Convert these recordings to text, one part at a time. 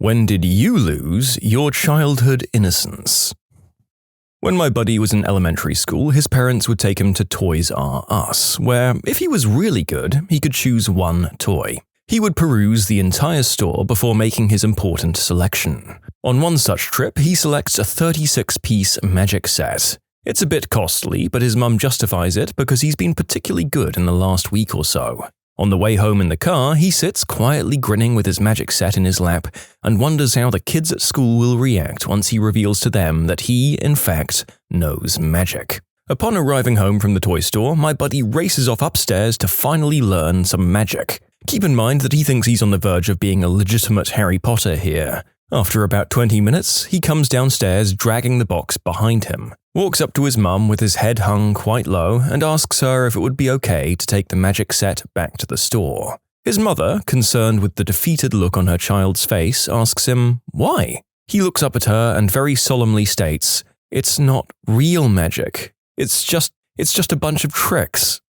When did you lose your childhood innocence? When my buddy was in elementary school, his parents would take him to Toys R Us, where, if he was really good, he could choose one toy. He would peruse the entire store before making his important selection. On one such trip, he selects a 36-piece magic set. It's a bit costly, but his mum justifies it because he's been particularly good in the last week or so. On the way home in the car, he sits quietly grinning with his magic set in his lap and wonders how the kids at school will react once he reveals to them that he, in fact, knows magic. Upon arriving home from the toy store, my buddy races off upstairs to finally learn some magic. Keep in mind that he thinks he's on the verge of being a legitimate Harry Potter here. After about 20 minutes, he comes downstairs dragging the box behind him, walks up to his mum with his head hung quite low and asks her if it would be okay to take the magic set back to the store. His mother, concerned with the defeated look on her child's face, asks him why. He looks up at her and very solemnly states, "It's not real magic. It's just a bunch of tricks."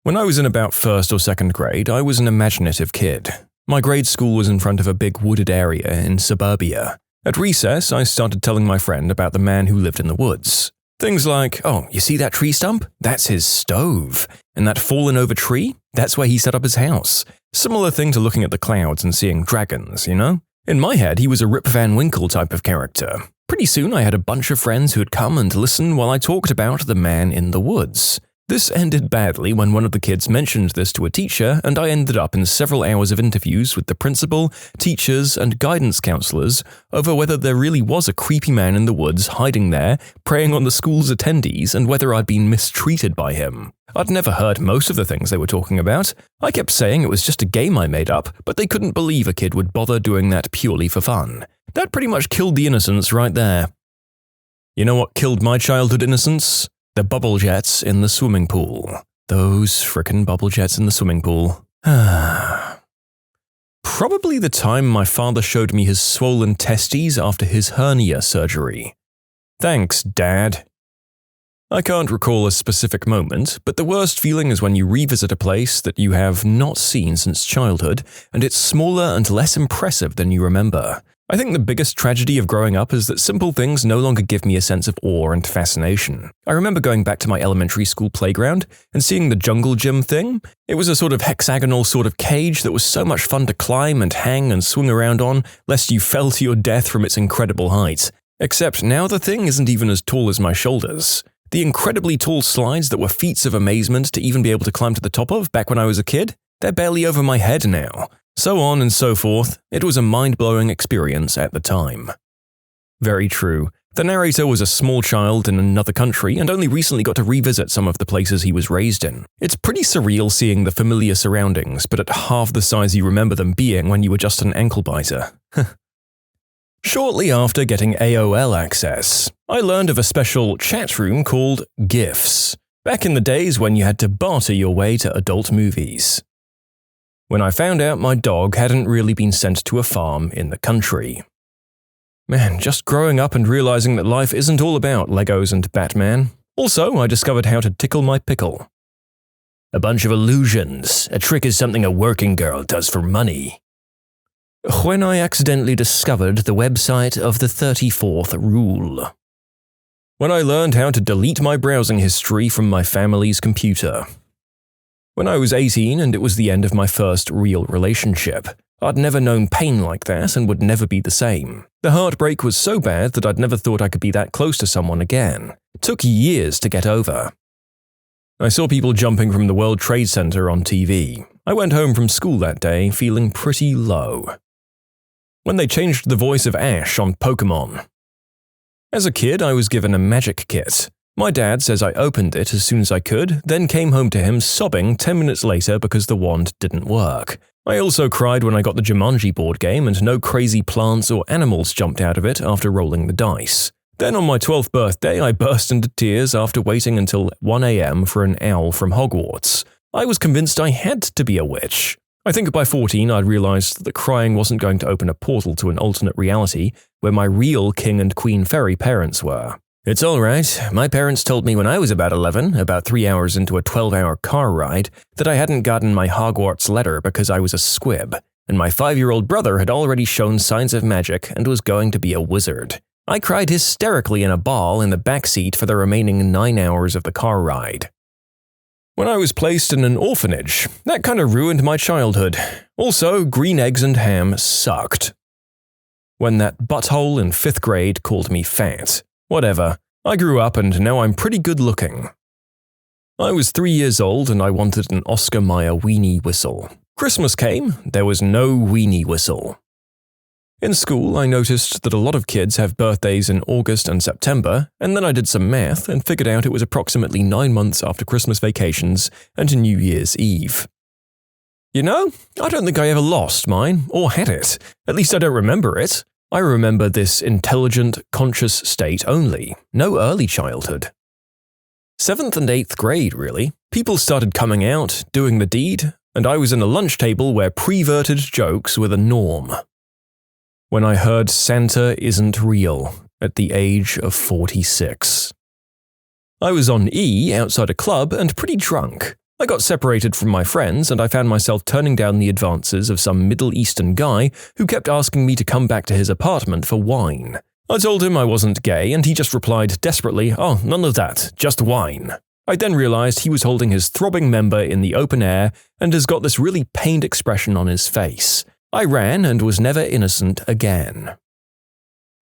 When I was in about 1st or 2nd grade, I was an imaginative kid. My grade school was in front of a big wooded area in suburbia. At recess, I started telling my friend about the man who lived in the woods. Things like, "Oh, you see that tree stump? That's his stove. And that fallen over tree? That's where he set up his house." Similar thing to looking at the clouds and seeing dragons, you know? In my head, he was a Rip Van Winkle type of character. Pretty soon, I had a bunch of friends who would come and listen while I talked about the man in the woods. This ended badly when one of the kids mentioned this to a teacher, and I ended up in several hours of interviews with the principal, teachers, and guidance counselors over whether there really was a creepy man in the woods hiding there, preying on the school's attendees, and whether I'd been mistreated by him. I'd never heard most of the things they were talking about. I kept saying it was just a game I made up, but they couldn't believe a kid would bother doing that purely for fun. That pretty much killed the innocence right there. You know what killed my childhood innocence? The bubble jets in the swimming pool. Those frickin' bubble jets in the swimming pool. Probably the time my father showed me his swollen testes after his hernia surgery. Thanks, Dad. I can't recall a specific moment, but the worst feeling is when you revisit a place that you have not seen since childhood, and it's smaller and less impressive than you remember. I think the biggest tragedy of growing up is that simple things no longer give me a sense of awe and fascination. I remember going back to my elementary school playground and seeing the jungle gym thing. It was a sort of hexagonal sort of cage that was so much fun to climb and hang and swing around on, lest you fell to your death from its incredible height. Except now the thing isn't even as tall as my shoulders. The incredibly tall slides that were feats of amazement to even be able to climb to the top of back when I was a kid, they're barely over my head now. So on and so forth. It was a mind-blowing experience at the time. Very true. The narrator was a small child in another country and only recently got to revisit some of the places he was raised in. It's pretty surreal seeing the familiar surroundings, but at half the size you remember them being when you were just an ankle-biter. Shortly after getting AOL access, I learned of a special chat room called GIFs, back in the days when you had to barter your way to adult movies. When I found out my dog hadn't really been sent to a farm in the country. Man, just growing up and realizing that life isn't all about Legos and Batman. Also, I discovered how to tickle my pickle. A bunch of illusions. A trick is something a working girl does for money. When I accidentally discovered the website of the 34th rule. When I learned how to delete my browsing history from my family's computer. When I was 18 and it was the end of my first real relationship, I'd never known pain like that and would never be the same. The heartbreak was so bad that I'd never thought I could be that close to someone again. It took years to get over. I saw people jumping from the World Trade Center on TV. I went home from school that day feeling pretty low. When they changed the voice of Ash on Pokemon. As a kid, I was given a magic kit. My dad says I opened it as soon as I could, then came home to him sobbing 10 minutes later because the wand didn't work. I also cried when I got the Jumanji board game and no crazy plants or animals jumped out of it after rolling the dice. Then on my 12th birthday, I burst into tears after waiting until 1 a.m. for an owl from Hogwarts. I was convinced I had to be a witch. I think by 14 I'd realized that crying wasn't going to open a portal to an alternate reality where my real king and queen fairy parents were. It's alright, my parents told me when I was about 11, about 3 hours into a 12-hour car ride, that I hadn't gotten my Hogwarts letter because I was a squib, and my 5-year-old brother had already shown signs of magic and was going to be a wizard. I cried hysterically in a ball in the backseat for the remaining 9 hours of the car ride. When I was placed in an orphanage, that kind of ruined my childhood. Also, green eggs and ham sucked. When that butthole in 5th grade called me fat. Whatever. I grew up and now I'm pretty good looking. I was 3 years old and I wanted an Oscar Mayer weenie whistle. Christmas came, there was no weenie whistle. In school, I noticed that a lot of kids have birthdays in August and September, and then I did some math and figured out it was approximately 9 months after Christmas vacations and New Year's Eve. You know, I don't think I ever lost mine, or had it. At least I don't remember it. I remember this intelligent, conscious state only, no early childhood. 7th and 8th grade, really. People started coming out, doing the deed, and I was in a lunch table where preverted jokes were the norm. When I heard Santa isn't real at the age of 46. I was on E outside a club and pretty drunk. I got separated from my friends and I found myself turning down the advances of some Middle Eastern guy who kept asking me to come back to his apartment for wine. I told him I wasn't gay and he just replied desperately, "Oh, none of that, just wine." I then realized he was holding his throbbing member in the open air and has got this really pained expression on his face. I ran and was never innocent again.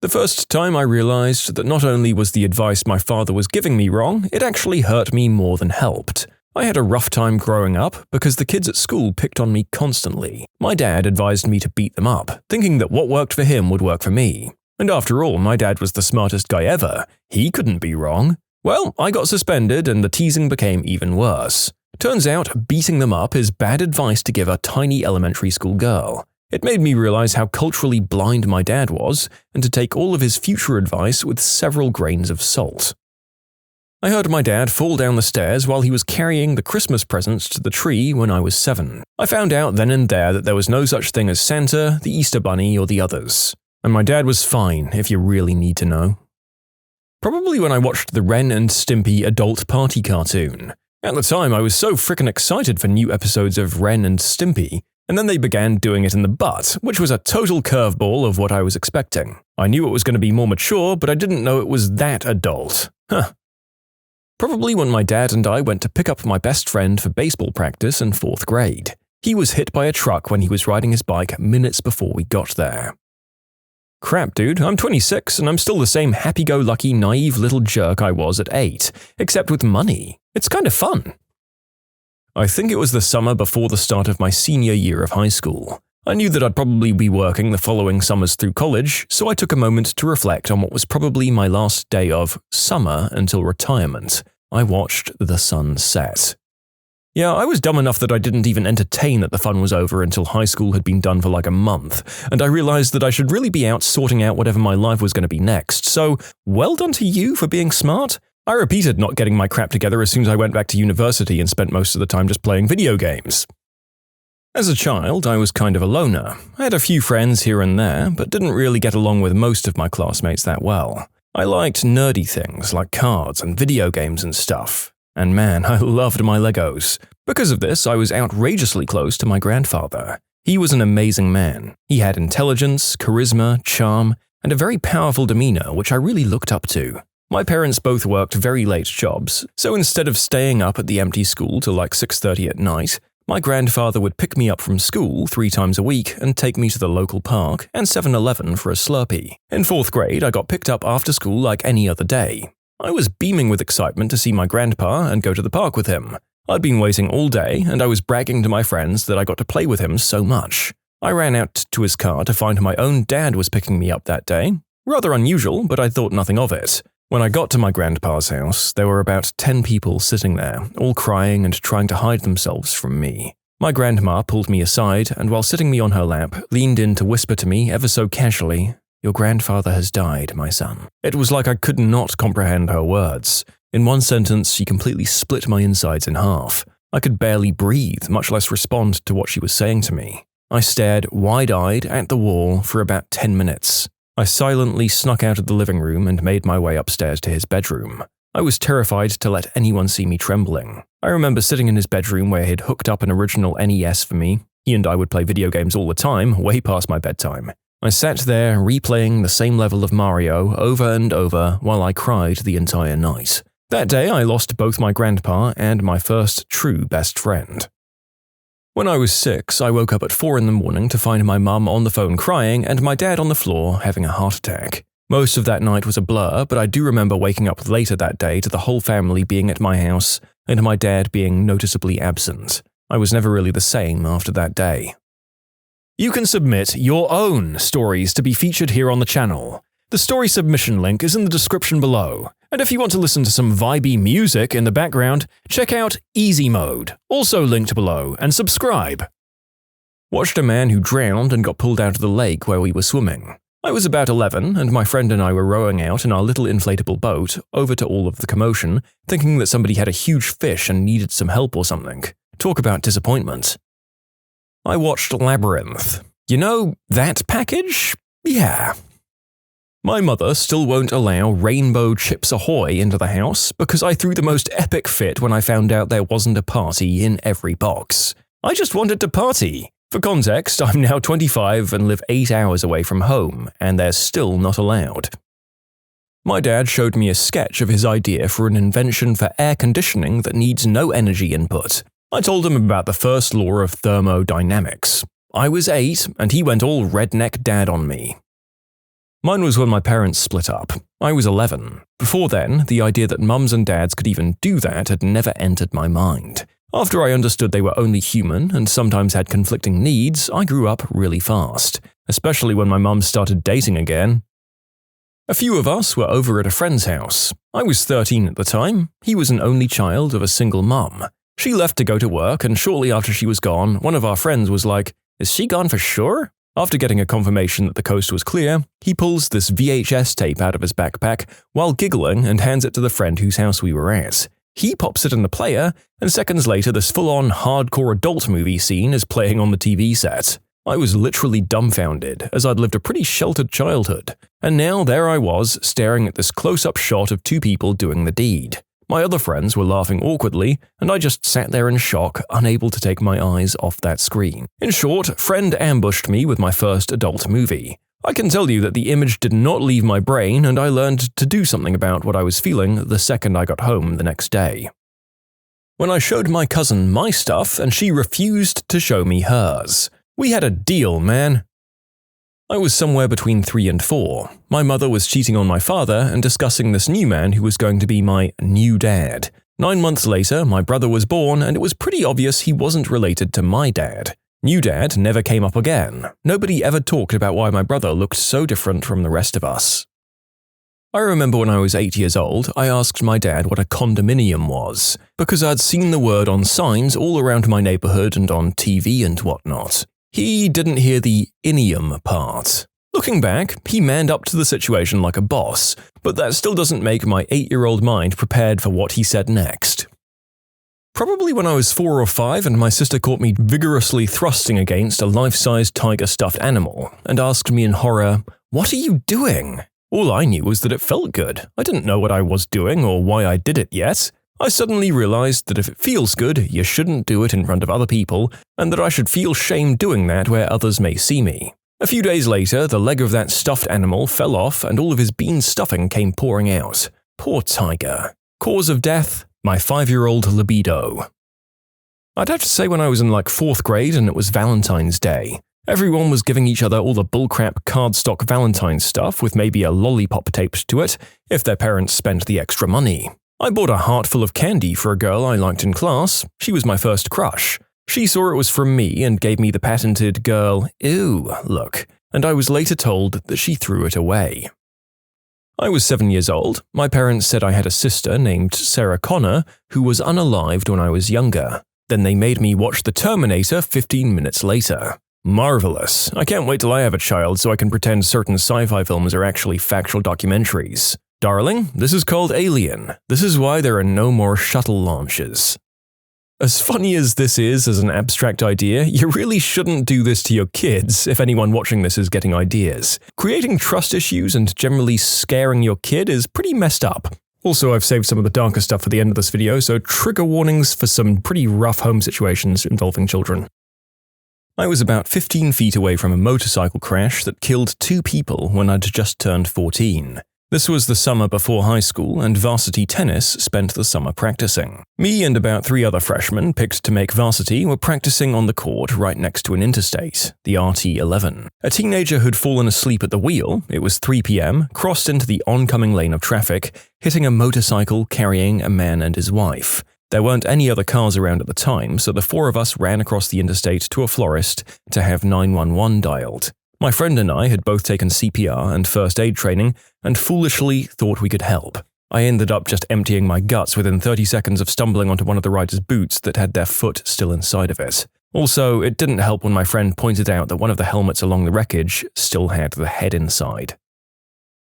The first time I realized that not only was the advice my father was giving me wrong, it actually hurt me more than helped. I had a rough time growing up because the kids at school picked on me constantly. My dad advised me to beat them up, thinking that what worked for him would work for me. And after all, my dad was the smartest guy ever. He couldn't be wrong. Well, I got suspended and the teasing became even worse. Turns out beating them up is bad advice to give a tiny elementary school girl. It made me realize how culturally blind my dad was, and to take all of his future advice with several grains of salt. I heard my dad fall down the stairs while he was carrying the Christmas presents to the tree when I was 7. I found out then and there that there was no such thing as Santa, the Easter Bunny, or the others. And my dad was fine, if you really need to know. Probably when I watched the Ren and Stimpy adult party cartoon. At the time, I was so frickin' excited for new episodes of Ren and Stimpy, and then they began doing it in the butt, which was a total curveball of what I was expecting. I knew it was going to be more mature, but I didn't know it was that adult. Probably when my dad and I went to pick up my best friend for baseball practice in 4th grade. He was hit by a truck when he was riding his bike minutes before we got there. Crap, dude, I'm 26 and I'm still the same happy-go-lucky, naive little jerk I was at 8, except with money. It's kind of fun. I think it was the summer before the start of my senior year of high school. I knew that I'd probably be working the following summers through college, so I took a moment to reflect on what was probably my last day of summer until retirement. I watched the sun set. Yeah, I was dumb enough that I didn't even entertain that the fun was over until high school had been done for like a month, and I realized that I should really be out sorting out whatever my life was going to be next, so well done to you for being smart. I repeated not getting my crap together as soon as I went back to university and spent most of the time just playing video games. As a child, I was kind of a loner. I had a few friends here and there, but didn't really get along with most of my classmates that well. I liked nerdy things like cards and video games and stuff. And man, I loved my Legos. Because of this, I was outrageously close to my grandfather. He was an amazing man. He had intelligence, charisma, charm, and a very powerful demeanor which I really looked up to. My parents both worked very late jobs, so instead of staying up at the empty school till like 6:30 at night, my grandfather would pick me up from school 3 times a week and take me to the local park and 7-Eleven for a Slurpee. In 4th grade, I got picked up after school like any other day. I was beaming with excitement to see my grandpa and go to the park with him. I'd been waiting all day, and I was bragging to my friends that I got to play with him so much. I ran out to his car to find my own dad was picking me up that day. Rather unusual, but I thought nothing of it. When I got to my grandpa's house, there were about 10 people sitting there, all crying and trying to hide themselves from me. My grandma pulled me aside and while sitting me on her lap, leaned in to whisper to me ever so casually, "Your grandfather has died, my son." It was like I could not comprehend her words. In one sentence, she completely split my insides in half. I could barely breathe, much less respond to what she was saying to me. I stared wide-eyed at the wall for about 10 minutes. I silently snuck out of the living room and made my way upstairs to his bedroom. I was terrified to let anyone see me trembling. I remember sitting in his bedroom where he'd hooked up an original NES for me, He and I would play video games all the time, way past my bedtime. I sat there replaying the same level of Mario over and over while I cried the entire night. That day, I lost both my grandpa and my first true best friend. When I was 6, I woke up at 4 in the morning to find my mum on the phone crying and my dad on the floor having a heart attack. Most of that night was a blur, but I do remember waking up later that day to the whole family being at my house and my dad being noticeably absent. I was never really the same after that day. You can submit your own stories to be featured here on the channel. The story submission link is in the description below. And if you want to listen to some vibey music in the background, check out easymode, also linked below, and subscribe. Watched a man who drowned and got pulled out of the lake where we were swimming. I was about 11, and my friend and I were rowing out in our little inflatable boat over to all of the commotion, thinking that somebody had a huge fish and needed some help or something. Talk about disappointment. I watched Labyrinth. You know, that package? Yeah. My mother still won't allow Rainbow Chips Ahoy into the house because I threw the most epic fit when I found out there wasn't a party in every box. I just wanted to party. For context, I'm now 25 and live 8 hours away from home, and they're still not allowed. My dad showed me a sketch of his idea for an invention for air conditioning that needs no energy input. I told him about the first law of thermodynamics. I was 8, and he went all redneck dad on me. Mine was when my parents split up. I was 11. Before then, the idea that mums and dads could even do that had never entered my mind. After I understood they were only human and sometimes had conflicting needs, I grew up really fast, especially when my mum started dating again. A few of us were over at a friend's house. I was 13 at the time. He was an only child of a single mum. She left to go to work, and shortly after she was gone, one of our friends was like, "Is she gone for sure?" After getting a confirmation that the coast was clear, he pulls this VHS tape out of his backpack while giggling and hands it to the friend whose house we were at. He pops it in the player, and seconds later this full-on hardcore adult movie scene is playing on the TV set. I was literally dumbfounded, as I'd lived a pretty sheltered childhood, and now there I was staring at this close-up shot of two people doing the deed. My other friends were laughing awkwardly, and I just sat there in shock, unable to take my eyes off that screen. In short, friend ambushed me with my first adult movie. I can tell you that the image did not leave my brain, and I learned to do something about what I was feeling the second I got home the next day. When I showed my cousin my stuff, and she refused to show me hers. We had a deal, man. I was somewhere between 3 and 4. My mother was cheating on my father and discussing this new man who was going to be my new dad. 9 months later, my brother was born, and it was pretty obvious he wasn't related to my dad. New dad never came up again. Nobody ever talked about why my brother looked so different from the rest of us. I remember when I was 8 years old, I asked my dad what a condominium was, because I'd seen the word on signs all around my neighborhood and on TV and whatnot. He didn't hear the inium part. Looking back, he manned up to the situation like a boss, but that still doesn't make my 8-year-old mind prepared for what he said next. Probably when I was 4 or 5 and my sister caught me vigorously thrusting against a life-size tiger stuffed animal and asked me in horror, "What are you doing?" All I knew was that it felt good. I didn't know what I was doing or why I did it yet. I suddenly realized that if it feels good, you shouldn't do it in front of other people, and that I should feel shame doing that where others may see me. A few days later, the leg of that stuffed animal fell off and all of his bean stuffing came pouring out. Poor tiger. Cause of death? My 5-year-old libido. I'd have to say when I was in like 4th grade and it was Valentine's Day. Everyone was giving each other all the bullcrap cardstock Valentine's stuff with maybe a lollipop taped to it, if their parents spent the extra money. I bought a heart full of candy for a girl I liked in class. She was my first crush. She saw it was from me and gave me the patented girl, ew look, and I was later told that she threw it away. I was 7 years old. My parents said I had a sister named Sarah Connor who was unalived when I was younger. Then they made me watch The Terminator 15 minutes later. Marvelous. I can't wait till I have a child so I can pretend certain sci-fi films are actually factual documentaries. Darling, this is called Alien. This is why there are no more shuttle launches. As funny as this is as an abstract idea, you really shouldn't do this to your kids if anyone watching this is getting ideas. Creating trust issues and generally scaring your kid is pretty messed up. Also, I've saved some of the darker stuff for the end of this video, so trigger warnings for some pretty rough home situations involving children. I was about 15 feet away from a motorcycle crash that killed 2 people when I'd just turned 14. This was the summer before high school, and varsity tennis spent the summer practicing. Me and about 3 other freshmen picked to make varsity were practicing on the court right next to an interstate, the RT11. A teenager who'd fallen asleep at the wheel, it was 3 p.m., crossed into the oncoming lane of traffic, hitting a motorcycle carrying a man and his wife. There weren't any other cars around at the time, so the 4 of us ran across the interstate to a florist to have 911 dialed. My friend and I had both taken CPR and first aid training and foolishly thought we could help. I ended up just emptying my guts within 30 seconds of stumbling onto one of the rider's boots that had their foot still inside of it. Also, it didn't help when my friend pointed out that one of the helmets along the wreckage still had the head inside.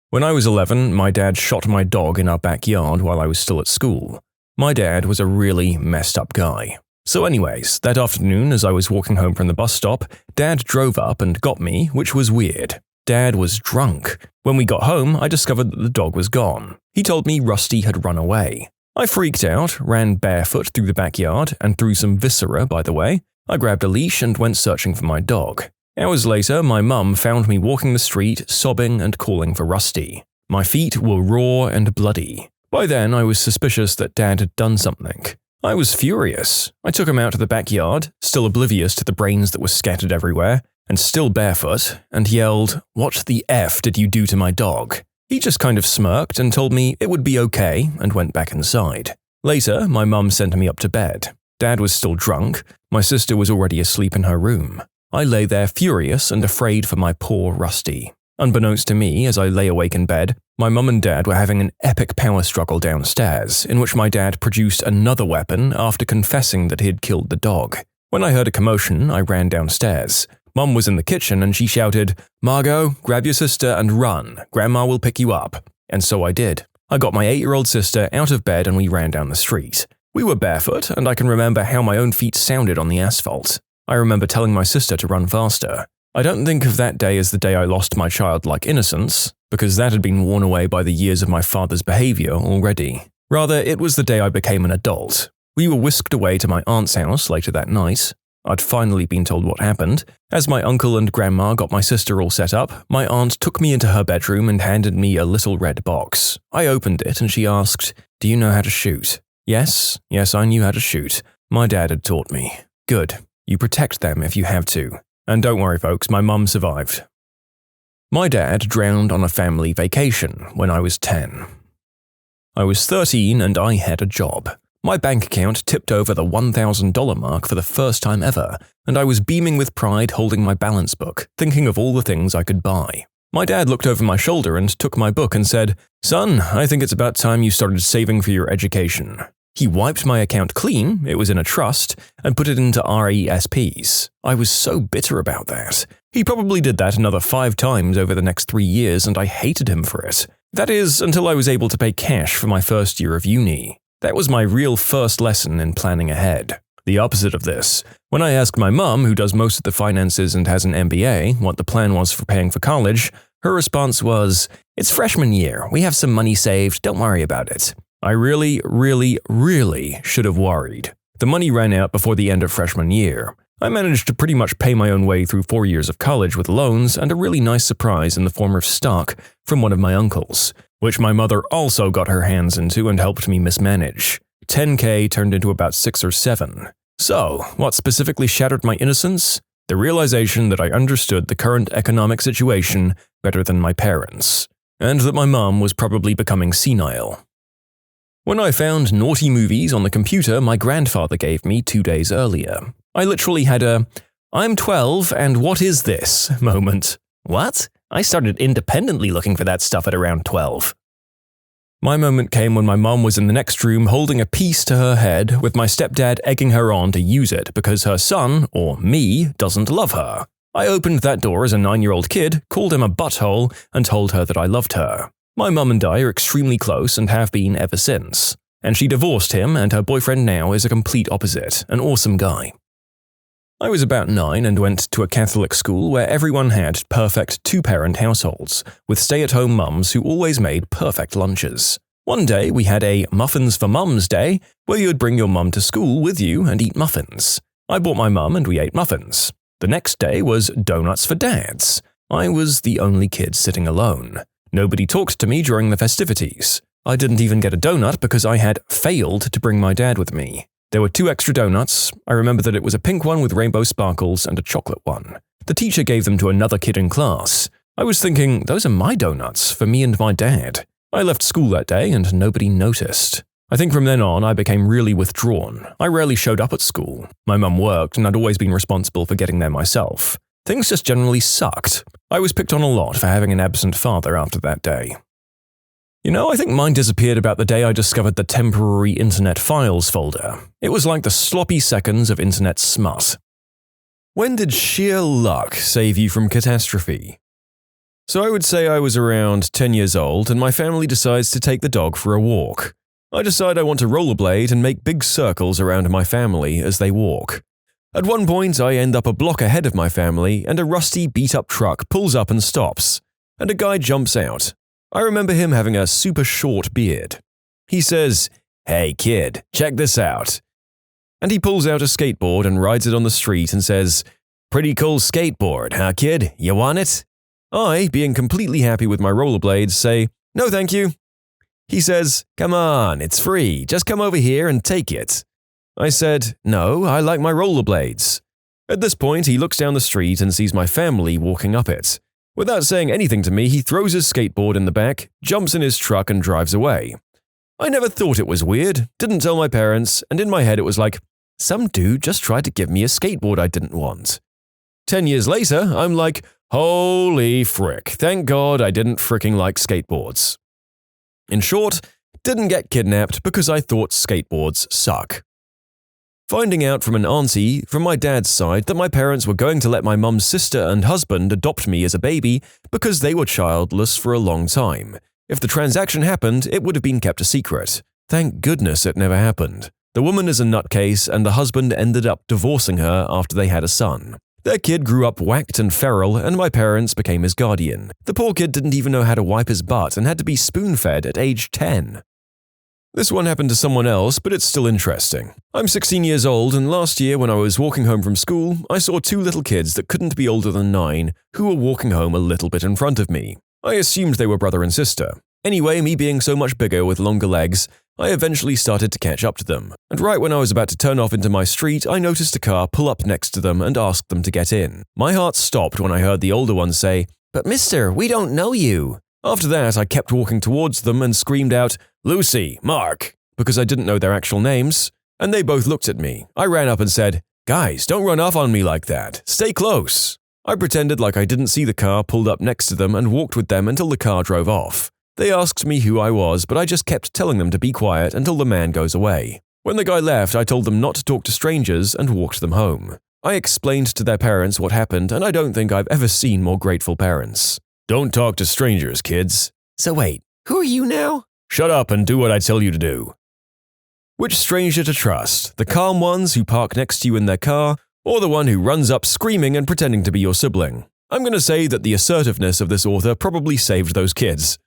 When I was 11, my dad shot my dog in our backyard while I was still at school. My dad was a really messed up guy. So anyways, that afternoon as I was walking home from the bus stop, Dad drove up and got me, which was weird. Dad was drunk. When we got home, I discovered that the dog was gone. He told me Rusty had run away. I freaked out, ran barefoot through the backyard, and threw some viscera, by the way. I grabbed a leash and went searching for my dog. Hours later, my mum found me walking the street, sobbing and calling for Rusty. My feet were raw and bloody. By then, I was suspicious that Dad had done something. I was furious. I took him out to the backyard, still oblivious to the brains that were scattered everywhere, and still barefoot, and yelled, "What the F did you do to my dog?" He just kind of smirked and told me it would be okay and went back inside. Later, my mum sent me up to bed. Dad was still drunk. My sister was already asleep in her room. I lay there furious and afraid for my poor Rusty. Unbeknownst to me, as I lay awake in bed, my mum and dad were having an epic power struggle downstairs, in which my dad produced another weapon after confessing that he had killed the dog. When I heard a commotion, I ran downstairs. Mum was in the kitchen and she shouted, "Margot, grab your sister and run. Grandma will pick you up." And so I did. I got my 8-year-old sister out of bed and we ran down the street. We were barefoot, and I can remember how my own feet sounded on the asphalt. I remember telling my sister to run faster. I don't think of that day as the day I lost my childlike innocence, because that had been worn away by the years of my father's behavior already. Rather, it was the day I became an adult. We were whisked away to my aunt's house later that night. I'd finally been told what happened. As my uncle and grandma got my sister all set up, my aunt took me into her bedroom and handed me a little red box. I opened it and she asked, "Do you know how to shoot?" Yes, I knew how to shoot. My dad had taught me. Good. You protect them if you have to. And don't worry folks, my mum survived. My dad drowned on a family vacation when I was 10. I was 13 and I had a job. My bank account tipped over the $1,000 mark for the first time ever, and I was beaming with pride holding my balance book, thinking of all the things I could buy. My dad looked over my shoulder and took my book and said, "Son, I think it's about time you started saving for your education." He wiped my account clean, it was in a trust, and put it into RESPs. I was so bitter about that. He probably did that another 5 times over the next 3 years, and I hated him for it. That is, until I was able to pay cash for my first year of uni. That was my real first lesson in planning ahead. The opposite of this. When I asked my mum, who does most of the finances and has an MBA, what the plan was for paying for college, her response was, "It's freshman year, we have some money saved, don't worry about it." I really should have worried. The money ran out before the end of freshman year. I managed to pretty much pay my own way through 4 years of college with loans and a really nice surprise in the form of stock from one of my uncles, which my mother also got her hands into and helped me mismanage. $10K turned into about 6 or 7. So, what specifically shattered my innocence? The realization that I understood the current economic situation better than my parents, and that my mum was probably becoming senile. When I found naughty movies on the computer my grandfather gave me 2 days earlier, I literally had a, "I'm 12 and what is this?" moment. What? I started independently looking for that stuff at around 12. My moment came when my mum was in the next room holding a piece to her head with my stepdad egging her on to use it because her son, or me, doesn't love her. I opened that door as a 9-year-old kid, called him a butthole, and told her that I loved her. My mum and I are extremely close and have been ever since. And she divorced him, and her boyfriend now is a complete opposite, an awesome guy. I was about 9 and went to a Catholic school where everyone had perfect 2-parent households, with stay-at-home mums who always made perfect lunches. One day we had a Muffins for Mums Day, where you would bring your mum to school with you and eat muffins. I bought my mum and we ate muffins. The next day was donuts for dads. I was the only kid sitting alone. Nobody talked to me during the festivities. I didn't even get a donut because I had failed to bring my dad with me. There were 2 extra donuts. I remember that it was a pink one with rainbow sparkles and a chocolate one. The teacher gave them to another kid in class. I was thinking, those are my donuts for me and my dad. I left school that day and nobody noticed. I think from then on I became really withdrawn. I rarely showed up at school. My mum worked and I'd always been responsible for getting there myself. Things just generally sucked. I was picked on a lot for having an absent father after that day. I think mine disappeared about the day I discovered the temporary internet files folder. It was like the sloppy seconds of internet smut. When did sheer luck save you from catastrophe? So I would say I was around 10 years old and my family decides to take the dog for a walk. I decide I want to rollerblade and make big circles around my family as they walk. At one point, I end up a block ahead of my family and a rusty, beat-up truck pulls up and stops, and a guy jumps out. I remember him having a super short beard. He says, "Hey kid, check this out." And he pulls out a skateboard and rides it on the street and says, "Pretty cool skateboard, huh kid? You want it?" I, being completely happy with my rollerblades, say, "No thank you." He says, "Come on, it's free, just come over here and take it." I said, "No, I like my rollerblades." At this point, he looks down the street and sees my family walking up it. Without saying anything to me, he throws his skateboard in the back, jumps in his truck and drives away. I never thought it was weird, didn't tell my parents, and in my head it was like, some dude just tried to give me a skateboard I didn't want. 10 years later, I'm like, holy frick, thank God I didn't fricking like skateboards. In short, didn't get kidnapped because I thought skateboards suck. Finding out from an auntie from my dad's side that my parents were going to let my mum's sister and husband adopt me as a baby because they were childless for a long time. If the transaction happened, it would have been kept a secret. Thank goodness it never happened. The woman is a nutcase and the husband ended up divorcing her after they had a son. Their kid grew up whacked and feral and my parents became his guardian. The poor kid didn't even know how to wipe his butt and had to be spoon-fed at age 10. This one happened to someone else, but it's still interesting. I'm 16 years old and last year when I was walking home from school, I saw 2 little kids that couldn't be older than 9 who were walking home a little bit in front of me. I assumed they were brother and sister. Anyway, me being so much bigger with longer legs, I eventually started to catch up to them. And right when I was about to turn off into my street, I noticed a car pull up next to them and ask them to get in. My heart stopped when I heard the older one say, "But mister, we don't know you." After that, I kept walking towards them and screamed out, "Lucy, Mark," because I didn't know their actual names. And they both looked at me. I ran up and said, "Guys, don't run off on me like that. Stay close." I pretended like I didn't see the car pulled up next to them and walked with them until the car drove off. They asked me who I was, but I just kept telling them to be quiet until the man goes away. When the guy left, I told them not to talk to strangers and walked them home. I explained to their parents what happened, and I don't think I've ever seen more grateful parents. Don't talk to strangers, kids. So wait, who are you now? Shut up and do what I tell you to do. Which stranger to trust, the calm ones who park next to you in their car, or the one who runs up screaming and pretending to be your sibling? I'm going to say that the assertiveness of this author probably saved those kids.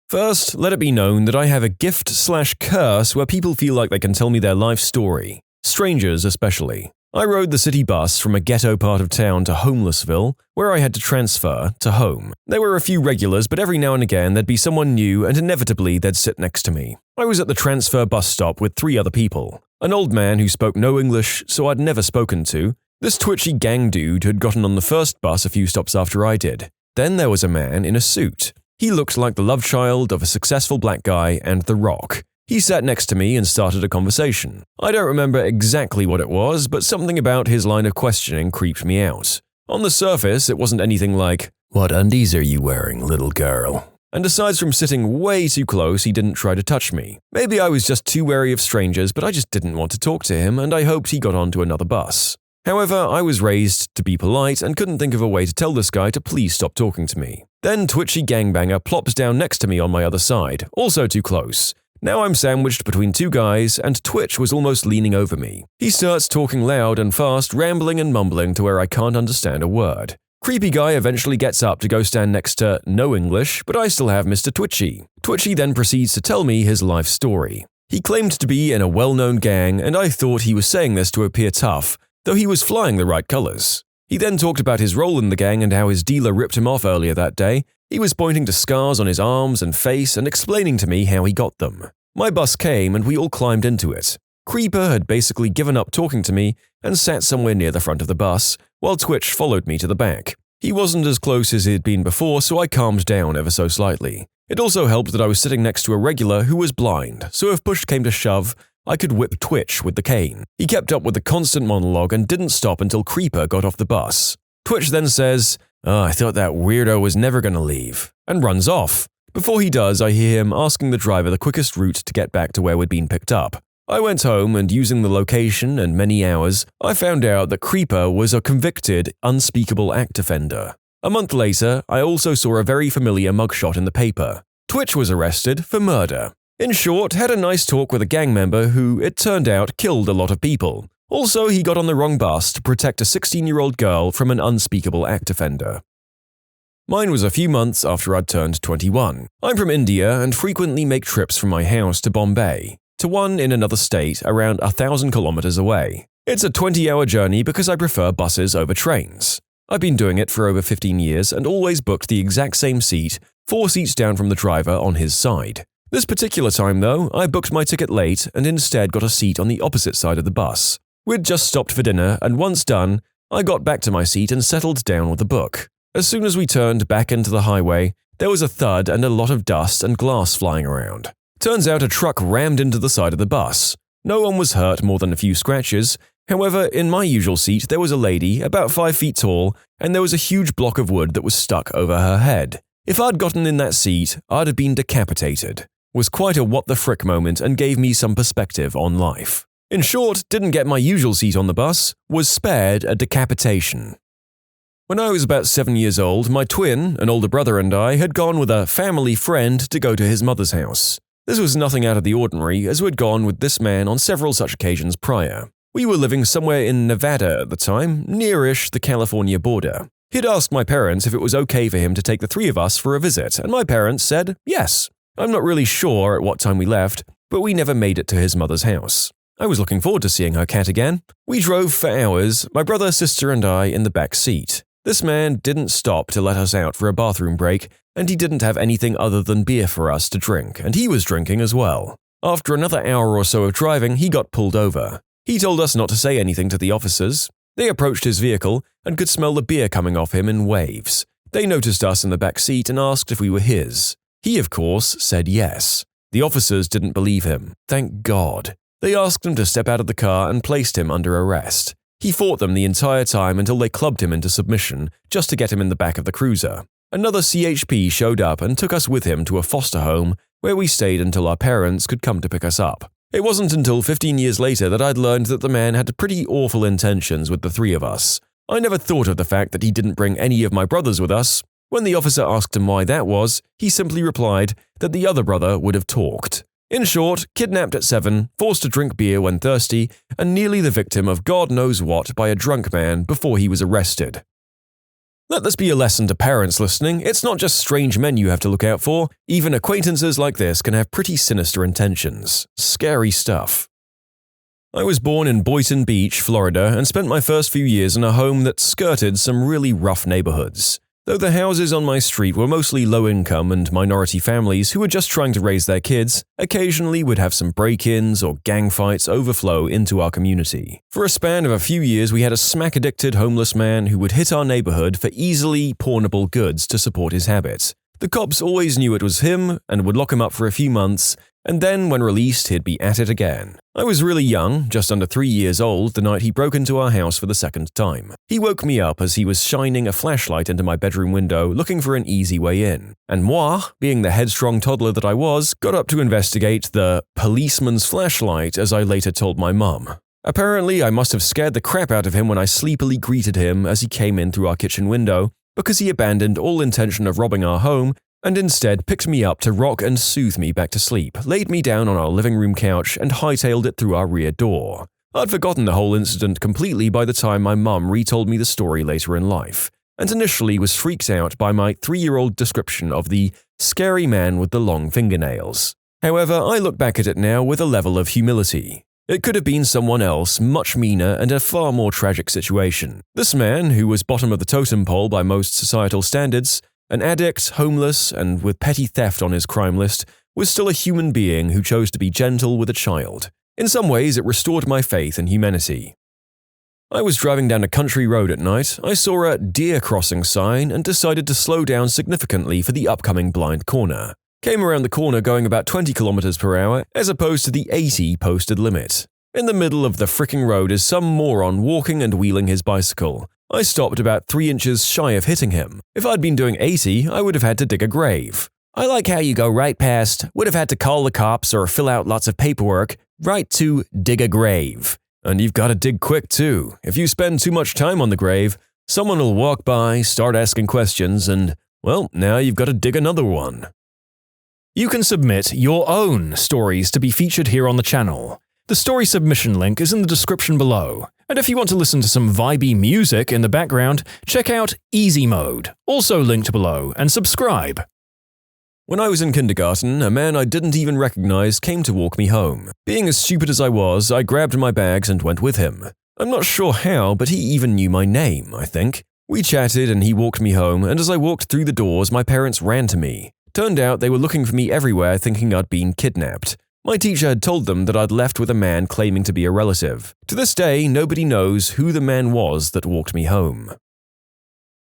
First, let it be known that I have a gift/curse where people feel like they can tell me their life story. Strangers especially. I rode the city bus from a ghetto part of town to Homelessville, where I had to transfer to home. There were a few regulars, but every now and again there'd be someone new and inevitably they'd sit next to me. I was at the transfer bus stop with 3 other people. An old man who spoke no English, so I'd never spoken to. This twitchy gang dude had gotten on the first bus a few stops after I did. Then there was a man in a suit. He looked like the love child of a successful black guy and The Rock. He sat next to me and started a conversation. I don't remember exactly what it was, but something about his line of questioning creeped me out. On the surface, it wasn't anything like, "What undies are you wearing, little girl?" And aside from sitting way too close, he didn't try to touch me. Maybe I was just too wary of strangers, but I just didn't want to talk to him, and I hoped he got onto another bus. However, I was raised to be polite and couldn't think of a way to tell this guy to please stop talking to me. Then twitchy gangbanger plops down next to me on my other side, also too close. Now I'm sandwiched between 2 guys, and Twitch was almost leaning over me. He starts talking loud and fast, rambling and mumbling to where I can't understand a word. Creepy guy eventually gets up to go stand next to no English, but I still have Mr. Twitchy. Twitchy then proceeds to tell me his life story. He claimed to be in a well-known gang, and I thought he was saying this to appear tough, though he was flying the right colors. He then talked about his role in the gang and how his dealer ripped him off earlier that day. He was pointing to scars on his arms and face and explaining to me how he got them. My bus came and we all climbed into it. Creeper had basically given up talking to me and sat somewhere near the front of the bus, while Twitch followed me to the back. He wasn't as close as he had been before, so I calmed down ever so slightly. It also helped that I was sitting next to a regular who was blind, so if push came to shove, I could whip Twitch with the cane. He kept up with the constant monologue and didn't stop until Creeper got off the bus. Twitch then says, "I thought that weirdo was never going to leave," and runs off. Before he does, I hear him asking the driver the quickest route to get back to where we'd been picked up. I went home and using the location and many hours, I found out that Creeper was a convicted, unspeakable act offender. A month later, I also saw a very familiar mugshot in the paper. Twitch was arrested for murder. In short, had a nice talk with a gang member who, it turned out, killed a lot of people. Also, he got on the wrong bus to protect a 16-year-old girl from an unspeakable act offender. Mine was a few months after I'd turned 21. I'm from India and frequently make trips from my house to Bombay, to one in another state around 1,000 kilometers away. It's a 20-hour journey because I prefer buses over trains. I've been doing it for over 15 years and always booked the exact same seat, 4 seats down from the driver on his side. This particular time, though, I booked my ticket late and instead got a seat on the opposite side of the bus. We'd just stopped for dinner, and once done, I got back to my seat and settled down with a book. As soon as we turned back into the highway, there was a thud and a lot of dust and glass flying around. Turns out a truck rammed into the side of the bus. No one was hurt more than a few scratches. However, in my usual seat, there was a lady about 5 feet tall, and there was a huge block of wood that was stuck over her head. If I'd gotten in that seat, I'd have been decapitated. Was quite a what the frick moment and gave me some perspective on life. In short, didn't get my usual seat on the bus, was spared a decapitation. When I was about 7 years old, my twin, an older brother, and I had gone with a family friend to go to his mother's house. This was nothing out of the ordinary, as we'd gone with this man on several such occasions prior. We were living somewhere in Nevada at the time, nearish the California border. He'd asked my parents if it was okay for him to take the 3 of us for a visit, and my parents said yes. I'm not really sure at what time we left, but we never made it to his mother's house. I was looking forward to seeing her cat again. We drove for hours, my brother, sister, and I in the back seat. This man didn't stop to let us out for a bathroom break, and he didn't have anything other than beer for us to drink, and he was drinking as well. After another hour or so of driving, he got pulled over. He told us not to say anything to the officers. They approached his vehicle and could smell the beer coming off him in waves. They noticed us in the back seat and asked if we were his. He, of course, said yes. The officers didn't believe him. Thank God. They asked him to step out of the car and placed him under arrest. He fought them the entire time until they clubbed him into submission just to get him in the back of the cruiser. Another CHP showed up and took us with him to a foster home where we stayed until our parents could come to pick us up. It wasn't until 15 years later that I'd learned that the man had pretty awful intentions with the 3 of us. I never thought of the fact that he didn't bring any of my brothers with us. When the officer asked him why that was, he simply replied that the other brother would have talked. In short, kidnapped at 7, forced to drink beer when thirsty, and nearly the victim of God knows what by a drunk man before he was arrested. Let this be a lesson to parents listening. It's not just strange men you have to look out for. Even acquaintances like this can have pretty sinister intentions. Scary stuff. I was born in Boynton Beach, Florida, and spent my first few years in a home that skirted some really rough neighborhoods. Though the houses on my street were mostly low-income and minority families who were just trying to raise their kids, occasionally we'd have some break-ins or gang fights overflow into our community. For a span of a few years, we had a smack-addicted homeless man who would hit our neighborhood for easily pawnable goods to support his habit. The cops always knew it was him and would lock him up for a few months, and then when released, he'd be at it again. I was really young, just under 3 years old, the night he broke into our house for the second time. He woke me up as he was shining a flashlight into my bedroom window, looking for an easy way in. And moi, being the headstrong toddler that I was, got up to investigate the policeman's flashlight, as I later told my mum. Apparently, I must have scared the crap out of him when I sleepily greeted him as he came in through our kitchen window, because he abandoned all intention of robbing our home and instead picked me up to rock and soothe me back to sleep, laid me down on our living room couch, and hightailed it through our rear door. I'd forgotten the whole incident completely by the time my mum retold me the story later in life, and initially was freaked out by my 3-year-old description of the scary man with the long fingernails. However, I look back at it now with a level of humility. It could have been someone else, much meaner and a far more tragic situation. This man, who was bottom of the totem pole by most societal standards, an addict, homeless, and with petty theft on his crime list, was still a human being who chose to be gentle with a child. In some ways, it restored my faith in humanity. I was driving down a country road at night. I saw a deer crossing sign and decided to slow down significantly for the upcoming blind corner. Came around the corner going about 20 km per hour as opposed to the 80 posted limit. In the middle of the fricking road is some moron walking and wheeling his bicycle. I stopped about 3 inches shy of hitting him. If I'd been doing 80, I would have had to dig a grave. I like how you go right past, would have had to call the cops or fill out lots of paperwork, right to dig a grave. And you've got to dig quick too. If you spend too much time on the grave, someone will walk by, start asking questions, and, well, now you've got to dig another one. You can submit your own stories to be featured here on the channel. The story submission link is in the description below. And if you want to listen to some vibey music in the background, check out easymode, also linked below, and subscribe. When I was in kindergarten, a man I didn't even recognize came to walk me home. Being as stupid as I was, I grabbed my bags and went with him. I'm not sure how, but he even knew my name, I think. We chatted and he walked me home, and as I walked through the doors, my parents ran to me. Turned out they were looking for me everywhere thinking I'd been kidnapped. My teacher had told them that I'd left with a man claiming to be a relative. To this day, nobody knows who the man was that walked me home.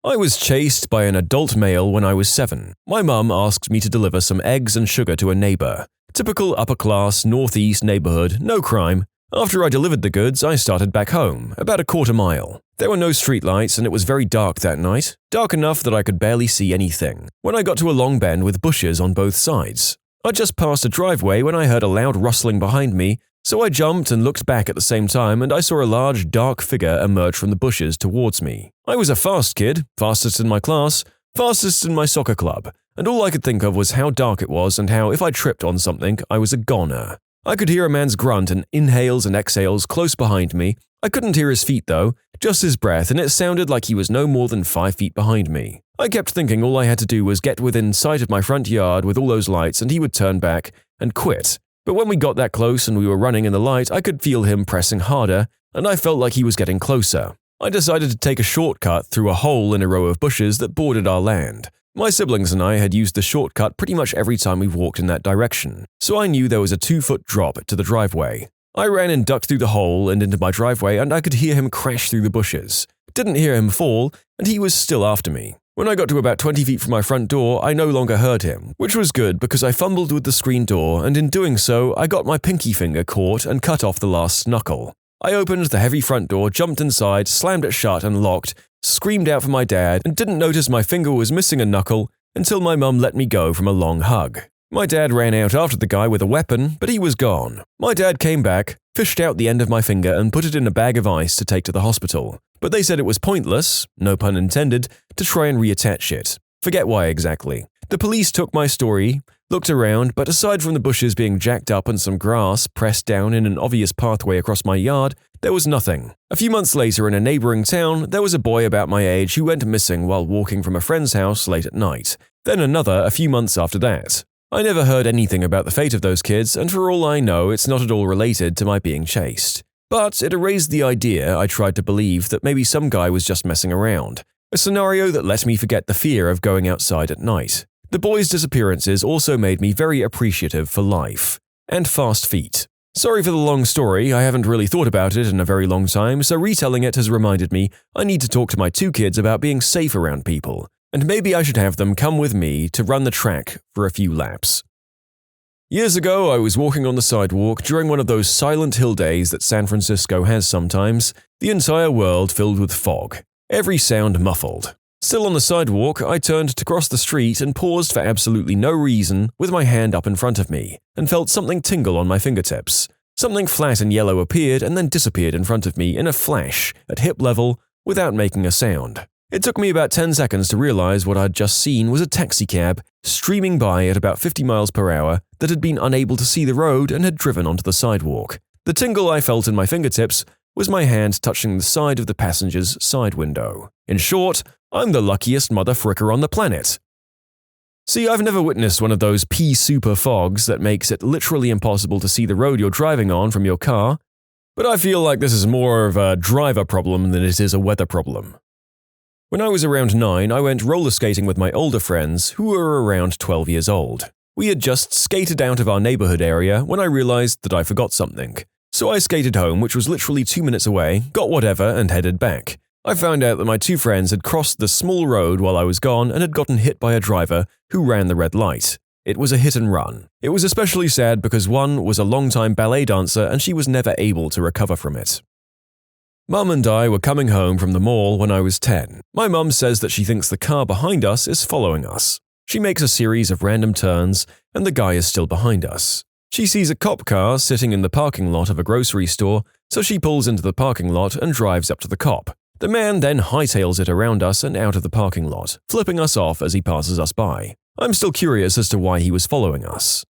I was chased by an adult male when I was 7. My mum asked me to deliver some eggs and sugar to a neighbor. Typical upper-class, northeast neighborhood, no crime. After I delivered the goods, I started back home, about a quarter mile. There were no streetlights and it was very dark that night, dark enough that I could barely see anything, when I got to a long bend with bushes on both sides. I just passed a driveway when I heard a loud rustling behind me, so I jumped and looked back at the same time and I saw a large, dark figure emerge from the bushes towards me. I was a fast kid, fastest in my class, fastest in my soccer club, and all I could think of was how dark it was and how if I tripped on something, I was a goner. I could hear a man's grunt and inhales and exhales close behind me. I couldn't hear his feet though, just his breath, and it sounded like he was no more than 5 feet behind me. I kept thinking all I had to do was get within sight of my front yard with all those lights and he would turn back and quit. But when we got that close and we were running in the light, I could feel him pressing harder, and I felt like he was getting closer. I decided to take a shortcut through a hole in a row of bushes that bordered our land. My siblings and I had used the shortcut pretty much every time we walked in that direction, so I knew there was a 2-foot drop to the driveway. I ran and ducked through the hole and into my driveway, and I could hear him crash through the bushes. Didn't hear him fall, and he was still after me. When I got to about 20 feet from my front door, I no longer heard him, which was good because I fumbled with the screen door, and in doing so, I got my pinky finger caught and cut off the last knuckle. I opened the heavy front door, jumped inside, slammed it shut and locked, screamed out for my dad, and didn't notice my finger was missing a knuckle until my mum let me go from a long hug. My dad ran out after the guy with a weapon, but he was gone. My dad came back, fished out the end of my finger and put it in a bag of ice to take to the hospital. But they said it was pointless, no pun intended, to try and reattach it. Forget why exactly. The police took my story, looked around, but aside from the bushes being jacked up and some grass pressed down in an obvious pathway across my yard, there was nothing. A few months later in a neighboring town, there was a boy about my age who went missing while walking from a friend's house late at night. Then another a few months after that. I never heard anything about the fate of those kids, and for all I know, it's not at all related to my being chased. But it erased the idea I tried to believe that maybe some guy was just messing around. A scenario that let me forget the fear of going outside at night. The boys' disappearances also made me very appreciative for life. And fast feet. Sorry for the long story, I haven't really thought about it in a very long time, so retelling it has reminded me I need to talk to my 2 kids about being safe around people. And maybe I should have them come with me to run the track for a few laps. Years ago, I was walking on the sidewalk during one of those silent hill days that San Francisco has sometimes, the entire world filled with fog, every sound muffled. Still on the sidewalk, I turned to cross the street and paused for absolutely no reason with my hand up in front of me, and felt something tingle on my fingertips. Something flat and yellow appeared and then disappeared in front of me in a flash, at hip level, without making a sound. It took me about 10 seconds to realize what I'd just seen was a taxicab streaming by at about 50 miles per hour that had been unable to see the road and had driven onto the sidewalk. The tingle I felt in my fingertips was my hand touching the side of the passenger's side window. In short, I'm the luckiest motherfricker on the planet. See, I've never witnessed one of those pea-super fogs that makes it literally impossible to see the road you're driving on from your car, But I feel like this is more of a driver problem than it is a weather problem. When I was around 9, I went roller skating with my older friends who were around 12 years old. We had just skated out of our neighborhood area when I realized that I forgot something. So I skated home, which was literally 2 minutes away, got whatever, and headed back. I found out that my two friends had crossed the small road while I was gone and had gotten hit by a driver who ran the red light. It was a hit and run. It was especially sad because one was a long-time ballet dancer and she was never able to recover from it. Mum and I were coming home from the mall when I was 10. My mum says that she thinks the car behind us is following us. She makes a series of random turns and the guy is still behind us. She sees a cop car sitting in the parking lot of a grocery store, so she pulls into the parking lot and drives up to the cop. The man then hightails it around us and out of the parking lot, flipping us off as he passes us by. I'm still curious as to why he was following us.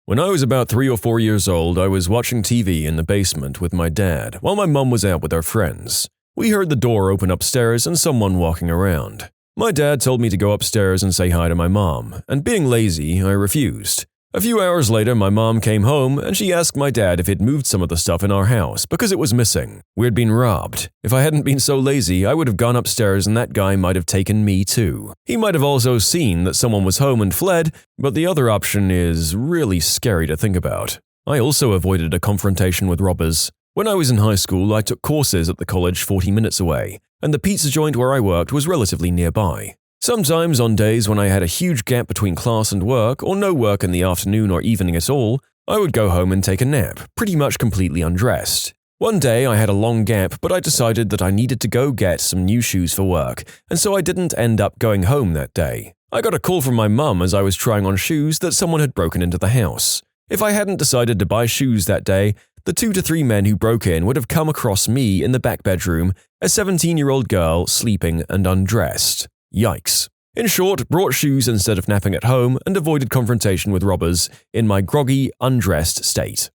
When I was about 3 or 4 years old, I was watching TV in the basement with my dad while my mum was out with her friends. We heard the door open upstairs and someone walking around. My dad told me to go upstairs and say hi to my mom, and being lazy, I refused. A few hours later, my mom came home and she asked my dad if he'd moved some of the stuff in our house because it was missing. We'd been robbed. If I hadn't been so lazy, I would have gone upstairs and that guy might have taken me too. He might have also seen that someone was home and fled, but the other option is really scary to think about. I also avoided a confrontation with robbers. When I was in high school, I took courses at the college 40 minutes away, and the pizza joint where I worked was relatively nearby. Sometimes on days when I had a huge gap between class and work, or no work in the afternoon or evening at all, I would go home and take a nap, pretty much completely undressed. One day I had a long gap, but I decided that I needed to go get some new shoes for work, and so I didn't end up going home that day. I got a call from my mum as I was trying on shoes that someone had broken into the house. If I hadn't decided to buy shoes that day, the 2 to 3 men who broke in would have come across me in the back bedroom, a 17-year-old girl sleeping and undressed. Yikes. In short, brought shoes instead of napping at home and avoided confrontation with robbers in my groggy, undressed state.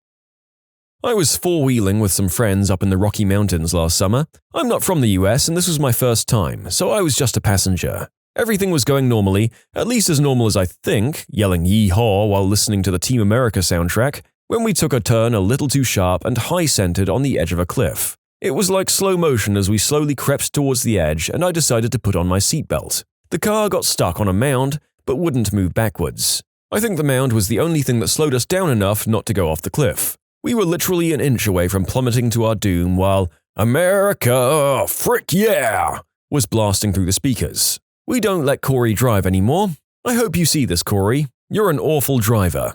I was four-wheeling with some friends up in the Rocky Mountains last summer. I'm not from the US and this was my first time, so I was just a passenger. Everything was going normally, at least as normal as I think, yelling yee-haw while listening to the Team America soundtrack, when we took a turn a little too sharp and high-centered on the edge of a cliff. It was like slow motion as we slowly crept towards the edge and I decided to put on my seatbelt. The car got stuck on a mound, but wouldn't move backwards. I think the mound was the only thing that slowed us down enough not to go off the cliff. We were literally an inch away from plummeting to our doom while "America, frick yeah!" was blasting through the speakers. We don't let Corey drive anymore. I hope you see this, Corey. You're an awful driver.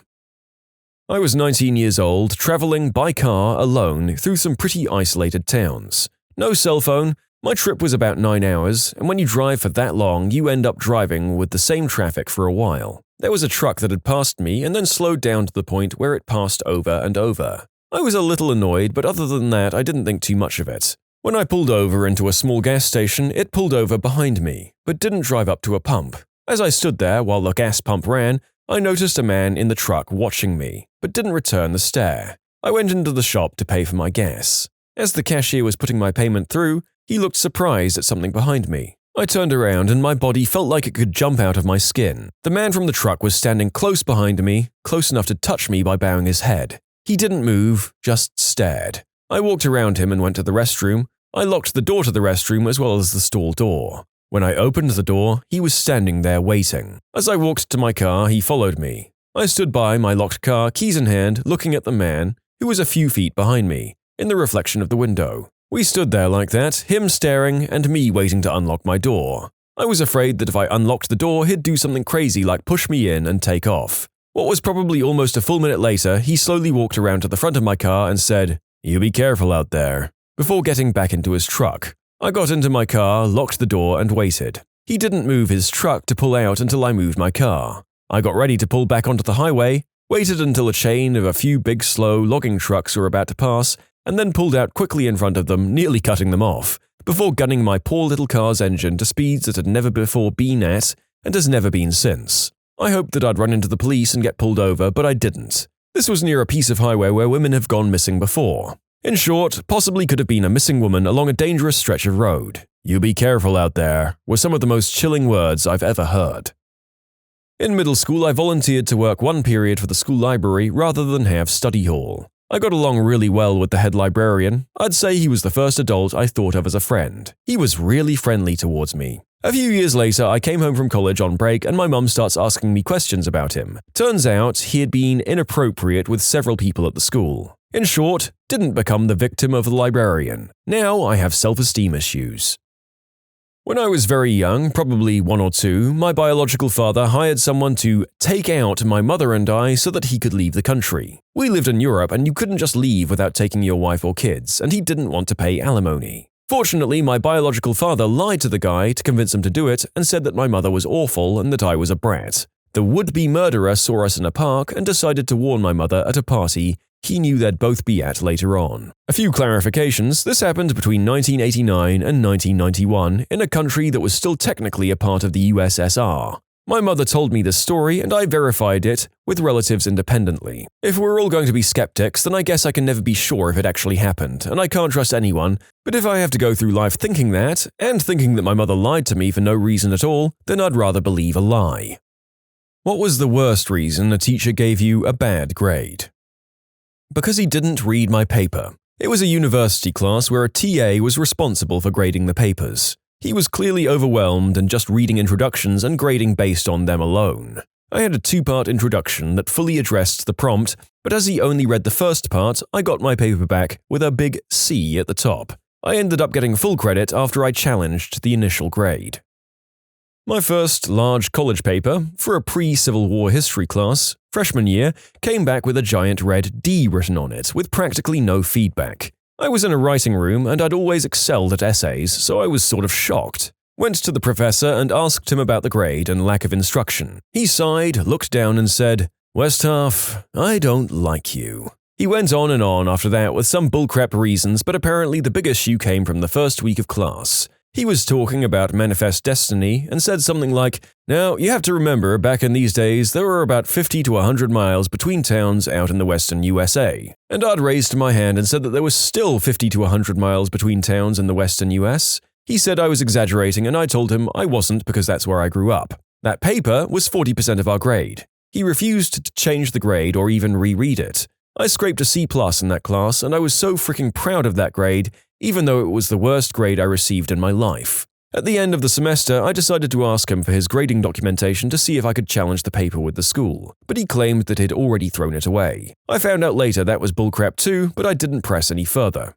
I was 19 years old, traveling by car alone through some pretty isolated towns. No cell phone, my trip was about 9 hours, and when you drive for that long, you end up driving with the same traffic for a while. There was a truck that had passed me and then slowed down to the point where it passed over and over. I was a little annoyed, but other than that, I didn't think too much of it. When I pulled over into a small gas station, it pulled over behind me, but didn't drive up to a pump. As I stood there while the gas pump ran, I noticed a man in the truck watching me, but didn't return the stare. I went into the shop to pay for my gas. As the cashier was putting my payment through, he looked surprised at something behind me. I turned around and my body felt like it could jump out of my skin. The man from the truck was standing close behind me, close enough to touch me by bowing his head. He didn't move, just stared. I walked around him and went to the restroom. I locked the door to the restroom as well as the stall door. When I opened the door, he was standing there waiting. As I walked to my car, he followed me. I stood by my locked car, keys in hand, looking at the man, who was a few feet behind me, in the reflection of the window. We stood there like that, him staring and me waiting to unlock my door. I was afraid that if I unlocked the door, he'd do something crazy like push me in and take off. What was probably almost a full minute later, he slowly walked around to the front of my car and said, "You be careful out there," before getting back into his truck. I got into my car, locked the door, and waited. He didn't move his truck to pull out until I moved my car. I got ready to pull back onto the highway, waited until a chain of a few big slow logging trucks were about to pass, and then pulled out quickly in front of them, nearly cutting them off, before gunning my poor little car's engine to speeds it had never before been at and has never been since. I hoped that I'd run into the police and get pulled over, but I didn't. This was near a piece of highway where women have gone missing before. In short, possibly could have been a missing woman along a dangerous stretch of road. "You be careful out there," were some of the most chilling words I've ever heard. In middle school, I volunteered to work one period for the school library rather than have study hall. I got along really well with the head librarian. I'd say he was the first adult I thought of as a friend. He was really friendly towards me. A few years later, I came home from college on break and my mum starts asking me questions about him. Turns out, he had been inappropriate with several people at the school. In short, didn't become the victim of the librarian. Now I have self-esteem issues. When I was very young, probably 1 or 2, my biological father hired someone to take out my mother and I so that he could leave the country. We lived in Europe and you couldn't just leave without taking your wife or kids, and he didn't want to pay alimony. Fortunately, my biological father lied to the guy to convince him to do it and said that my mother was awful and that I was a brat. The would-be murderer saw us in a park and decided to warn my mother at a party he knew they'd both be at later on. A few clarifications, this happened between 1989 and 1991 in a country that was still technically a part of the USSR. My mother told me this story and I verified it with relatives independently. If we're all going to be skeptics, then I guess I can never be sure if it actually happened, and I can't trust anyone, but if I have to go through life thinking that, and thinking that my mother lied to me for no reason at all, then I'd rather believe a lie. What was the worst reason a teacher gave you a bad grade? Because he didn't read my paper. It was a university class where a TA was responsible for grading the papers. He was clearly overwhelmed and just reading introductions and grading based on them alone. I had a 2-part introduction that fully addressed the prompt, but as he only read the first part, I got my paper back with a big C at the top. I ended up getting full credit after I challenged the initial grade. My first large college paper, for a pre-Civil War history class, freshman year, came back with a giant red D written on it, with practically no feedback. I was in a writing room and I'd always excelled at essays, so I was sort of shocked. Went to the professor and asked him about the grade and lack of instruction. He sighed, looked down and said, "Westhoff, I don't like you." He went on and on after that with some bullcrap reasons, but apparently the big issue came from the first week of class. He was talking about manifest destiny and said something like, "Now, you have to remember, back in these days, there were about 50 to 100 miles between towns out in the western USA. And I'd raised my hand and said that there was still 50 to 100 miles between towns in the western US. He said I was exaggerating and I told him I wasn't because that's where I grew up. That paper was 40% of our grade. He refused to change the grade or even reread it. I scraped a C+ in that class and I was so freaking proud of that grade, even though it was the worst grade I received in my life. At the end of the semester, I decided to ask him for his grading documentation to see if I could challenge the paper with the school, but he claimed that he'd already thrown it away. I found out later that was bullcrap too, but I didn't press any further.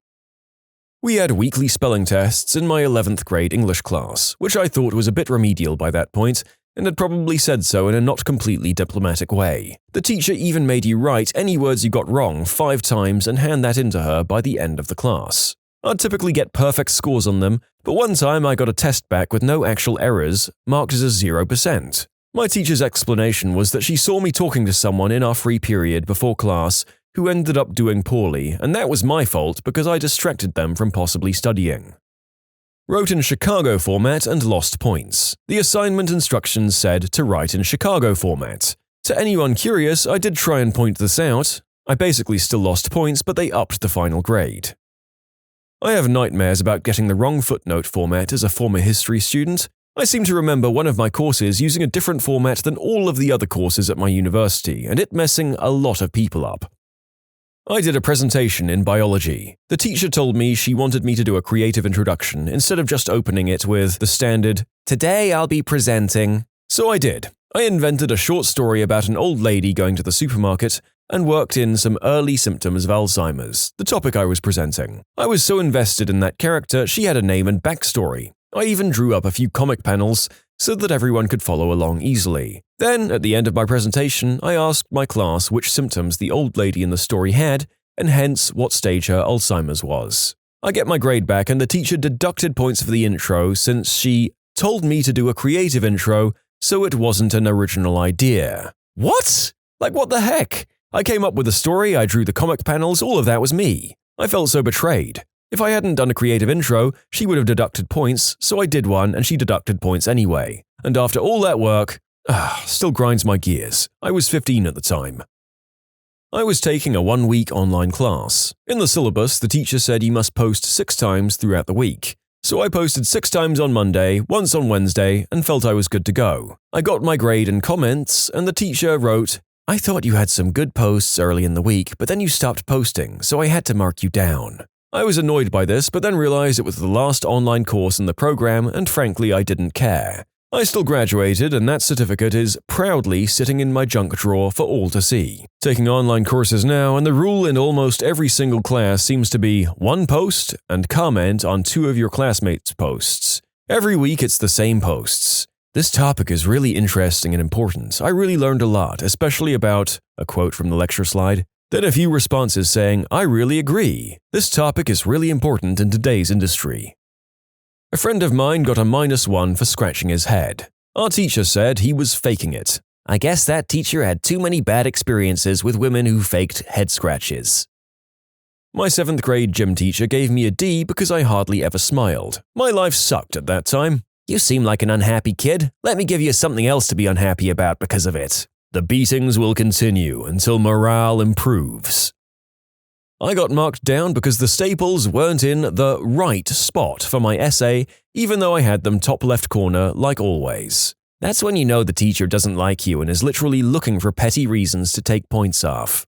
We had weekly spelling tests in my 11th grade English class, which I thought was a bit remedial by that point, and had probably said so in a not completely diplomatic way. The teacher even made you write any words you got wrong 5 times and hand that in to her by the end of the class. I'd typically get perfect scores on them, but one time I got a test back with no actual errors, marked as a 0%. My teacher's explanation was that she saw me talking to someone in our free period before class who ended up doing poorly, and that was my fault because I distracted them from possibly studying. Wrote in Chicago format and lost points. The assignment instructions said to write in Chicago format. To anyone curious, I did try and point this out. I basically still lost points, but they upped the final grade. I have nightmares about getting the wrong footnote format as a former history student. I seem to remember one of my courses using a different format than all of the other courses at my university, and it messing a lot of people up. I did a presentation in biology. The teacher told me she wanted me to do a creative introduction instead of just opening it with the standard, "Today I'll be presenting." So I did. I invented a short story about an old lady going to the supermarket and worked in some early symptoms of Alzheimer's, the topic I was presenting. I was so invested in that character, she had a name and backstory. I even drew up a few comic panels so that everyone could follow along easily. Then, at the end of my presentation, I asked my class which symptoms the old lady in the story had, and hence what stage her Alzheimer's was. I get my grade back and the teacher deducted points for the intro since she told me to do a creative intro, so it wasn't an original idea. What? Like what the heck? I came up with the story, I drew the comic panels, all of that was me. I felt so betrayed. If I hadn't done a creative intro, she would have deducted points, so I did one and she deducted points anyway. And after all that work, still grinds my gears. I was 15 at the time. I was taking a 1-week online class. In the syllabus, the teacher said you must post 6 times throughout the week. So I posted 6 times on Monday, once on Wednesday, and felt I was good to go. I got my grade and comments, and the teacher wrote, I thought you had some good posts early in the week, but then you stopped posting, so I had to mark you down. I was annoyed by this, but then realized it was the last online course in the program, and frankly, I didn't care. I still graduated, and that certificate is proudly sitting in my junk drawer for all to see. Taking online courses now, and the rule in almost every single class seems to be one post and comment on 2 of your classmates' posts. Every week it's the same posts. This topic is really interesting and important. I really learned a lot, especially about, a quote from the lecture slide, then a few responses saying, I really agree. This topic is really important in today's industry. A friend of mine got a -1 for scratching his head. Our teacher said he was faking it. I guess that teacher had too many bad experiences with women who faked head scratches. My 7th grade gym teacher gave me a D because I hardly ever smiled. My life sucked at that time. You seem like an unhappy kid. Let me give you something else to be unhappy about because of it. The beatings will continue until morale improves. I got marked down because the staples weren't in the right spot for my essay, even though I had them top left corner like always. That's when you know the teacher doesn't like you and is literally looking for petty reasons to take points off.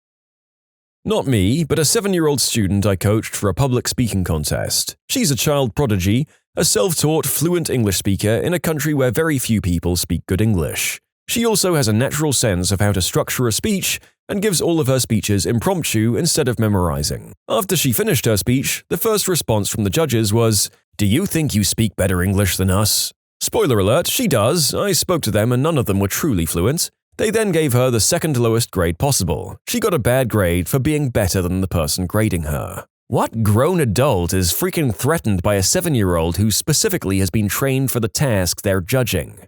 Not me, but a 7-year-old student I coached for a public speaking contest. She's a child prodigy, a self-taught fluent English speaker in a country where very few people speak good English. She also has a natural sense of how to structure a speech and gives all of her speeches impromptu instead of memorizing. After she finished her speech, the first response from the judges was, "Do you think you speak better English than us?" Spoiler alert, she does. I spoke to them and none of them were truly fluent. They then gave her the second lowest grade possible. She got a bad grade for being better than the person grading her. What grown adult is freaking threatened by a 7-year-old who specifically has been trained for the task they're judging?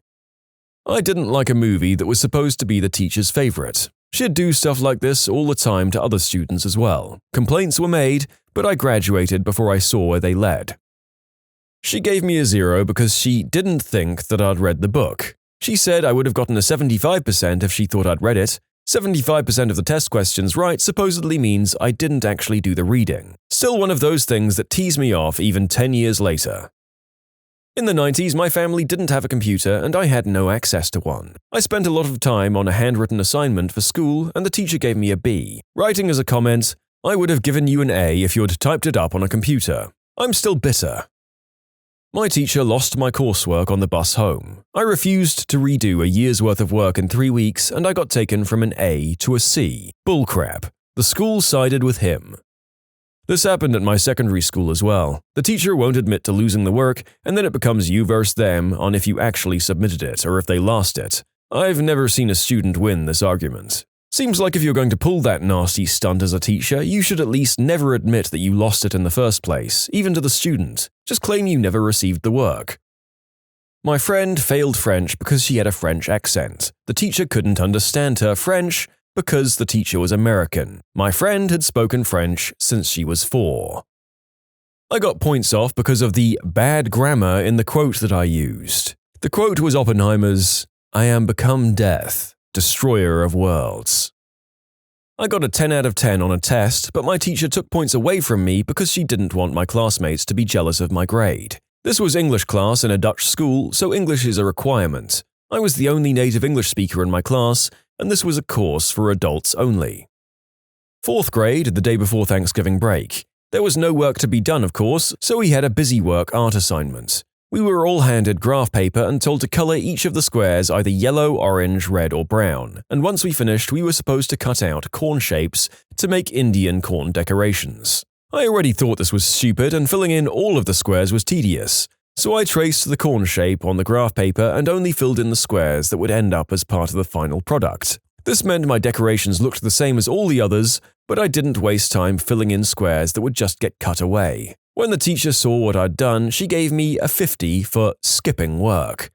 I didn't like a movie that was supposed to be the teacher's favorite. She'd do stuff like this all the time to other students as well. Complaints were made, but I graduated before I saw where they led. She gave me a 0 because she didn't think that I'd read the book. She said I would have gotten a 75% if she thought I'd read it. 75% of the test questions right supposedly means I didn't actually do the reading. Still one of those things that tease me off even 10 years later. In the 90s, my family didn't have a computer and I had no access to one. I spent a lot of time on a handwritten assignment for school and the teacher gave me a B, writing as a comment, "I would have given you an A if you had typed it up on a computer." I'm still bitter. My teacher lost my coursework on the bus home. I refused to redo a year's worth of work in 3 weeks and I got taken from an A to a C. Bullcrap. The school sided with him. This happened at my secondary school as well. The teacher won't admit to losing the work, and then it becomes you versus them on if you actually submitted it or if they lost it. I've never seen a student win this argument. Seems like if you're going to pull that nasty stunt as a teacher, you should at least never admit that you lost it in the first place, even to the student. Just claim you never received the work. My friend failed French because she had a French accent. The teacher couldn't understand her French because the teacher was American. My friend had spoken French since she was 4. I got points off because of the bad grammar in the quote that I used. The quote was Oppenheimer's, "I am become death, destroyer of worlds." I got a 10 out of 10 on a test, but my teacher took points away from me because she didn't want my classmates to be jealous of my grade. This was English class in a Dutch school, so English is a requirement. I was the only native English speaker in my class, and this was a course for adults only. 4th grade, the day before Thanksgiving break. There was no work to be done, of course, so we had a busy work art assignment. We were all handed graph paper and told to color each of the squares either yellow, orange, red, or brown, and once we finished, we were supposed to cut out corn shapes to make Indian corn decorations. I already thought this was stupid, and filling in all of the squares was tedious. So I traced the corn shape on the graph paper and only filled in the squares that would end up as part of the final product. This meant my decorations looked the same as all the others, but I didn't waste time filling in squares that would just get cut away. When the teacher saw what I'd done, she gave me a 50 for skipping work.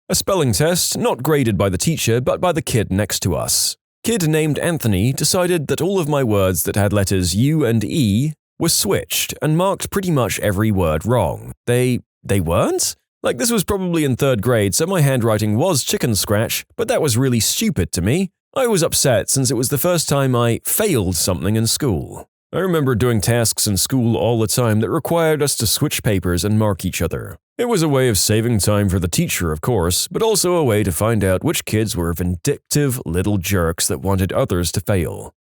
A spelling test, not graded by the teacher but by the kid next to us. Kid named Anthony decided that all of my words that had letters U and E were switched and marked pretty much every word wrong. They weren't? Like, this was probably in 3rd grade, so my handwriting was chicken scratch, but that was really stupid to me. I was upset since it was the first time I failed something in school. I remember doing tasks in school all the time that required us to switch papers and mark each other. It was a way of saving time for the teacher, of course, but also a way to find out which kids were vindictive little jerks that wanted others to fail.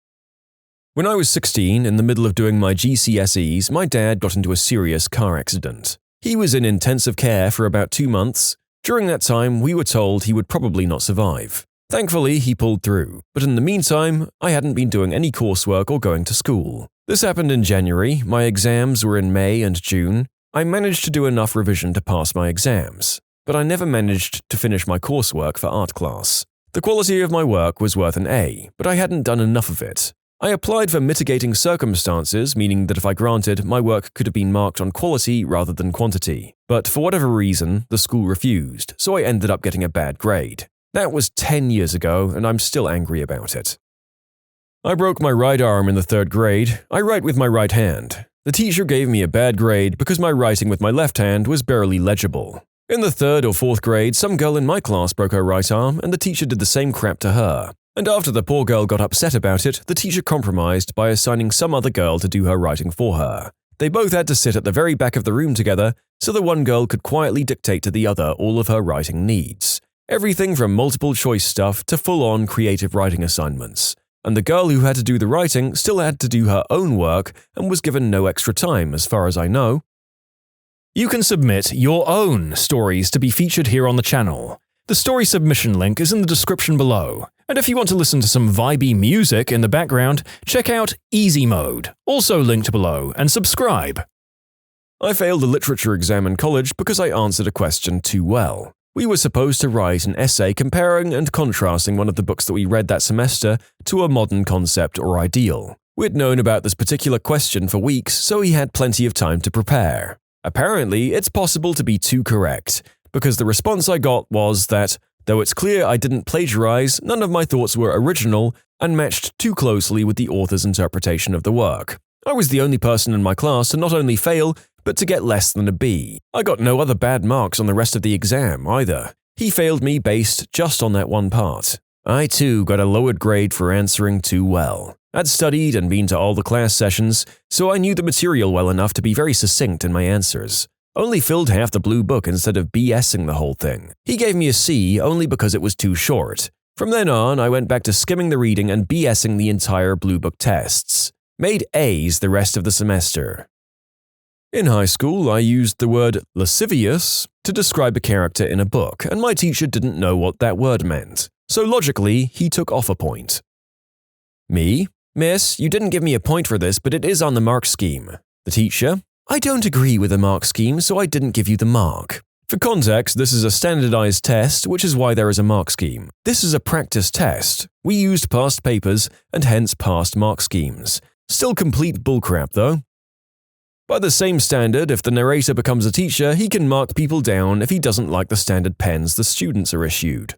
When I was 16, in the middle of doing my GCSEs, my dad got into a serious car accident. He was in intensive care for about 2 months. During that time, we were told he would probably not survive. Thankfully, he pulled through, but in the meantime, I hadn't been doing any coursework or going to school. This happened in January, my exams were in May and June. I managed to do enough revision to pass my exams, but I never managed to finish my coursework for art class. The quality of my work was worth an A, but I hadn't done enough of it. I applied for mitigating circumstances, meaning that if I granted, my work could have been marked on quality rather than quantity. But for whatever reason, the school refused, so I ended up getting a bad grade. That was 10 years ago, and I'm still angry about it. I broke my right arm in the 3rd grade. I write with my right hand. The teacher gave me a bad grade because my writing with my left hand was barely legible. In the 3rd or 4th grade, some girl in my class broke her right arm, and the teacher did the same crap to her. And after the poor girl got upset about it, the teacher compromised by assigning some other girl to do her writing for her. They both had to sit at the very back of the room together, so the one girl could quietly dictate to the other all of her writing needs. Everything from multiple choice stuff to full-on creative writing assignments. And the girl who had to do the writing still had to do her own work and was given no extra time as far as I know. You can submit your own stories to be featured here on the channel. The story submission link is in the description below. And if you want to listen to some vibey music in the background, check out easymode, also linked below, and subscribe. I failed a literature exam in college because I answered a question too well. We were supposed to write an essay comparing and contrasting one of the books that we read that semester to a modern concept or ideal. We'd known about this particular question for weeks, so we had plenty of time to prepare. Apparently, it's possible to be too correct, because the response I got was that, though it's clear I didn't plagiarize, none of my thoughts were original and matched too closely with the author's interpretation of the work. I was the only person in my class to not only fail, but to get less than a B. I got no other bad marks on the rest of the exam, either. He failed me based just on that one part. I too got a lowered grade for answering too well. I'd studied and been to all the class sessions, so I knew the material well enough to be very succinct in my answers. Only filled half the blue book instead of BSing the whole thing. He gave me a C only because it was too short. From then on, I went back to skimming the reading and BSing the entire blue book tests. Made A's the rest of the semester. In high school, I used the word lascivious to describe a character in a book, and my teacher didn't know what that word meant. So logically, he took off a point. Me? Miss, you didn't give me a point for this, but it is on the mark scheme. The teacher? I don't agree with the mark scheme, so I didn't give you the mark. For context, this is a standardized test, which is why there is a mark scheme. This is a practice test. We used past papers and hence past mark schemes. Still complete bullcrap, though. By the same standard, if the narrator becomes a teacher, he can mark people down if he doesn't like the standard pens the students are issued.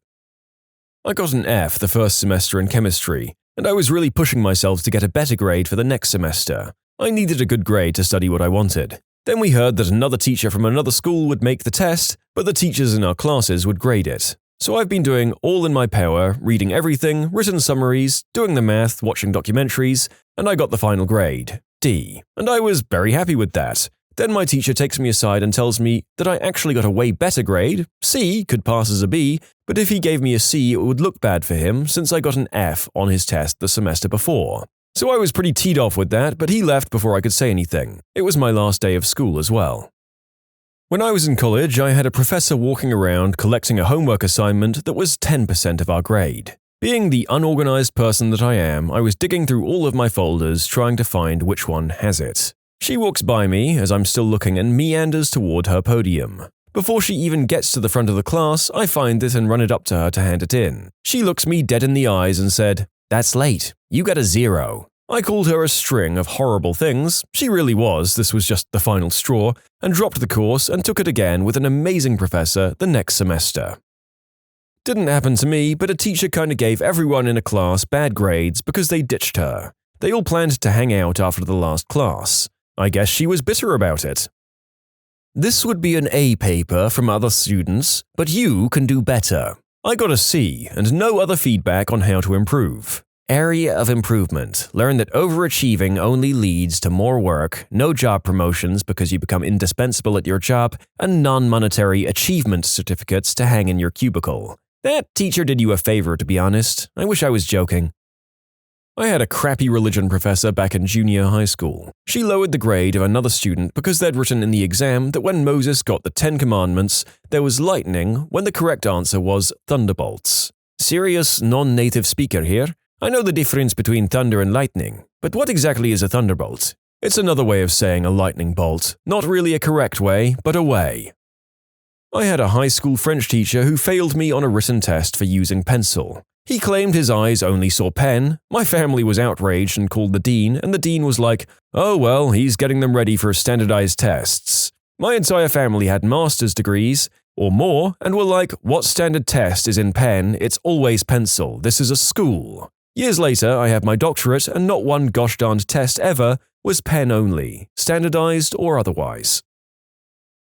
I got an F the first semester in chemistry, and I was really pushing myself to get a better grade for the next semester. I needed a good grade to study what I wanted. Then we heard that another teacher from another school would make the test, but the teachers in our classes would grade it. So I've been doing all in my power, reading everything, written summaries, doing the math, watching documentaries, and I got the final grade, D, and I was very happy with that. Then my teacher takes me aside and tells me that I actually got a way better grade, C could pass as a B, but if he gave me a C it would look bad for him since I got an F on his test the semester before. So I was pretty teed off with that, but he left before I could say anything. It was my last day of school as well. When I was in college, I had a professor walking around collecting a homework assignment that was 10% of our grade. Being the unorganized person that I am, I was digging through all of my folders trying to find which one has it. She walks by me as I'm still looking and meanders toward her podium. Before she even gets to the front of the class, I find it and run it up to her to hand it in. She looks me dead in the eyes and said, "That's late. You got a 0. I called her a string of horrible things. She really was, this was just the final straw, and dropped the course and took it again with an amazing professor the next semester. Didn't happen to me, but a teacher kinda gave everyone in a class bad grades because they ditched her. They all planned to hang out after the last class. I guess she was bitter about it. This would be an A paper from other students, but you can do better. I got a C and no other feedback on how to improve. Area of improvement. Learn that overachieving only leads to more work, no job promotions because you become indispensable at your job, and non-monetary achievement certificates to hang in your cubicle. That teacher did you a favor, to be honest. I wish I was joking. I had a crappy religion professor back in junior high school. She lowered the grade of another student because they'd written in the exam that when Moses got the 10 Commandments, there was lightning when the correct answer was thunderbolts. Serious non-native speaker here. I know the difference between thunder and lightning, but what exactly is a thunderbolt? It's another way of saying a lightning bolt. Not really a correct way, but a way. I had a high school French teacher who failed me on a written test for using pencil. He claimed his eyes only saw pen. My family was outraged and called the dean, and the dean was like, "Oh well, he's getting them ready for standardized tests." My entire family had master's degrees, or more, and were like, "What standard test is in pen? It's always pencil. This is a school." Years later, I had my doctorate, and not one gosh darned test ever was pen only, standardized or otherwise.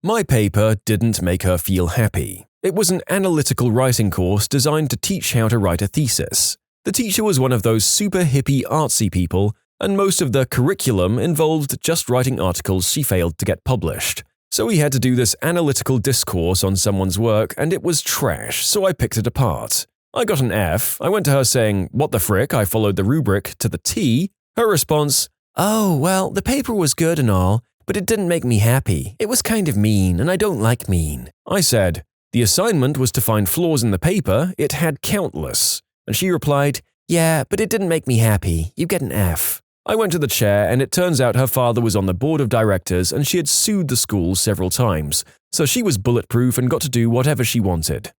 My paper didn't make her feel happy. It was an analytical writing course designed to teach how to write a thesis. The teacher was one of those super hippie artsy people, and most of the curriculum involved just writing articles she failed to get published. So we had to do this analytical discourse on someone's work, and it was trash, so I picked it apart. I got an F. I went to her saying, "What the frick?" I followed the rubric to the T. Her response, "Oh, well, the paper was good and all, but it didn't make me happy. It was kind of mean, and I don't like mean." I said, "The assignment was to find flaws in the paper. It had countless." And she replied, "Yeah, but it didn't make me happy. You get an F." I went to the chair, and it turns out her father was on the board of directors and she had sued the school several times, so she was bulletproof and got to do whatever she wanted.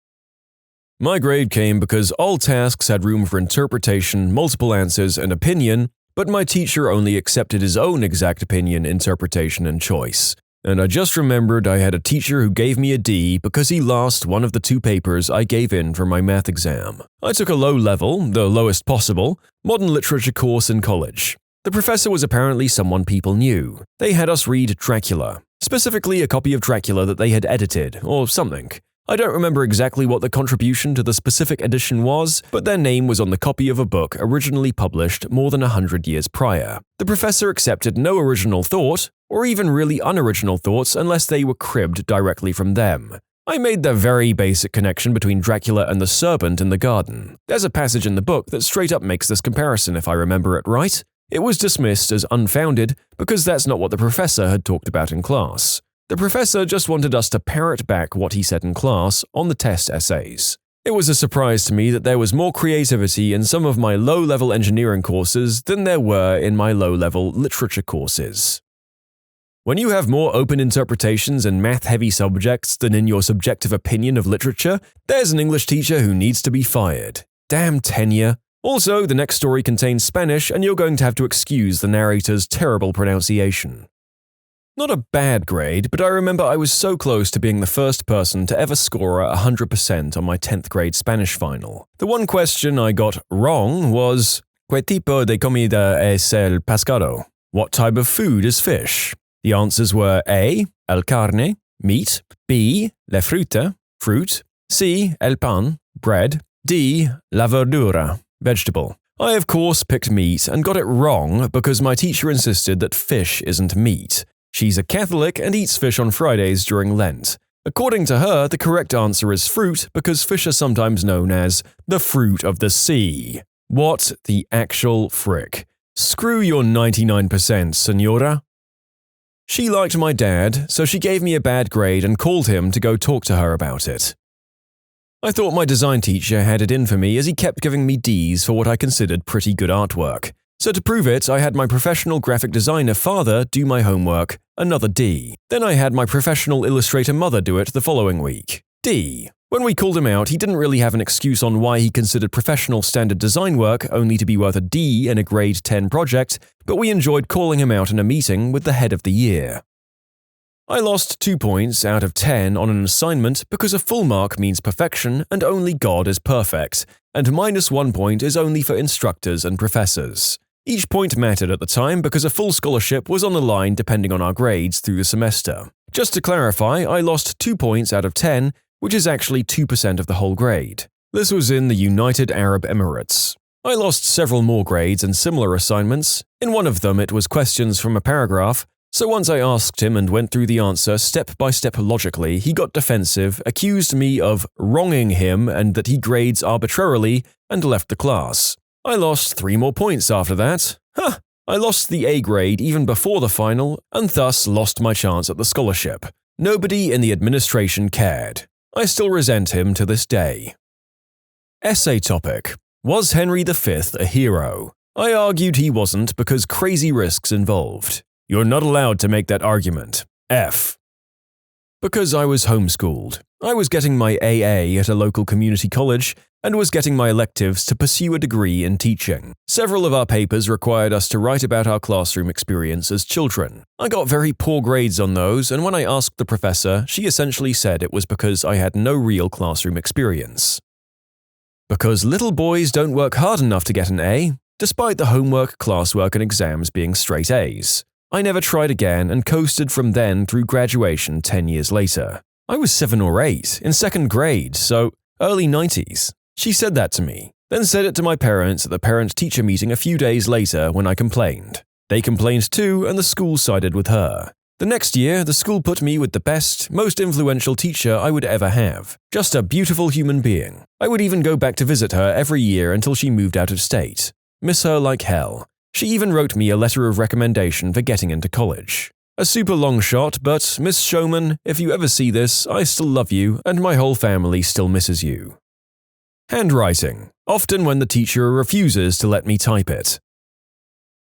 My grade came because all tasks had room for interpretation, multiple answers, and opinion, but my teacher only accepted his own exact opinion, interpretation, and choice. And I just remembered I had a teacher who gave me a D because he lost one of the 2 papers I gave in for my math exam. I took a low level, the lowest possible, modern literature course in college. The professor was apparently someone people knew. They had us read Dracula, specifically a copy of Dracula that they had edited, or something. I don't remember exactly what the contribution to the specific edition was, but their name was on the copy of a book originally published more than 100 years prior. The professor accepted no original thought, or even really unoriginal thoughts unless they were cribbed directly from them. I made the very basic connection between Dracula and the serpent in the garden. There's a passage in the book that straight up makes this comparison if I remember it right. It was dismissed as unfounded because that's not what the professor had talked about in class. The professor just wanted us to parrot back what he said in class on the test essays. It was a surprise to me that there was more creativity in some of my low-level engineering courses than there were in my low-level literature courses. When you have more open interpretations in math-heavy subjects than in your subjective opinion of literature, there's an English teacher who needs to be fired. Damn tenure. Also, the next story contains Spanish and you're going to have to excuse the narrator's terrible pronunciation. Not a bad grade, but I remember I was so close to being the first person to ever score 100% on my 10th grade Spanish final. The one question I got wrong was, ¿Qué tipo de comida es el pescado? What type of food is fish? The answers were A. El carne, meat, B. La fruta, fruit, C. El pan, bread, D. La verdura, vegetable. I of course picked meat and got it wrong because my teacher insisted that fish isn't meat. She's a Catholic and eats fish on Fridays during Lent. According to her, the correct answer is fruit because fish are sometimes known as the fruit of the sea. What the actual frick? Screw your 99%, senora. She liked my dad, so she gave me a bad grade and called him to go talk to her about it. I thought my design teacher had it in for me as he kept giving me Ds for what I considered pretty good artwork. So to prove it, I had my professional graphic designer father do my homework, another D. Then I had my professional illustrator mother do it the following week, D. When we called him out, he didn't really have an excuse on why he considered professional standard design work only to be worth a D in a grade 10 project, but we enjoyed calling him out in a meeting with the head of the year. I lost 2 points out of 10 on an assignment because a full mark means perfection and only God is perfect, and -1 point is only for instructors and professors. Each point mattered at the time because a full scholarship was on the line depending on our grades through the semester. Just to clarify, I lost 2 points out of 10, which is actually 2% of the whole grade. This was in the United Arab Emirates. I lost several more grades and similar assignments. In one of them, it was questions from a paragraph, so once I asked him and went through the answer step by step logically, he got defensive, accused me of wronging him and that he grades arbitrarily, and left the class. I lost 3 more points after that. I lost the A grade even before the final, and thus lost my chance at the scholarship. Nobody in the administration cared. I still resent him to this day. Essay topic: Was Henry V a hero? I argued he wasn't because crazy risks involved. You're not allowed to make that argument. F. Because I was homeschooled. I was getting my AA at a local community college and was getting my electives to pursue a degree in teaching. Several of our papers required us to write about our classroom experience as children. I got very poor grades on those, and when I asked the professor, she essentially said it was because I had no real classroom experience. Because little boys don't work hard enough to get an A, despite the homework, classwork, and exams being straight A's. I never tried again and coasted from then through graduation 10 years later. I was 7 or 8, in 2nd grade, so early 90s. She said that to me, then said it to my parents at the parent-teacher meeting a few days later when I complained. They complained too, and the school sided with her. The next year, the school put me with the best, most influential teacher I would ever have. Just a beautiful human being. I would even go back to visit her every year until she moved out of state. Miss her like hell. She even wrote me a letter of recommendation for getting into college. A super long shot, but Miss Showman, if you ever see this, I still love you and my whole family still misses you. Handwriting, often when the teacher refuses to let me type it.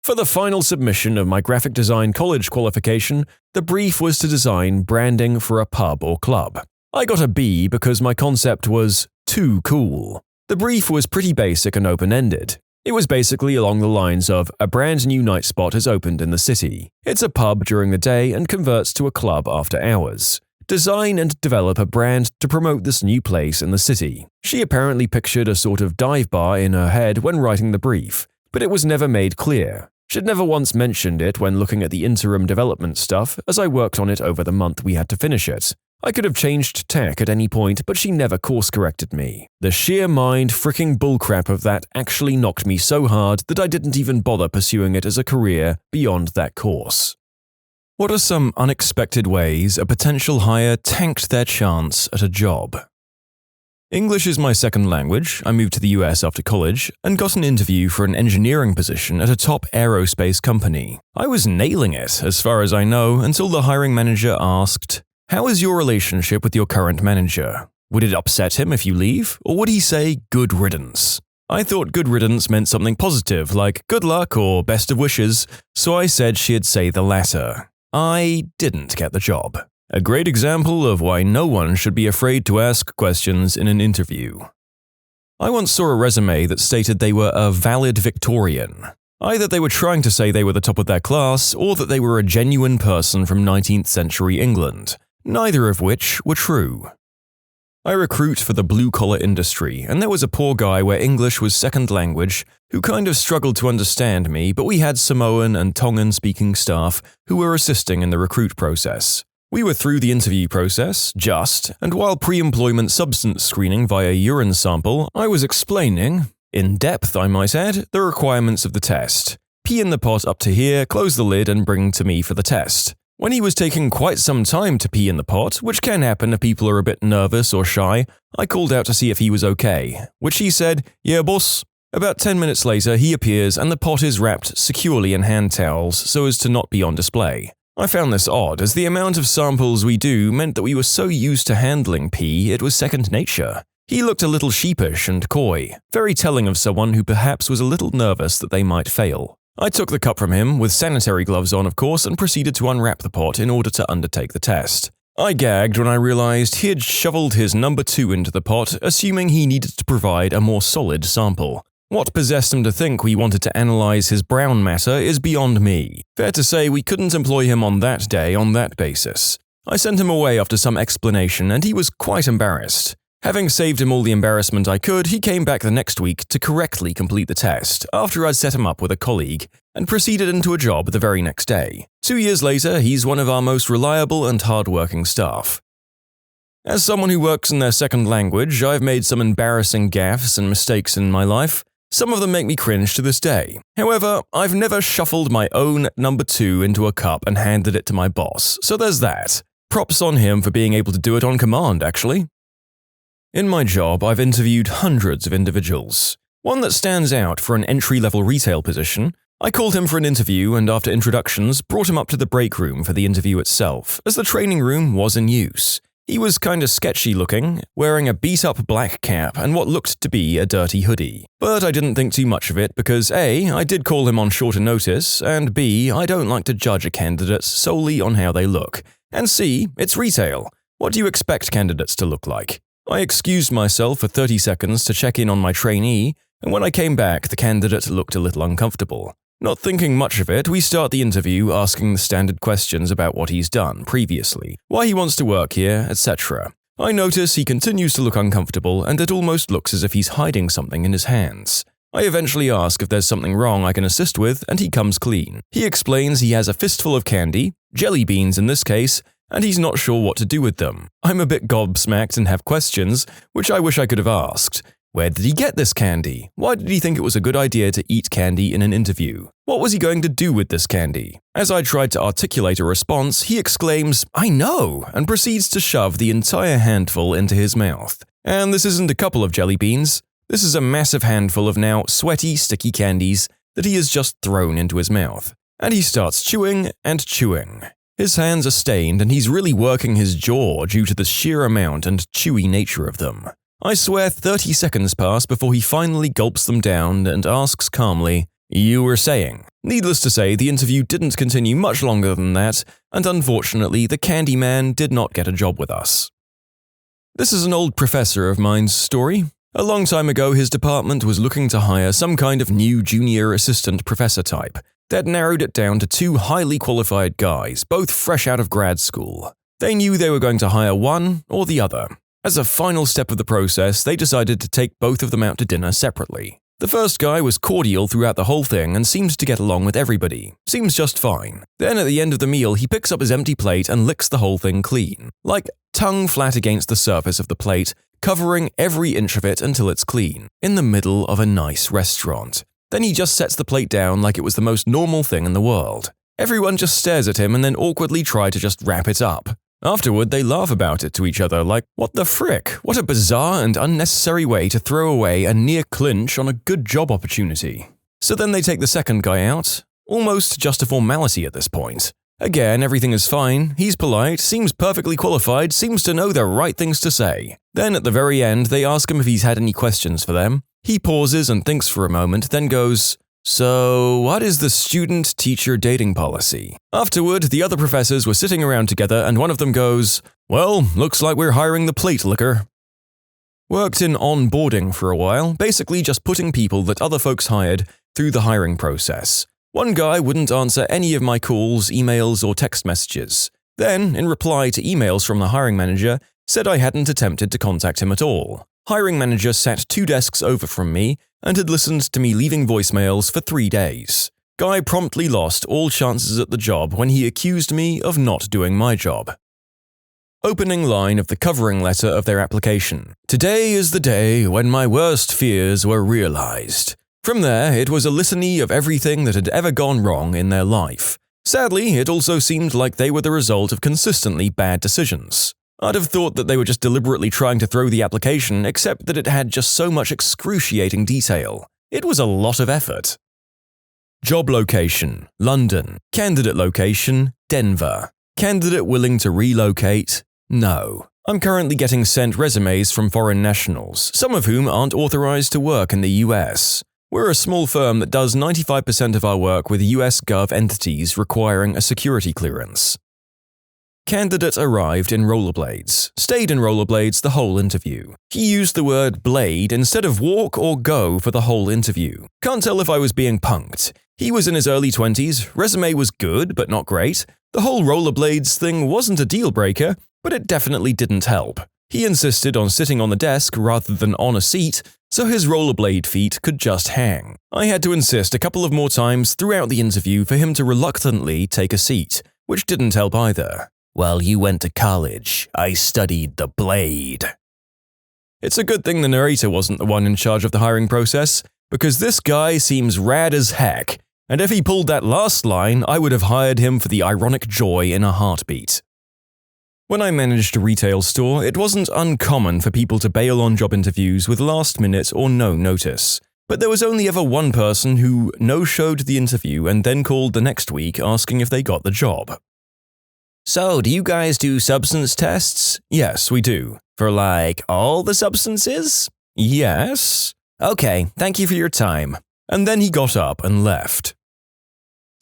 For the final submission of my graphic design college qualification, the brief was to design branding for a pub or club. I got a B because my concept was too cool. The brief was pretty basic and open-ended. It was basically along the lines of a brand new night spot has opened in the city. It's a pub during the day and converts to a club after hours. Design and develop a brand to promote this new place in the city. She apparently pictured a sort of dive bar in her head when writing the brief, but it was never made clear. She'd never once mentioned it when looking at the interim development stuff as I worked on it over the month we had to finish it. I could have changed tack at any point, but she never course-corrected me. The sheer mind-fricking bullcrap of that actually knocked me so hard that I didn't even bother pursuing it as a career beyond that course. What are some unexpected ways a potential hire tanked their chance at a job? English is my second language. I moved to the US after college and got an interview for an engineering position at a top aerospace company. I was nailing it, as far as I know, until the hiring manager asked, "How is your relationship with your current manager? Would it upset him if you leave, or would he say good riddance?" I thought good riddance meant something positive, like good luck or best of wishes, so I said she'd say the latter. I didn't get the job. A great example of why no one should be afraid to ask questions in an interview. I once saw a resume that stated they were a valid Victorian. Either they were trying to say they were the top of their class, or that they were a genuine person from 19th century England, neither of which were true. I recruit for the blue-collar industry, and there was a poor guy where English was second language who kind of struggled to understand me, but we had Samoan and Tongan-speaking staff who were assisting in the recruit process. We were through the interview process, and while pre-employment substance screening via urine sample, I was explaining, in depth I might add, the requirements of the test. Pee in the pot up to here, close the lid and bring to me for the test. When he was taking quite some time to pee in the pot, which can happen if people are a bit nervous or shy, I called out to see if he was okay, which he said, "Yeah, boss." About 10 minutes later, he appears and the pot is wrapped securely in hand towels so as to not be on display. I found this odd, as the amount of samples we do meant that we were so used to handling pee it was second nature. He looked a little sheepish and coy, very telling of someone who perhaps was a little nervous that they might fail. I took the cup from him, with sanitary gloves on of course, and proceeded to unwrap the pot in order to undertake the test. I gagged when I realized he had shoveled his number 2 into the pot, assuming he needed to provide a more solid sample. What possessed him to think we wanted to analyze his brown matter is beyond me. Fair to say we couldn't employ him on that day on that basis. I sent him away after some explanation and he was quite embarrassed. Having saved him all the embarrassment I could, he came back the next week to correctly complete the test after I'd set him up with a colleague and proceeded into a job the very next day. 2 years later, he's one of our most reliable and hard-working staff. As someone who works in their second language, I've made some embarrassing gaffes and mistakes in my life. Some of them make me cringe to this day. However, I've never shuffled my own number 2 into a cup and handed it to my boss, so there's that. Props on him for being able to do it on command, actually. In my job, I've interviewed hundreds of individuals. One that stands out for an entry-level retail position, I called him for an interview and after introductions, brought him up to the break room for the interview itself, as the training room was in use. He was kinda sketchy looking, wearing a beat-up black cap and what looked to be a dirty hoodie. But I didn't think too much of it because A, I did call him on shorter notice, and B, I don't like to judge a candidate solely on how they look. And C, it's retail. What do you expect candidates to look like? I excused myself for 30 seconds to check in on my trainee, and when I came back, the candidate looked a little uncomfortable. Not thinking much of it, we start the interview asking the standard questions about what he's done previously, why he wants to work here, etc. I notice he continues to look uncomfortable and it almost looks as if he's hiding something in his hands. I eventually ask if there's something wrong I can assist with and he comes clean. He explains he has a fistful of candy, jelly beans in this case, and he's not sure what to do with them. I'm a bit gobsmacked and have questions, which I wish I could have asked. Where did he get this candy? Why did he think it was a good idea to eat candy in an interview? What was he going to do with this candy? As I tried to articulate a response, he exclaims, "I know," and proceeds to shove the entire handful into his mouth. And this isn't a couple of jelly beans. This is a massive handful of now sweaty, sticky candies that he has just thrown into his mouth. And he starts chewing and chewing. His hands are stained and he's really working his jaw due to the sheer amount and chewy nature of them. I swear 30 seconds pass before he finally gulps them down and asks calmly, "You were saying?" Needless to say, the interview didn't continue much longer than that, and unfortunately, the candy man did not get a job with us. This is an old professor of mine's story. A long time ago, his department was looking to hire some kind of new junior assistant professor type. They'd narrowed it down to 2 highly qualified guys, both fresh out of grad school. They knew they were going to hire one or the other. As a final step of the process, they decided to take both of them out to dinner separately. The first guy was cordial throughout the whole thing and seemed to get along with everybody. Seems just fine. Then at the end of the meal, he picks up his empty plate and licks the whole thing clean. Like, tongue flat against the surface of the plate, covering every inch of it until it's clean, in the middle of a nice restaurant. Then he just sets the plate down like it was the most normal thing in the world. Everyone just stares at him and then awkwardly try to just wrap it up. Afterward, they laugh about it to each other like, what the frick? What a bizarre and unnecessary way to throw away a near clinch on a good job opportunity. So then they take the second guy out. Almost just a formality at this point. Again, everything is fine, he's polite, seems perfectly qualified, seems to know the right things to say. Then at the very end, they ask him if he's had any questions for them. He pauses and thinks for a moment, then goes, "So, what is the student-teacher dating policy?" Afterward, the other professors were sitting around together and one of them goes, "Well, looks like we're hiring the plate licker." Worked in onboarding for a while, basically just putting people that other folks hired through the hiring process. One guy wouldn't answer any of my calls, emails, or text messages. Then, in reply to emails from the hiring manager, said I hadn't attempted to contact him at all. Hiring manager sat 2 desks over from me and had listened to me leaving voicemails for 3 days. Guy promptly lost all chances at the job when he accused me of not doing my job. Opening line of the covering letter of their application. "Today is the day when my worst fears were realized." From there, it was a litany of everything that had ever gone wrong in their life. Sadly, it also seemed like they were the result of consistently bad decisions. I'd have thought that they were just deliberately trying to throw the application, except that it had just so much excruciating detail. It was a lot of effort. Job location, London. Candidate location, Denver. Candidate willing to relocate, no. I'm currently getting sent resumes from foreign nationals, some of whom aren't authorized to work in the US. We're a small firm that does 95% of our work with US Gov entities requiring a security clearance. Candidate arrived in rollerblades, stayed in rollerblades the whole interview. He used the word blade instead of walk or go for the whole interview. Can't tell if I was being punked. He was in his early 20s, resume was good but not great. The whole rollerblades thing wasn't a deal breaker, but it definitely didn't help. He insisted on sitting on the desk rather than on a seat, so his rollerblade feet could just hang. I had to insist a couple of more times throughout the interview for him to reluctantly take a seat, which didn't help either. "Well, you went to college. I studied the blade." It's a good thing the narrator wasn't the one in charge of the hiring process. because this guy seems rad as heck, and if he pulled that last line, I would have hired him for the ironic joy in a heartbeat. When I managed a retail store, it wasn't uncommon for people to bail on job interviews with last-minute or no notice. But there was only ever one person who no-showed the interview and then called the next week asking if they got the job. So, do you guys do substance tests? Yes, we do. For like all the substances? Yes. Okay, thank you for your time. And then he got up and left.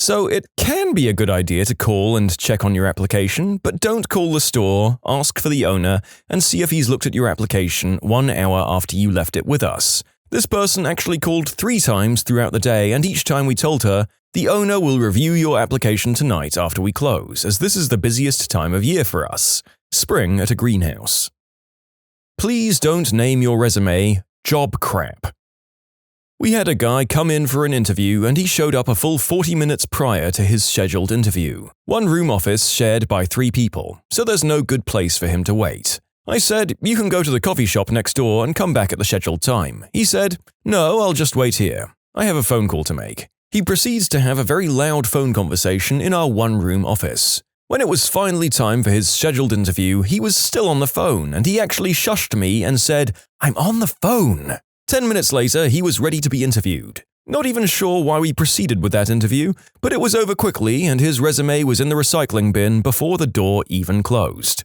So it can be a good idea to call and check on your application, but don't call the store, ask for the owner, and see if he's looked at your application 1 hour after you left it with us. This person actually called 3 times throughout the day, and each time we told her, the owner will review your application tonight after we close, as this is the busiest time of year for us. Spring at a greenhouse. Please don't name your resume job crap. We had a guy come in for an interview and he showed up a full 40 minutes prior to his scheduled interview. One room office shared by 3 people, so there's no good place for him to wait. I said, you can go to the coffee shop next door and come back at the scheduled time. He said, no, I'll just wait here. I have a phone call to make. He proceeds to have a very loud phone conversation in our one-room office. When it was finally time for his scheduled interview, he was still on the phone and he actually shushed me and said, I'm on the phone. 10 minutes later, he was ready to be interviewed. Not even sure why we proceeded with that interview, but it was over quickly and his resume was in the recycling bin before the door even closed.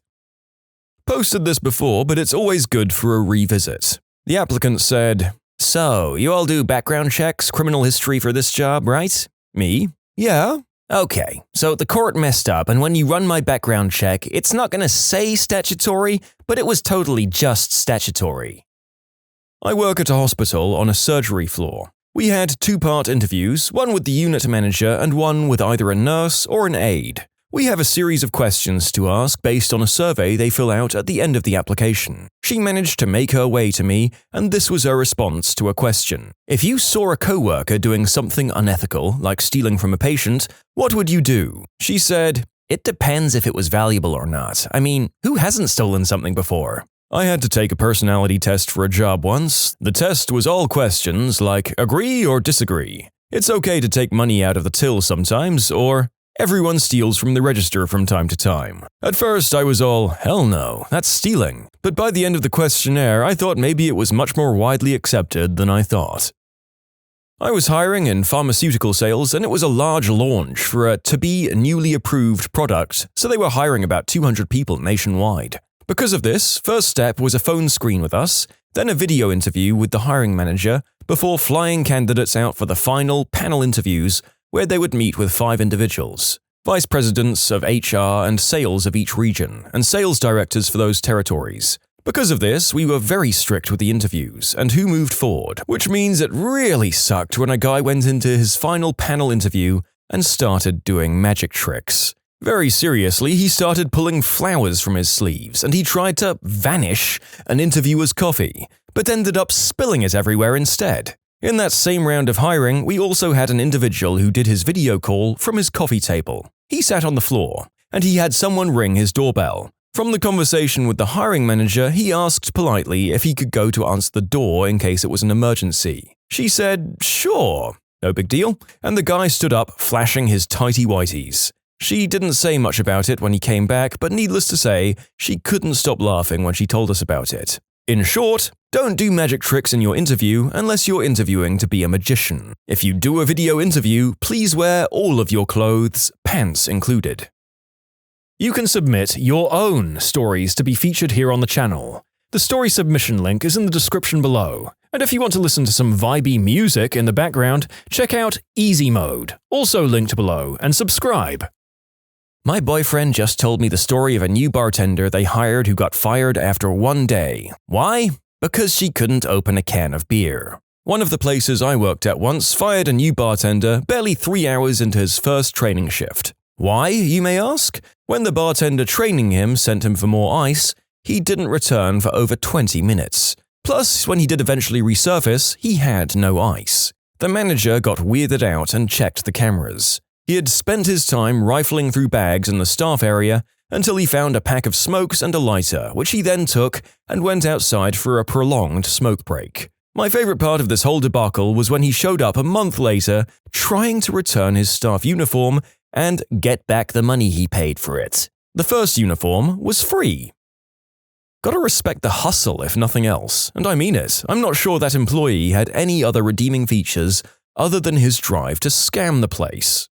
Posted this before, but it's always good for a revisit. The applicant said, so, you all do background checks, criminal history for this job, right? Me? Yeah. Okay, so the court messed up, and when you run my background check, it's not going to say statutory, but it was totally just statutory. I work at a hospital on a surgery floor. We had 2-part interviews, one with the unit manager and one with either a nurse or an aide. We have a series of questions to ask based on a survey they fill out at the end of the application. She managed to make her way to me, and this was her response to a question. If you saw a coworker doing something unethical, like stealing from a patient, what would you do? She said, it depends if it was valuable or not. I mean, who hasn't stolen something before? I had to take a personality test for a job once. The test was all questions like agree or disagree. It's okay to take money out of the till sometimes, or everyone steals from the register from time to time. At first I was all, hell no, that's stealing. But by the end of the questionnaire, I thought maybe it was much more widely accepted than I thought. I was hiring in pharmaceutical sales and it was a large launch for a to-be newly approved product, so they were hiring about 200 people nationwide. Because of this, first step was a phone screen with us, then a video interview with the hiring manager, before flying candidates out for the final panel interviews where they would meet with 5 individuals, vice presidents of HR and sales of each region, and sales directors for those territories. Because of this, we were very strict with the interviews and who moved forward, which means it really sucked when a guy went into his final panel interview and started doing magic tricks. Very seriously, he started pulling flowers from his sleeves and he tried to vanish an interviewer's coffee, but ended up spilling it everywhere instead. In that same round of hiring, we also had an individual who did his video call from his coffee table. He sat on the floor, and he had someone ring his doorbell. From the conversation with the hiring manager, he asked politely if he could go to answer the door in case it was an emergency. She said, sure, no big deal, and the guy stood up, flashing his tighty-whities. She didn't say much about it when he came back, but needless to say, she couldn't stop laughing when she told us about it. In short, don't do magic tricks in your interview unless you're interviewing to be a magician. If you do a video interview, please wear all of your clothes, pants included. You can submit your own stories to be featured here on the channel. The story submission link is in the description below. And if you want to listen to some vibey music in the background, check out easymode, also linked below, and subscribe. My boyfriend just told me the story of a new bartender they hired who got fired after 1 day. Why? Because she couldn't open a can of beer. One of the places I worked at once fired a new bartender barely 3 hours into his first training shift. Why, you may ask? When the bartender training him sent him for more ice, he didn't return for over 20 minutes. Plus, when he did eventually resurface, he had no ice. The manager got weirded out and checked the cameras. He had spent his time rifling through bags in the staff area until he found a pack of smokes and a lighter, which he then took and went outside for a prolonged smoke break. My favorite part of this whole debacle was when he showed up a month later trying to return his staff uniform and get back the money he paid for it. The first uniform was free. Gotta respect the hustle if nothing else, and I mean it. I'm not sure that employee had any other redeeming features other than his drive to scam the place.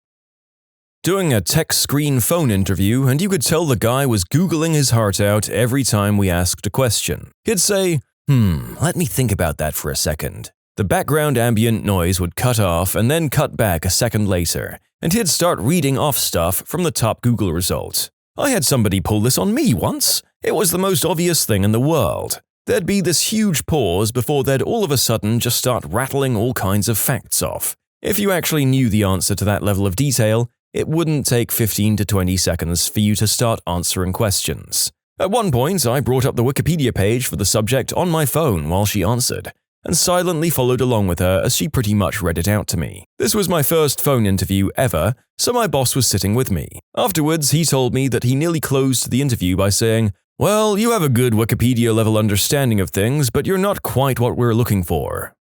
Doing a text screen phone interview, and you could tell the guy was Googling his heart out every time we asked a question. He'd say, let me think about that for a second. The background ambient noise would cut off and then cut back a second later, and he'd start reading off stuff from the top Google result. I had somebody pull this on me once. It was the most obvious thing in the world. There'd be this huge pause before they'd all of a sudden just start rattling all kinds of facts off. If you actually knew the answer to that level of detail, it wouldn't take 15 to 20 seconds for you to start answering questions. At one point, I brought up the Wikipedia page for the subject on my phone while she answered, and silently followed along with her as she pretty much read it out to me. This was my first phone interview ever, so my boss was sitting with me. Afterwards, he told me that he nearly closed the interview by saying, "Well, you have a good Wikipedia-level understanding of things, but you're not quite what we're looking for."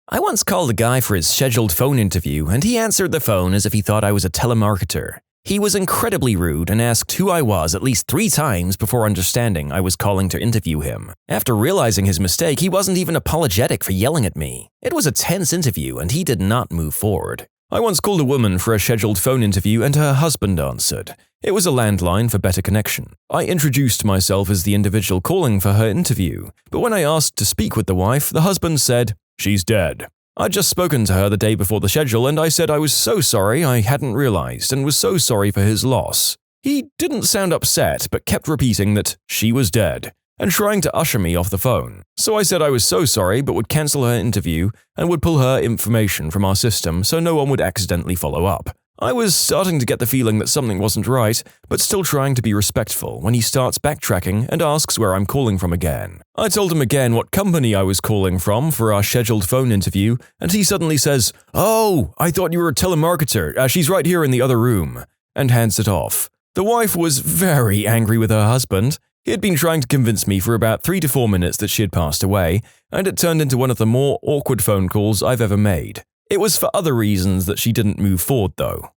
I once called a guy for his scheduled phone interview, and he answered the phone as if he thought I was a telemarketer. He was incredibly rude and asked who I was at least 3 times before understanding I was calling to interview him. After realizing his mistake, he wasn't even apologetic for yelling at me. It was a tense interview, and he did not move forward. I once called a woman for a scheduled phone interview, and her husband answered. It was a landline for better connection. I introduced myself as the individual calling for her interview, but when I asked to speak with the wife, the husband said, "She's dead." I'd just spoken to her the day before the schedule, and I said I was so sorry I hadn't realized and was so sorry for his loss. He didn't sound upset, but kept repeating that she was dead and trying to usher me off the phone. So I said I was so sorry but would cancel her interview and would pull her information from our system so no one would accidentally follow up. I was starting to get the feeling that something wasn't right, but still trying to be respectful when he starts backtracking and asks where I'm calling from again. I told him again what company I was calling from for our scheduled phone interview, and he suddenly says, "Oh, I thought you were a telemarketer. She's right here in the other room," and hands it off. The wife was very angry with her husband. He had been trying to convince me for about 3 to 4 minutes that she had passed away, and it turned into one of the more awkward phone calls I've ever made. It was for other reasons that she didn't move forward, though.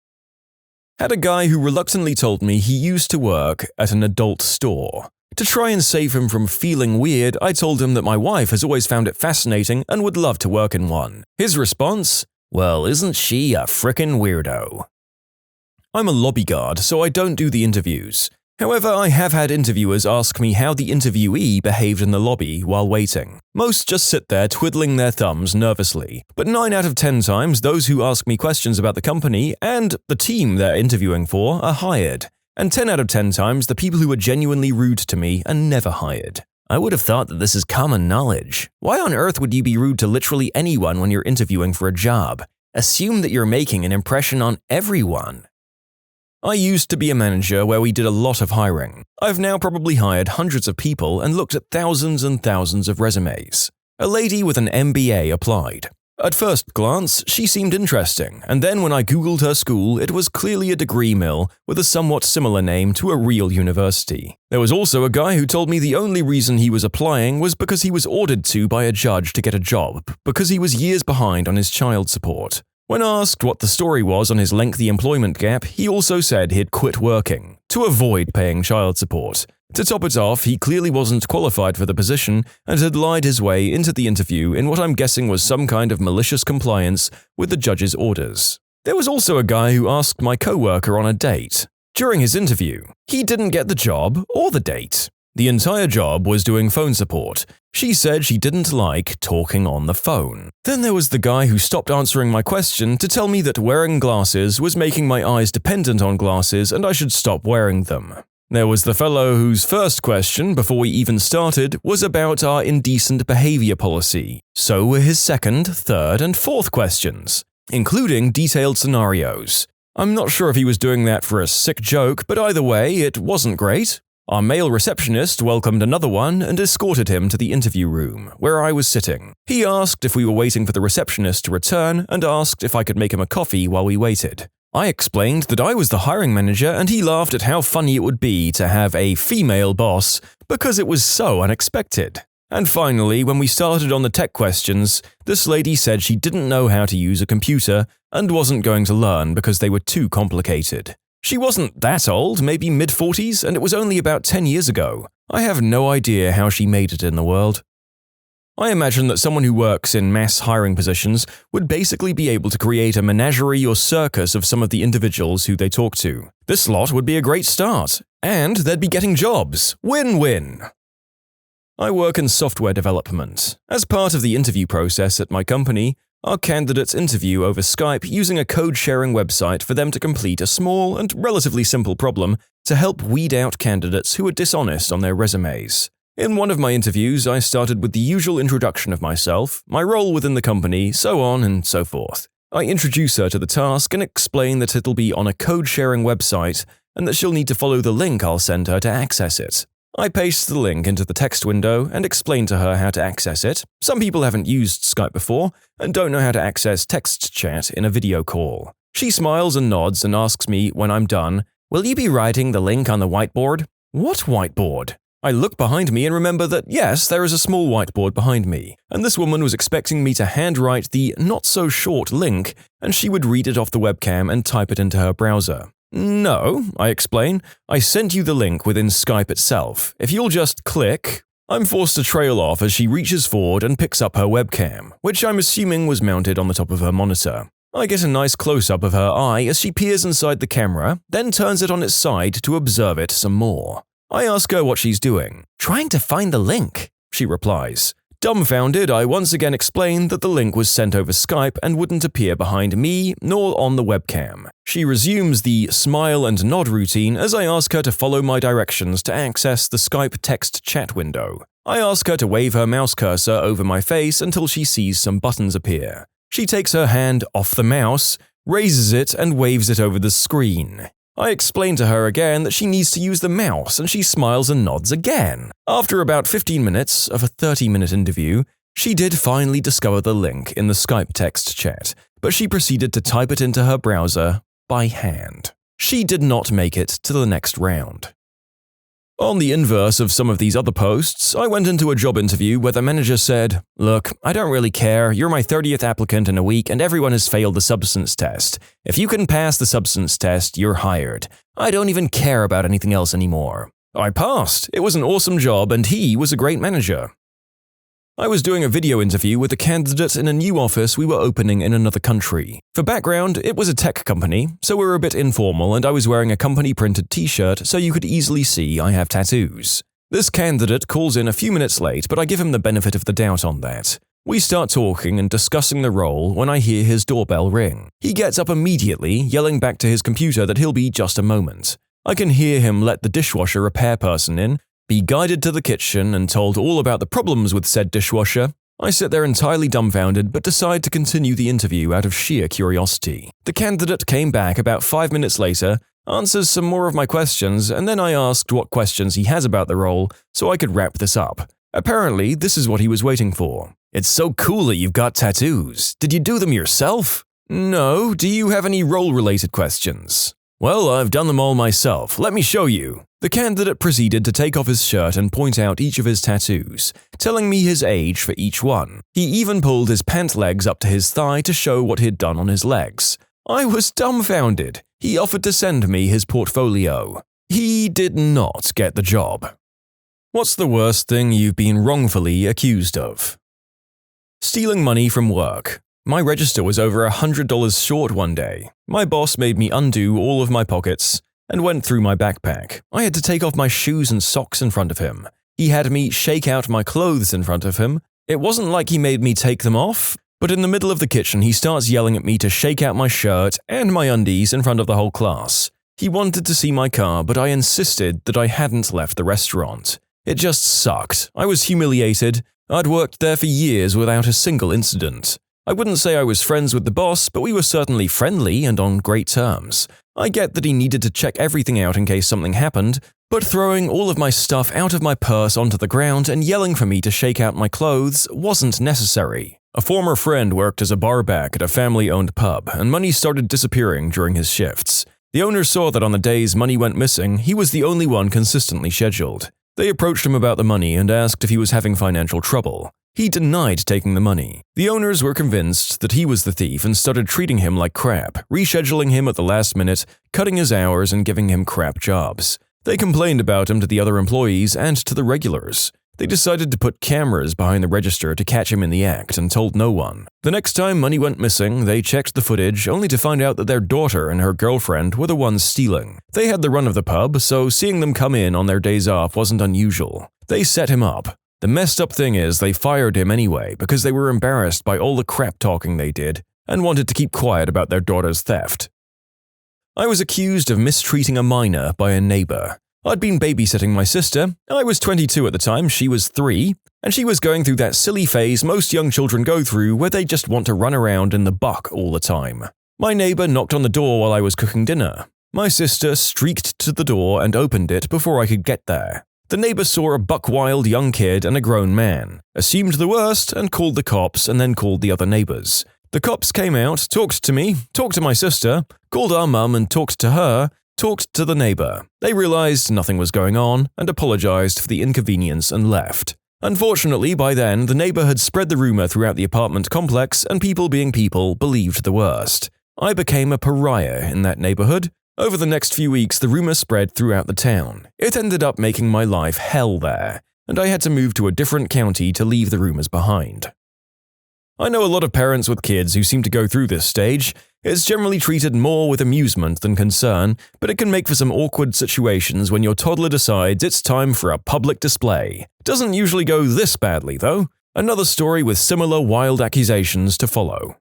Had a guy who reluctantly told me he used to work at an adult store. To try and save him from feeling weird, I told him that my wife has always found it fascinating and would love to work in one. His response? "Well, isn't she a frickin' weirdo?" I'm a lobby guard, so I don't do the interviews. However, I have had interviewers ask me how the interviewee behaved in the lobby while waiting. Most just sit there twiddling their thumbs nervously, but 9 out of 10 times those who ask me questions about the company and the team they're interviewing for are hired. And 10 out of 10 times the people who are genuinely rude to me are never hired. I would have thought that this is common knowledge. Why on earth would you be rude to literally anyone when you're interviewing for a job? Assume that you're making an impression on everyone. I used to be a manager where we did a lot of hiring. I've now probably hired hundreds of people and looked at thousands and thousands of resumes. A lady with an MBA applied. At first glance, she seemed interesting, and then when I googled her school, it was clearly a degree mill with a somewhat similar name to a real university. There was also a guy who told me the only reason he was applying was because he was ordered to by a judge to get a job, because he was years behind on his child support. When asked what the story was on his lengthy employment gap, he also said he'd quit working to avoid paying child support. To top it off, he clearly wasn't qualified for the position and had lied his way into the interview in what I'm guessing was some kind of malicious compliance with the judge's orders. There was also a guy who asked my coworker on a date. During his interview, he didn't get the job or the date. The entire job was doing phone support. She said she didn't like talking on the phone. Then there was the guy who stopped answering my question to tell me that wearing glasses was making my eyes dependent on glasses and I should stop wearing them. There was the fellow whose first question, before we even started, was about our indecent behavior policy. So were his second, third, and fourth questions, including detailed scenarios. I'm not sure if he was doing that for a sick joke, but either way, it wasn't great. Our male receptionist welcomed another one and escorted him to the interview room, where I was sitting. He asked if we were waiting for the receptionist to return and asked if I could make him a coffee while we waited. I explained that I was the hiring manager and he laughed at how funny it would be to have a female boss because it was so unexpected. And finally, when we started on the tech questions, this lady said she didn't know how to use a computer and wasn't going to learn because they were too complicated. She wasn't that old, maybe mid-40s, and it was only about 10 years ago. I have no idea how she made it in the world. I imagine that someone who works in mass hiring positions would basically be able to create a menagerie or circus of some of the individuals who they talk to. This lot would be a great start, and they'd be getting jobs. Win-win! I work in software development. As part of the interview process at my company, our candidates interview over Skype using a code-sharing website for them to complete a small and relatively simple problem to help weed out candidates who are dishonest on their resumes. In one of my interviews, I started with the usual introduction of myself, my role within the company, so on and so forth. I introduce her to the task and explain that it'll be on a code-sharing website and that she'll need to follow the link I'll send her to access it. I paste the link into the text window and explain to her how to access it. Some people haven't used Skype before and don't know how to access text chat in a video call. She smiles and nods and asks me when I'm done, "Will you be writing the link on the whiteboard?" What whiteboard? I look behind me and remember that yes, there is a small whiteboard behind me, and this woman was expecting me to handwrite the not-so-short link and she would read it off the webcam and type it into her browser. No, I explain, I sent you the link within Skype itself. If you'll just click… I'm forced to trail off as she reaches forward and picks up her webcam, which I'm assuming was mounted on the top of her monitor. I get a nice close-up of her eye as she peers inside the camera, then turns it on its side to observe it some more. I ask her what she's doing. "Trying to find the link," she replies. Dumbfounded, I once again explain that the link was sent over Skype and wouldn't appear behind me nor on the webcam. She resumes the smile and nod routine as I ask her to follow my directions to access the Skype text chat window. I ask her to wave her mouse cursor over my face until she sees some buttons appear. She takes her hand off the mouse, raises it, and waves it over the screen. I explain to her again that she needs to use the mouse, and she smiles and nods again. After about 15 minutes of a 30-minute interview, she did finally discover the link in the Skype text chat, but she proceeded to type it into her browser by hand. She did not make it to the next round. On the inverse of some of these other posts, I went into a job interview where the manager said, "Look, I don't really care, you're my 30th applicant in a week and everyone has failed the substance test. If you can pass the substance test, you're hired. I don't even care about anything else anymore." I passed. It was an awesome job and he was a great manager. I was doing a video interview with a candidate in a new office we were opening in another country. For background, it was a tech company, so we were a bit informal and I was wearing a company-printed t-shirt so you could easily see I have tattoos. This candidate calls in a few minutes late, but I give him the benefit of the doubt on that. We start talking and discussing the role when I hear his doorbell ring. He gets up immediately, yelling back to his computer that he'll be just a moment. I can hear him let the dishwasher repair person in, be guided to the kitchen and told all about the problems with said dishwasher. I sit there entirely dumbfounded but decide to continue the interview out of sheer curiosity. The candidate came back about 5 minutes later, answers some more of my questions, and then I asked what questions he has about the role so I could wrap this up. Apparently, this is what he was waiting for. "It's so cool that you've got tattoos. Did you do them yourself?" "No. Do you have any role-related questions?" "Well, I've done them all myself. Let me show you." The candidate proceeded to take off his shirt and point out each of his tattoos, telling me his age for each one. He even pulled his pant legs up to his thigh to show what he'd done on his legs. I was dumbfounded. He offered to send me his portfolio. He did not get the job. What's the worst thing you've been wrongfully accused of? Stealing money from work. My register was over $100 short one day. My boss made me undo all of my pockets and went through my backpack. I had to take off my shoes and socks in front of him. He had me shake out my clothes in front of him. It wasn't like he made me take them off, but in the middle of the kitchen he starts yelling at me to shake out my shirt and my undies in front of the whole class. He wanted to see my car, but I insisted that I hadn't left the restaurant. It just sucked. I was humiliated. I'd worked there for years without a single incident. I wouldn't say I was friends with the boss, but we were certainly friendly and on great terms. I get that he needed to check everything out in case something happened, but throwing all of my stuff out of my purse onto the ground and yelling for me to shake out my clothes wasn't necessary. A former friend worked as a barback at a family-owned pub, and money started disappearing during his shifts. The owner saw that on the days money went missing, he was the only one consistently scheduled. They approached him about the money and asked if he was having financial trouble. He denied taking the money. The owners were convinced that he was the thief and started treating him like crap, rescheduling him at the last minute, cutting his hours and giving him crap jobs. They complained about him to the other employees and to the regulars. They decided to put cameras behind the register to catch him in the act and told no one. The next time money went missing, they checked the footage only to find out that their daughter and her girlfriend were the ones stealing. They had the run of the pub, so seeing them come in on their days off wasn't unusual. They set him up. The messed up thing is they fired him anyway because they were embarrassed by all the crap talking they did and wanted to keep quiet about their daughter's theft. I was accused of mistreating a minor by a neighbor. I'd been babysitting my sister. I was 22 at the time, she was 3, and she was going through that silly phase most young children go through where they just want to run around in the buck all the time. My neighbor knocked on the door while I was cooking dinner. My sister streaked to the door and opened it before I could get there. The neighbor saw a buck-wild young kid and a grown man, assumed the worst, and called the cops and then called the other neighbors. The cops came out, talked to me, talked to my sister, called our mum and talked to her, talked to the neighbor. They realized nothing was going on and apologized for the inconvenience and left. Unfortunately, by then, the neighbor had spread the rumor throughout the apartment complex and people being people believed the worst. I became a pariah in that neighborhood. Over the next few weeks, the rumor spread throughout the town. It ended up making my life hell there, and I had to move to a different county to leave the rumors behind. I know a lot of parents with kids who seem to go through this stage. It's generally treated more with amusement than concern, but it can make for some awkward situations when your toddler decides it's time for a public display. Doesn't usually go this badly, though. Another story with similar wild accusations to follow.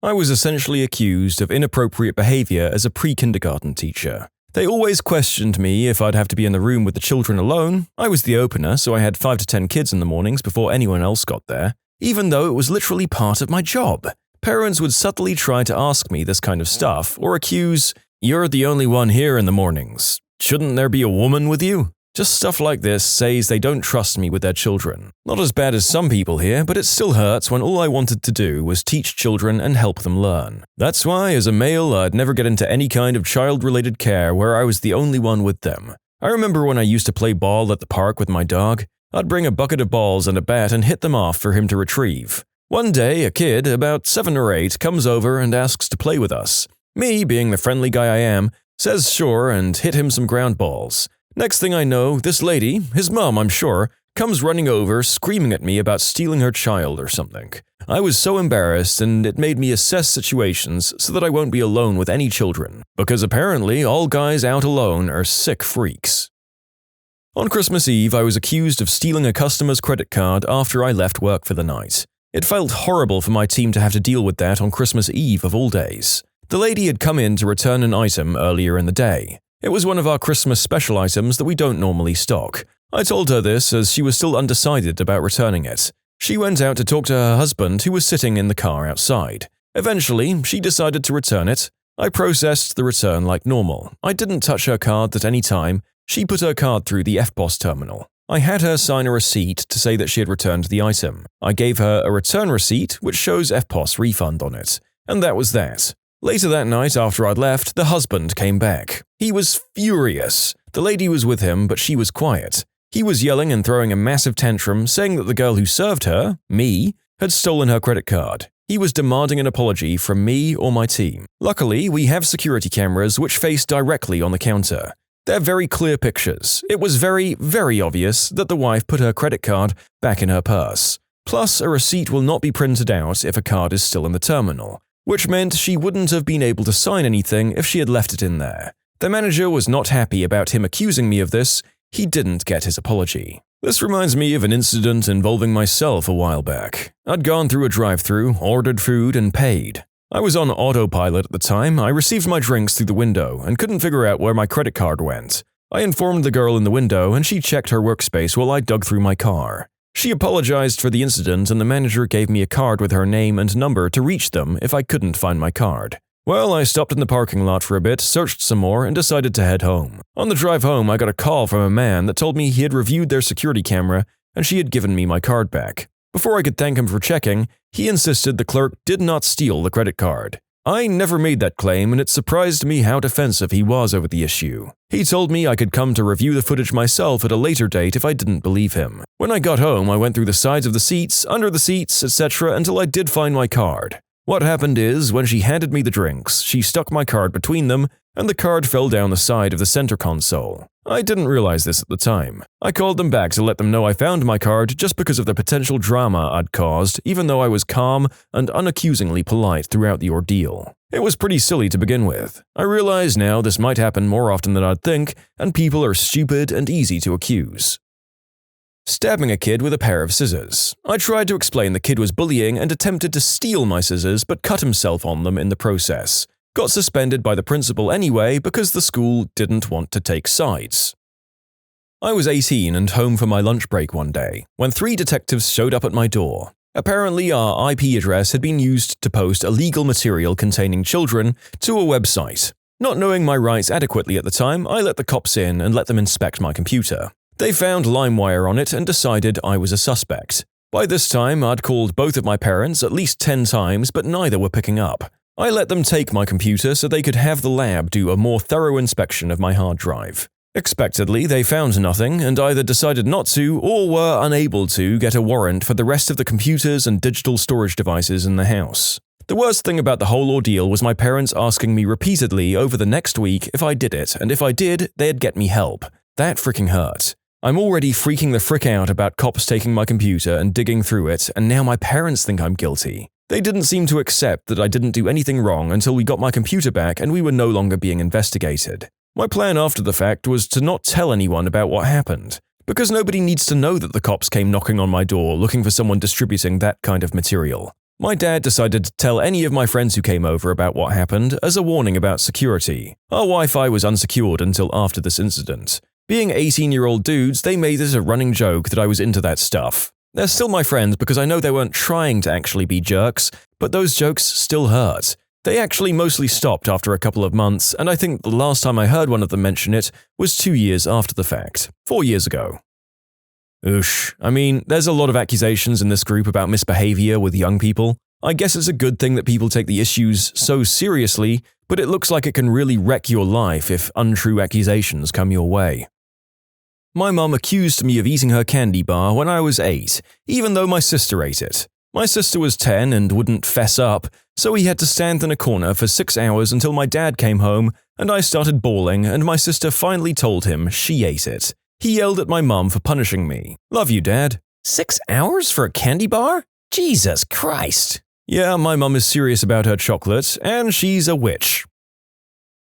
I was essentially accused of inappropriate behavior as a pre-kindergarten teacher. They always questioned me if I'd have to be in the room with the children alone. I was the opener, so I had 5 to 10 kids in the mornings before anyone else got there, even though it was literally part of my job. Parents would subtly try to ask me this kind of stuff or accuse, "You're the only one here in the mornings. Shouldn't there be a woman with you?" Just stuff like this says they don't trust me with their children. Not as bad as some people here, but it still hurts when all I wanted to do was teach children and help them learn. That's why, as a male, I'd never get into any kind of child-related care where I was the only one with them. I remember when I used to play ball at the park with my dog. I'd bring a bucket of balls and a bat and hit them off for him to retrieve. One day, a kid, about 7 or 8, comes over and asks to play with us. Me, being the friendly guy I am, says sure and hit him some ground balls. Next thing I know, this lady, his mom I'm sure, comes running over screaming at me about stealing her child or something. I was so embarrassed and it made me assess situations so that I won't be alone with any children, because apparently all guys out alone are sick freaks. On Christmas Eve, I was accused of stealing a customer's credit card after I left work for the night. It felt horrible for my team to have to deal with that on Christmas Eve of all days. The lady had come in to return an item earlier in the day. It was one of our Christmas special items that we don't normally stock. I told her this as she was still undecided about returning it. She went out to talk to her husband who was sitting in the car outside. Eventually, she decided to return it. I processed the return like normal. I didn't touch her card at any time. She put her card through the FPOS terminal. I had her sign a receipt to say that she had returned the item. I gave her a return receipt which shows FPOS refund on it. And that was that. Later that night after I'd left, the husband came back. He was furious. The lady was with him, but she was quiet. He was yelling and throwing a massive tantrum, saying that the girl who served her, me, had stolen her credit card. He was demanding an apology from me or my team. Luckily, we have security cameras which face directly on the counter. They're very clear pictures. It was very, very obvious that the wife put her credit card back in her purse. Plus, a receipt will not be printed out if a card is still in the terminal, which meant she wouldn't have been able to sign anything if she had left it in there. The manager was not happy about him accusing me of this. He didn't get his apology. This reminds me of an incident involving myself a while back. I'd gone through a drive-thru, ordered food, and paid. I was on autopilot at the time. I received my drinks through the window and couldn't figure out where my credit card went. I informed the girl in the window and she checked her workspace while I dug through my car. She apologized for the incident and the manager gave me a card with her name and number to reach them if I couldn't find my card. Well, I stopped in the parking lot for a bit, searched some more, and decided to head home. On the drive home, I got a call from a man that told me he had reviewed their security camera and she had given me my card back. Before I could thank him for checking, he insisted the clerk did not steal the credit card. I never made that claim, and it surprised me how defensive he was over the issue. He told me I could come to review the footage myself at a later date if I didn't believe him. When I got home, I went through the sides of the seats, under the seats, etc. until I did find my card. What happened is, when she handed me the drinks, she stuck my card between them, and the card fell down the side of the center console. I didn't realize this at the time. I called them back to let them know I found my card just because of the potential drama I'd caused, even though I was calm and unaccusingly polite throughout the ordeal. It was pretty silly to begin with. I realize now this might happen more often than I'd think, and people are stupid and easy to accuse. Stabbing a kid with a pair of scissors. I tried to explain the kid was bullying and attempted to steal my scissors but cut himself on them in the process. Got suspended by the principal anyway because the school didn't want to take sides. I was 18 and home for my lunch break one day, when 3 detectives showed up at my door. Apparently, our IP address had been used to post illegal material containing children to a website. Not knowing my rights adequately at the time, I let the cops in and let them inspect my computer. They found LimeWire on it and decided I was a suspect. By this time, I'd called both of my parents at least 10 times, but neither were picking up. I let them take my computer so they could have the lab do a more thorough inspection of my hard drive. Expectedly, they found nothing and either decided not to or were unable to get a warrant for the rest of the computers and digital storage devices in the house. The worst thing about the whole ordeal was my parents asking me repeatedly over the next week if I did it, and if I did, they'd get me help. That freaking hurt. I'm already freaking the frick out about cops taking my computer and digging through it, and now my parents think I'm guilty. They didn't seem to accept that I didn't do anything wrong until we got my computer back and we were no longer being investigated. My plan after the fact was to not tell anyone about what happened, because nobody needs to know that the cops came knocking on my door looking for someone distributing that kind of material. My dad decided to tell any of my friends who came over about what happened as a warning about security. Our Wi-Fi was unsecured until after this incident. Being 18-year-old dudes, they made it a running joke that I was into that stuff. They're still my friends because I know they weren't trying to actually be jerks, but those jokes still hurt. They actually mostly stopped after a couple of months, and I think the last time I heard one of them mention it was 2 years after the fact, 4 years ago. Oosh, I mean, there's a lot of accusations in this group about misbehavior with young people. I guess it's a good thing that people take the issues so seriously, but it looks like it can really wreck your life if untrue accusations come your way. My mum accused me of eating her candy bar when I was 8, even though my sister ate it. My sister was 10 and wouldn't fess up, so we had to stand in a corner for 6 hours until my dad came home and I started bawling and my sister finally told him she ate it. He yelled at my mum for punishing me. Love you, Dad. 6 hours for a candy bar? Jesus Christ. Yeah, my mum is serious about her chocolate, and she's a witch.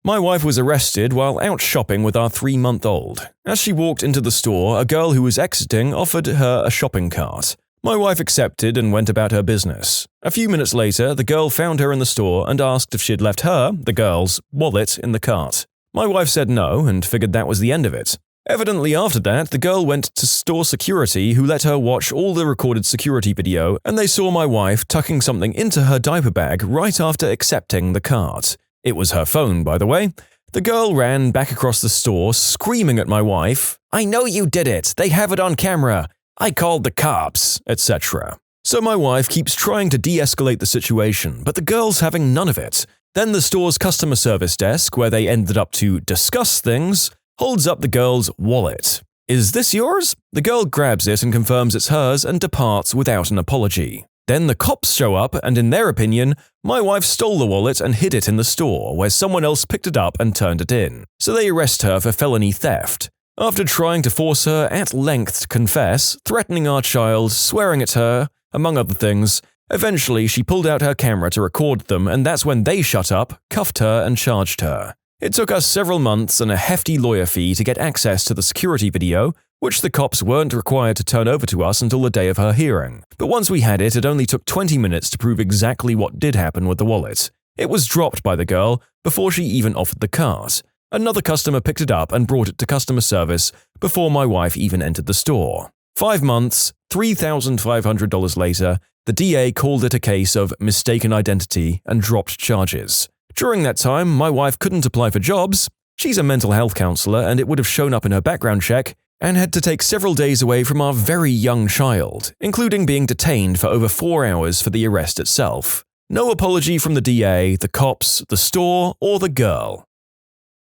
My wife was arrested while out shopping with our 3-month-old. As she walked into the store, a girl who was exiting offered her a shopping cart. My wife accepted and went about her business. A few minutes later, the girl found her in the store and asked if she'd left her, the girl's, wallet in the cart. My wife said no and figured that was the end of it. Evidently after that, the girl went to store security who let her watch all the recorded security video, and they saw my wife tucking something into her diaper bag right after accepting the cart. It was her phone, by the way. The girl ran back across the store, screaming at my wife, "I know you did it! They have it on camera! I called the cops!" etc. So my wife keeps trying to de-escalate the situation, but the girl's having none of it. Then the store's customer service desk, where they ended up to discuss things, holds up the girl's wallet. "Is this yours?" The girl grabs it and confirms it's hers and departs without an apology. Then the cops show up and in their opinion, my wife stole the wallet and hid it in the store where someone else picked it up and turned it in. So they arrest her for felony theft. After trying to force her at length to confess, threatening our child, swearing at her, among other things, eventually she pulled out her camera to record them and that's when they shut up, cuffed her and charged her. It took us several months and a hefty lawyer fee to get access to the security video, which the cops weren't required to turn over to us until the day of her hearing. But once we had it, it only took 20 minutes to prove exactly what did happen with the wallet. It was dropped by the girl before she even offered the cart. Another customer picked it up and brought it to customer service before my wife even entered the store. 5 months, $3,500 later, the DA called it a case of mistaken identity and dropped charges. During that time, my wife couldn't apply for jobs. She's a mental health counselor and it would have shown up in her background check, and had to take several days away from our very young child, including being detained for over 4 hours for the arrest itself. No apology from the DA, the cops, the store, or the girl.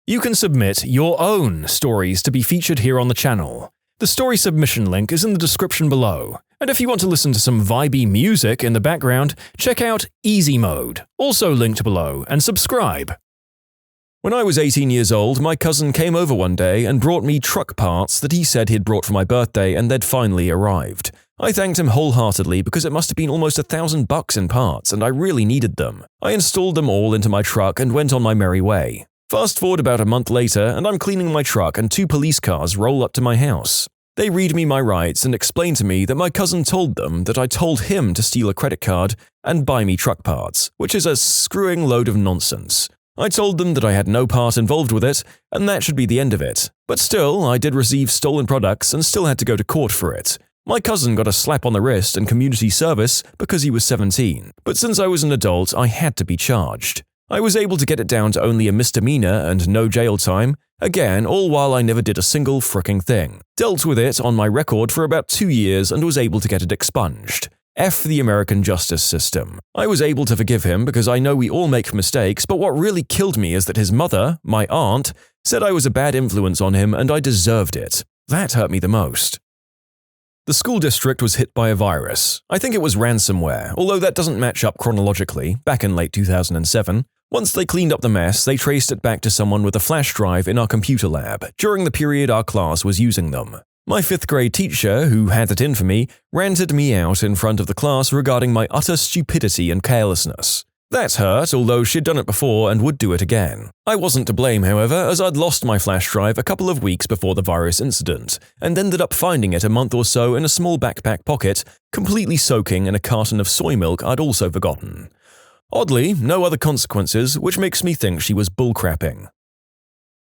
You can submit your own stories to be featured here on the channel. The story submission link is in the description below. And if you want to listen to some vibey music in the background, check out easymode, also linked below, and subscribe. When I was 18 years old, my cousin came over one day and brought me truck parts that he said he'd brought for my birthday and they'd finally arrived. I thanked him wholeheartedly because it must have been almost $1,000 in parts and I really needed them. I installed them all into my truck and went on my merry way. Fast forward about a month later and I'm cleaning my truck and 2 police cars roll up to my house. They read me my rights and explain to me that my cousin told them that I told him to steal a credit card and buy me truck parts, which is a screwing load of nonsense. I told them that I had no part involved with it, and that should be the end of it. But still, I did receive stolen products and still had to go to court for it. My cousin got a slap on the wrist and community service because he was 17, but since I was an adult, I had to be charged. I was able to get it down to only a misdemeanor and no jail time, again, all while I never did a single fricking thing. Dealt with it on my record for about 2 years and was able to get it expunged. F the American justice system. I was able to forgive him because I know we all make mistakes, but what really killed me is that his mother, my aunt, said I was a bad influence on him and I deserved it. That hurt me the most. The school district was hit by a virus. I think it was ransomware, although that doesn't match up chronologically, back in late 2007. Once they cleaned up the mess, they traced it back to someone with a flash drive in our computer lab, during the period our class was using them. My 5th grade teacher, who had it in for me, ranted me out in front of the class regarding my utter stupidity and carelessness. That hurt, although she'd done it before and would do it again. I wasn't to blame, however, as I'd lost my flash drive a couple of weeks before the virus incident, and ended up finding it a month or so in a small backpack pocket, completely soaking in a carton of soy milk I'd also forgotten. Oddly, no other consequences, which makes me think she was bullcrapping.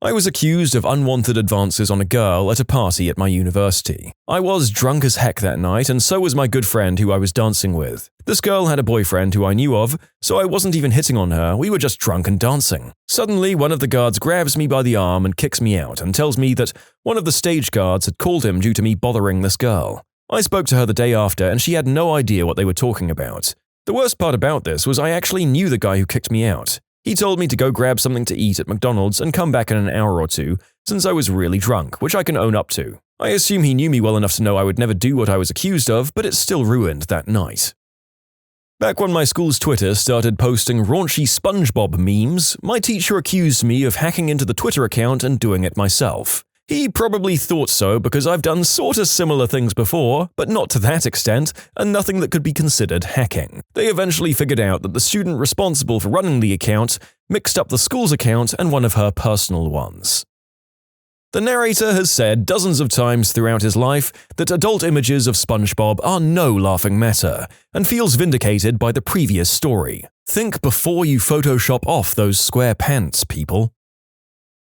I was accused of unwanted advances on a girl at a party at my university. I was drunk as heck that night, and so was my good friend who I was dancing with. This girl had a boyfriend who I knew of, so I wasn't even hitting on her, we were just drunk and dancing. Suddenly, one of the guards grabs me by the arm and kicks me out and tells me that one of the stage guards had called him due to me bothering this girl. I spoke to her the day after and she had no idea what they were talking about. The worst part about this was I actually knew the guy who kicked me out. He told me to go grab something to eat at McDonald's and come back in an hour or two, since I was really drunk, which I can own up to. I assume he knew me well enough to know I would never do what I was accused of, but it still ruined that night. Back when my school's Twitter started posting raunchy SpongeBob memes, my teacher accused me of hacking into the Twitter account and doing it myself. He probably thought so because I've done sorta similar things before, but not to that extent, and nothing that could be considered hacking. They eventually figured out that the student responsible for running the account mixed up the school's account and one of her personal ones. The narrator has said dozens of times throughout his life that adult images of SpongeBob are no laughing matter, and feels vindicated by the previous story. Think before you Photoshop off those square pants, people.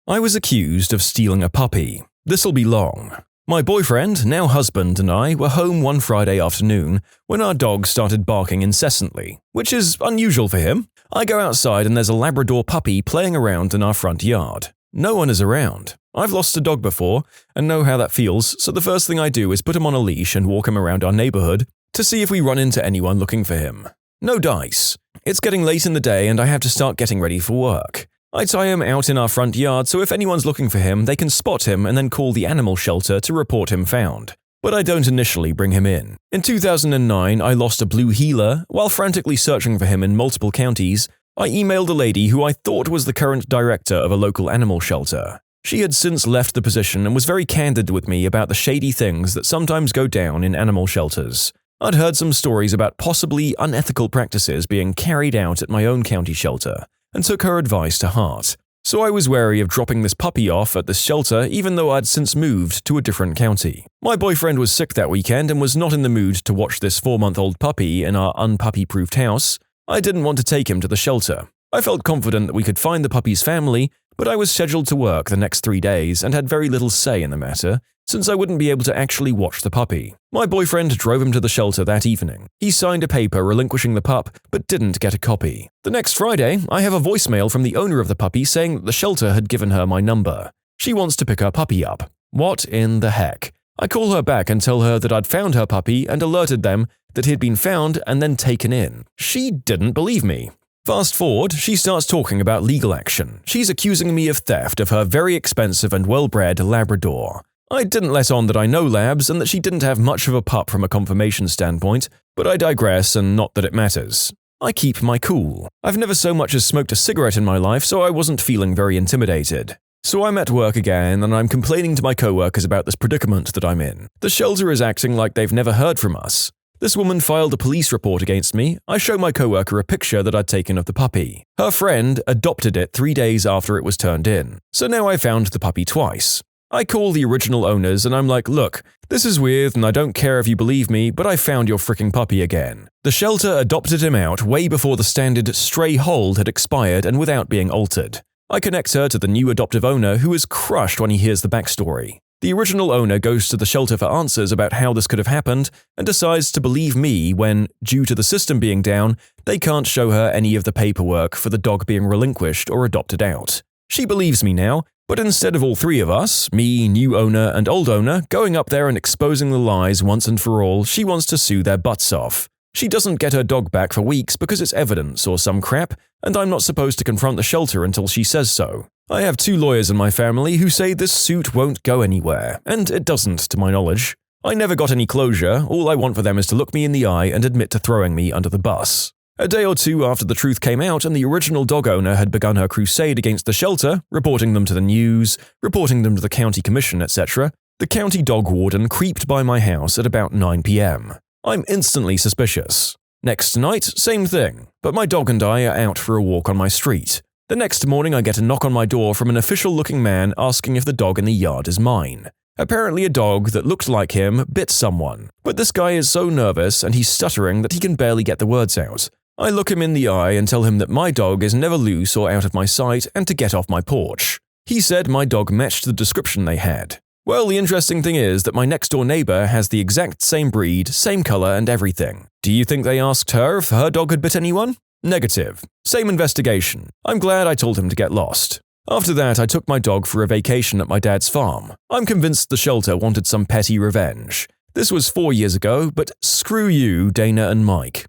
I was accused of stealing a puppy. This'll be long. My boyfriend, now husband, and I were home one Friday afternoon when our dog started barking incessantly, which is unusual for him. I go outside and there's a Labrador puppy playing around in our front yard. No one is around. I've lost a dog before and know how that feels, so the first thing I do is put him on a leash and walk him around our neighborhood to see if we run into anyone looking for him. No dice. It's getting late in the day and I have to start getting ready for work. I tie him out in our front yard so if anyone's looking for him, they can spot him and then call the animal shelter to report him found. But I don't initially bring him in. In 2009, I lost a blue heeler. While frantically searching for him in multiple counties, I emailed a lady who I thought was the current director of a local animal shelter. She had since left the position and was very candid with me about the shady things that sometimes go down in animal shelters. I'd heard some stories about possibly unethical practices being carried out at my own county shelter, and took her advice to heart. So I was wary of dropping this puppy off at this shelter even though I'd since moved to a different county. My boyfriend was sick that weekend and was not in the mood to watch this 4-month-old puppy in our unpuppy-proofed house. I didn't want to take him to the shelter. I felt confident that we could find the puppy's family, but I was scheduled to work the next 3 days and had very little say in the matter, since I wouldn't be able to actually watch the puppy. My boyfriend drove him to the shelter that evening. He signed a paper relinquishing the pup, but didn't get a copy. The next Friday, I have a voicemail from the owner of the puppy saying that the shelter had given her my number. She wants to pick her puppy up. What in the heck? I call her back and tell her that I'd found her puppy and alerted them that he had been found and then taken in. She didn't believe me. Fast forward, she starts talking about legal action. She's accusing me of theft of her very expensive and well-bred Labrador. I didn't let on that I know labs and that she didn't have much of a pup from a conformation standpoint, but I digress, and not that it matters. I keep my cool. I've never so much as smoked a cigarette in my life, so I wasn't feeling very intimidated. So I'm at work again, and I'm complaining to my coworkers about this predicament that I'm in. The shelter is acting like they've never heard from us. This woman filed a police report against me. I show my coworker a picture that I'd taken of the puppy. Her friend adopted it 3 days after it was turned in, so now I found the puppy twice. I call the original owners and I'm like, look, this is weird and I don't care if you believe me, but I found your freaking puppy again. The shelter adopted him out way before the standard stray hold had expired and without being altered. I connect her to the new adoptive owner, who is crushed when he hears the backstory. The original owner goes to the shelter for answers about how this could have happened and decides to believe me when, due to the system being down, they can't show her any of the paperwork for the dog being relinquished or adopted out. She believes me now, but instead of all three of us, me, new owner, and old owner, going up there and exposing the lies once and for all, she wants to sue their butts off. She doesn't get her dog back for weeks because it's evidence or some crap, and I'm not supposed to confront the shelter until she says so. I have 2 lawyers in my family who say this suit won't go anywhere, and it doesn't, to my knowledge. I never got any closure. All I want for them is to look me in the eye and admit to throwing me under the bus. A day or 2 after the truth came out and the original dog owner had begun her crusade against the shelter, reporting them to the news, reporting them to the county commission, etc., the county dog warden creeped by my house at about 9 p.m. I'm instantly suspicious. Next night, same thing, but my dog and I are out for a walk on my street. The next morning I get a knock on my door from an official-looking man asking if the dog in the yard is mine. Apparently a dog that looked like him bit someone, but this guy is so nervous and he's stuttering that he can barely get the words out. I look him in the eye and tell him that my dog is never loose or out of my sight and to get off my porch. He said my dog matched the description they had. Well, the interesting thing is that my next-door neighbor has the exact same breed, same color, and everything. Do you think they asked her if her dog had bit anyone? Negative. Same investigation. I'm glad I told him to get lost. After that, I took my dog for a vacation at my dad's farm. I'm convinced the shelter wanted some petty revenge. This was 4 years ago, but screw you, Dana and Mike.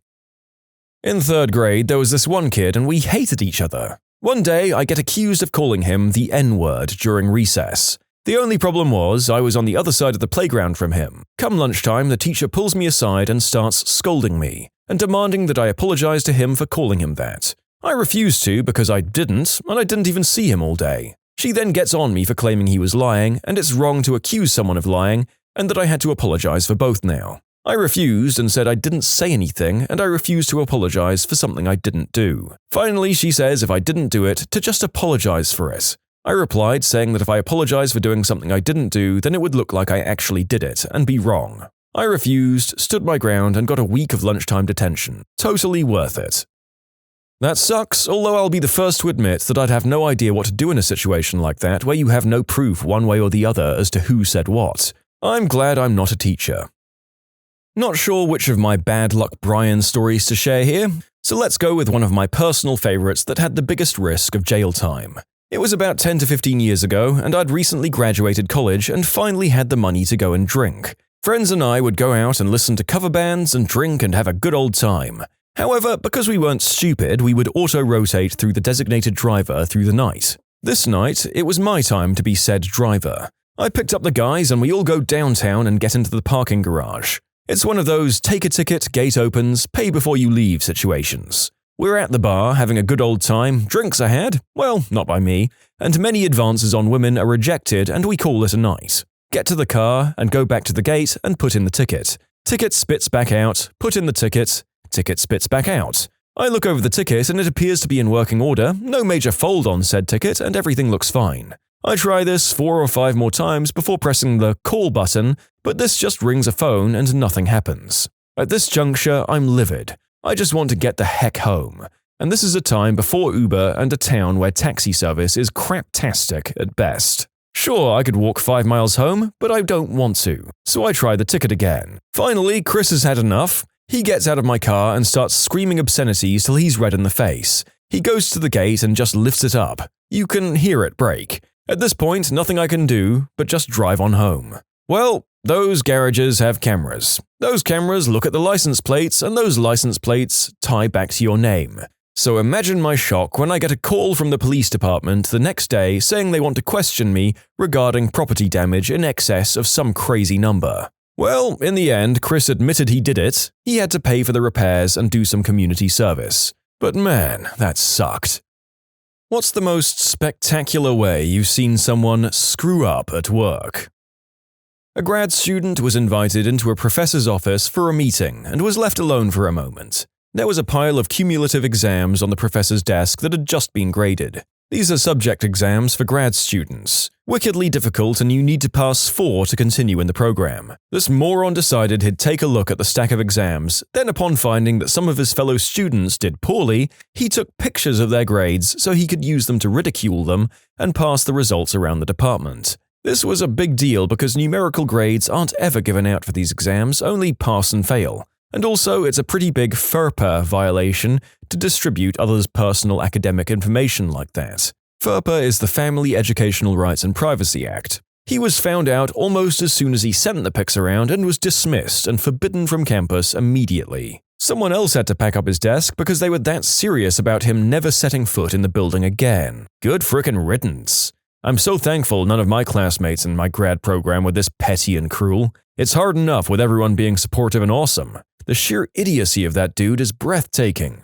In 3rd grade, there was this one kid and we hated each other. One day, I get accused of calling him the N-word during recess. The only problem was, I was on the other side of the playground from him. Come lunchtime, the teacher pulls me aside and starts scolding me, and demanding that I apologize to him for calling him that. I refused to because I didn't, and I didn't even see him all day. She then gets on me for claiming he was lying, and it's wrong to accuse someone of lying, and that I had to apologize for both now. I refused and said I didn't say anything, and I refused to apologize for something I didn't do. Finally, she says if I didn't do it, to just apologize for it. I replied saying that if I apologized for doing something I didn't do, then it would look like I actually did it and be wrong. I refused, stood my ground, and got a week of lunchtime detention. Totally worth it. That sucks, although I'll be the first to admit that I'd have no idea what to do in a situation like that where you have no proof one way or the other as to who said what. I'm glad I'm not a teacher. Not sure which of my bad luck Brian stories to share here, so let's go with one of my personal favorites that had the biggest risk of jail time. It was about 10 to 15 years ago, and I'd recently graduated college and finally had the money to go and drink. Friends and I would go out and listen to cover bands and drink and have a good old time. However, because we weren't stupid, we would auto-rotate through the designated driver through the night. This night, it was my time to be said driver. I picked up the guys and we all go downtown and get into the parking garage. It's one of those take a ticket, gate opens, pay before you leave situations. We're at the bar, having a good old time, drinks are had, well, not by me, and many advances on women are rejected and we call it a night. Get to the car and go back to the gate and put in the ticket. Ticket spits back out, put in the ticket, ticket spits back out. I look over the ticket and it appears to be in working order, no major fold on said ticket and everything looks fine. I try this 4 or 5 more times before pressing the call button, but this just rings a phone and nothing happens. At this juncture, I'm livid. I just want to get the heck home. And this is a time before Uber and a town where taxi service is craptastic at best. Sure, I could walk 5 miles home, but I don't want to. So I try the ticket again. Finally, Chris has had enough. He gets out of my car and starts screaming obscenities till he's red in the face. He goes to the gate and just lifts it up. You can hear it break. At this point, nothing I can do but just drive on home. Well, those garages have cameras. Those cameras look at the license plates, and those license plates tie back to your name. So imagine my shock when I get a call from the police department the next day saying they want to question me regarding property damage in excess of some crazy number. Well, in the end, Chris admitted he did it. He had to pay for the repairs and do some community service. But man, that sucked. What's the most spectacular way you've seen someone screw up at work? A grad student was invited into a professor's office for a meeting and was left alone for a moment. There was a pile of cumulative exams on the professor's desk that had just been graded. These are subject exams for grad students. Wickedly difficult, and you need to pass 4 to continue in the program. This moron decided he'd take a look at the stack of exams, then upon finding that some of his fellow students did poorly, he took pictures of their grades so he could use them to ridicule them and pass the results around the department. This was a big deal because numerical grades aren't ever given out for these exams, only pass and fail. And also, it's a pretty big FERPA violation to distribute others' personal academic information like that. FERPA is the Family Educational Rights and Privacy Act. He was found out almost as soon as he sent the pics around and was dismissed and forbidden from campus immediately. Someone else had to pack up his desk because they were that serious about him never setting foot in the building again. Good frickin' riddance. I'm so thankful none of my classmates in my grad program were this petty and cruel. It's hard enough with everyone being supportive and awesome. The sheer idiocy of that dude is breathtaking.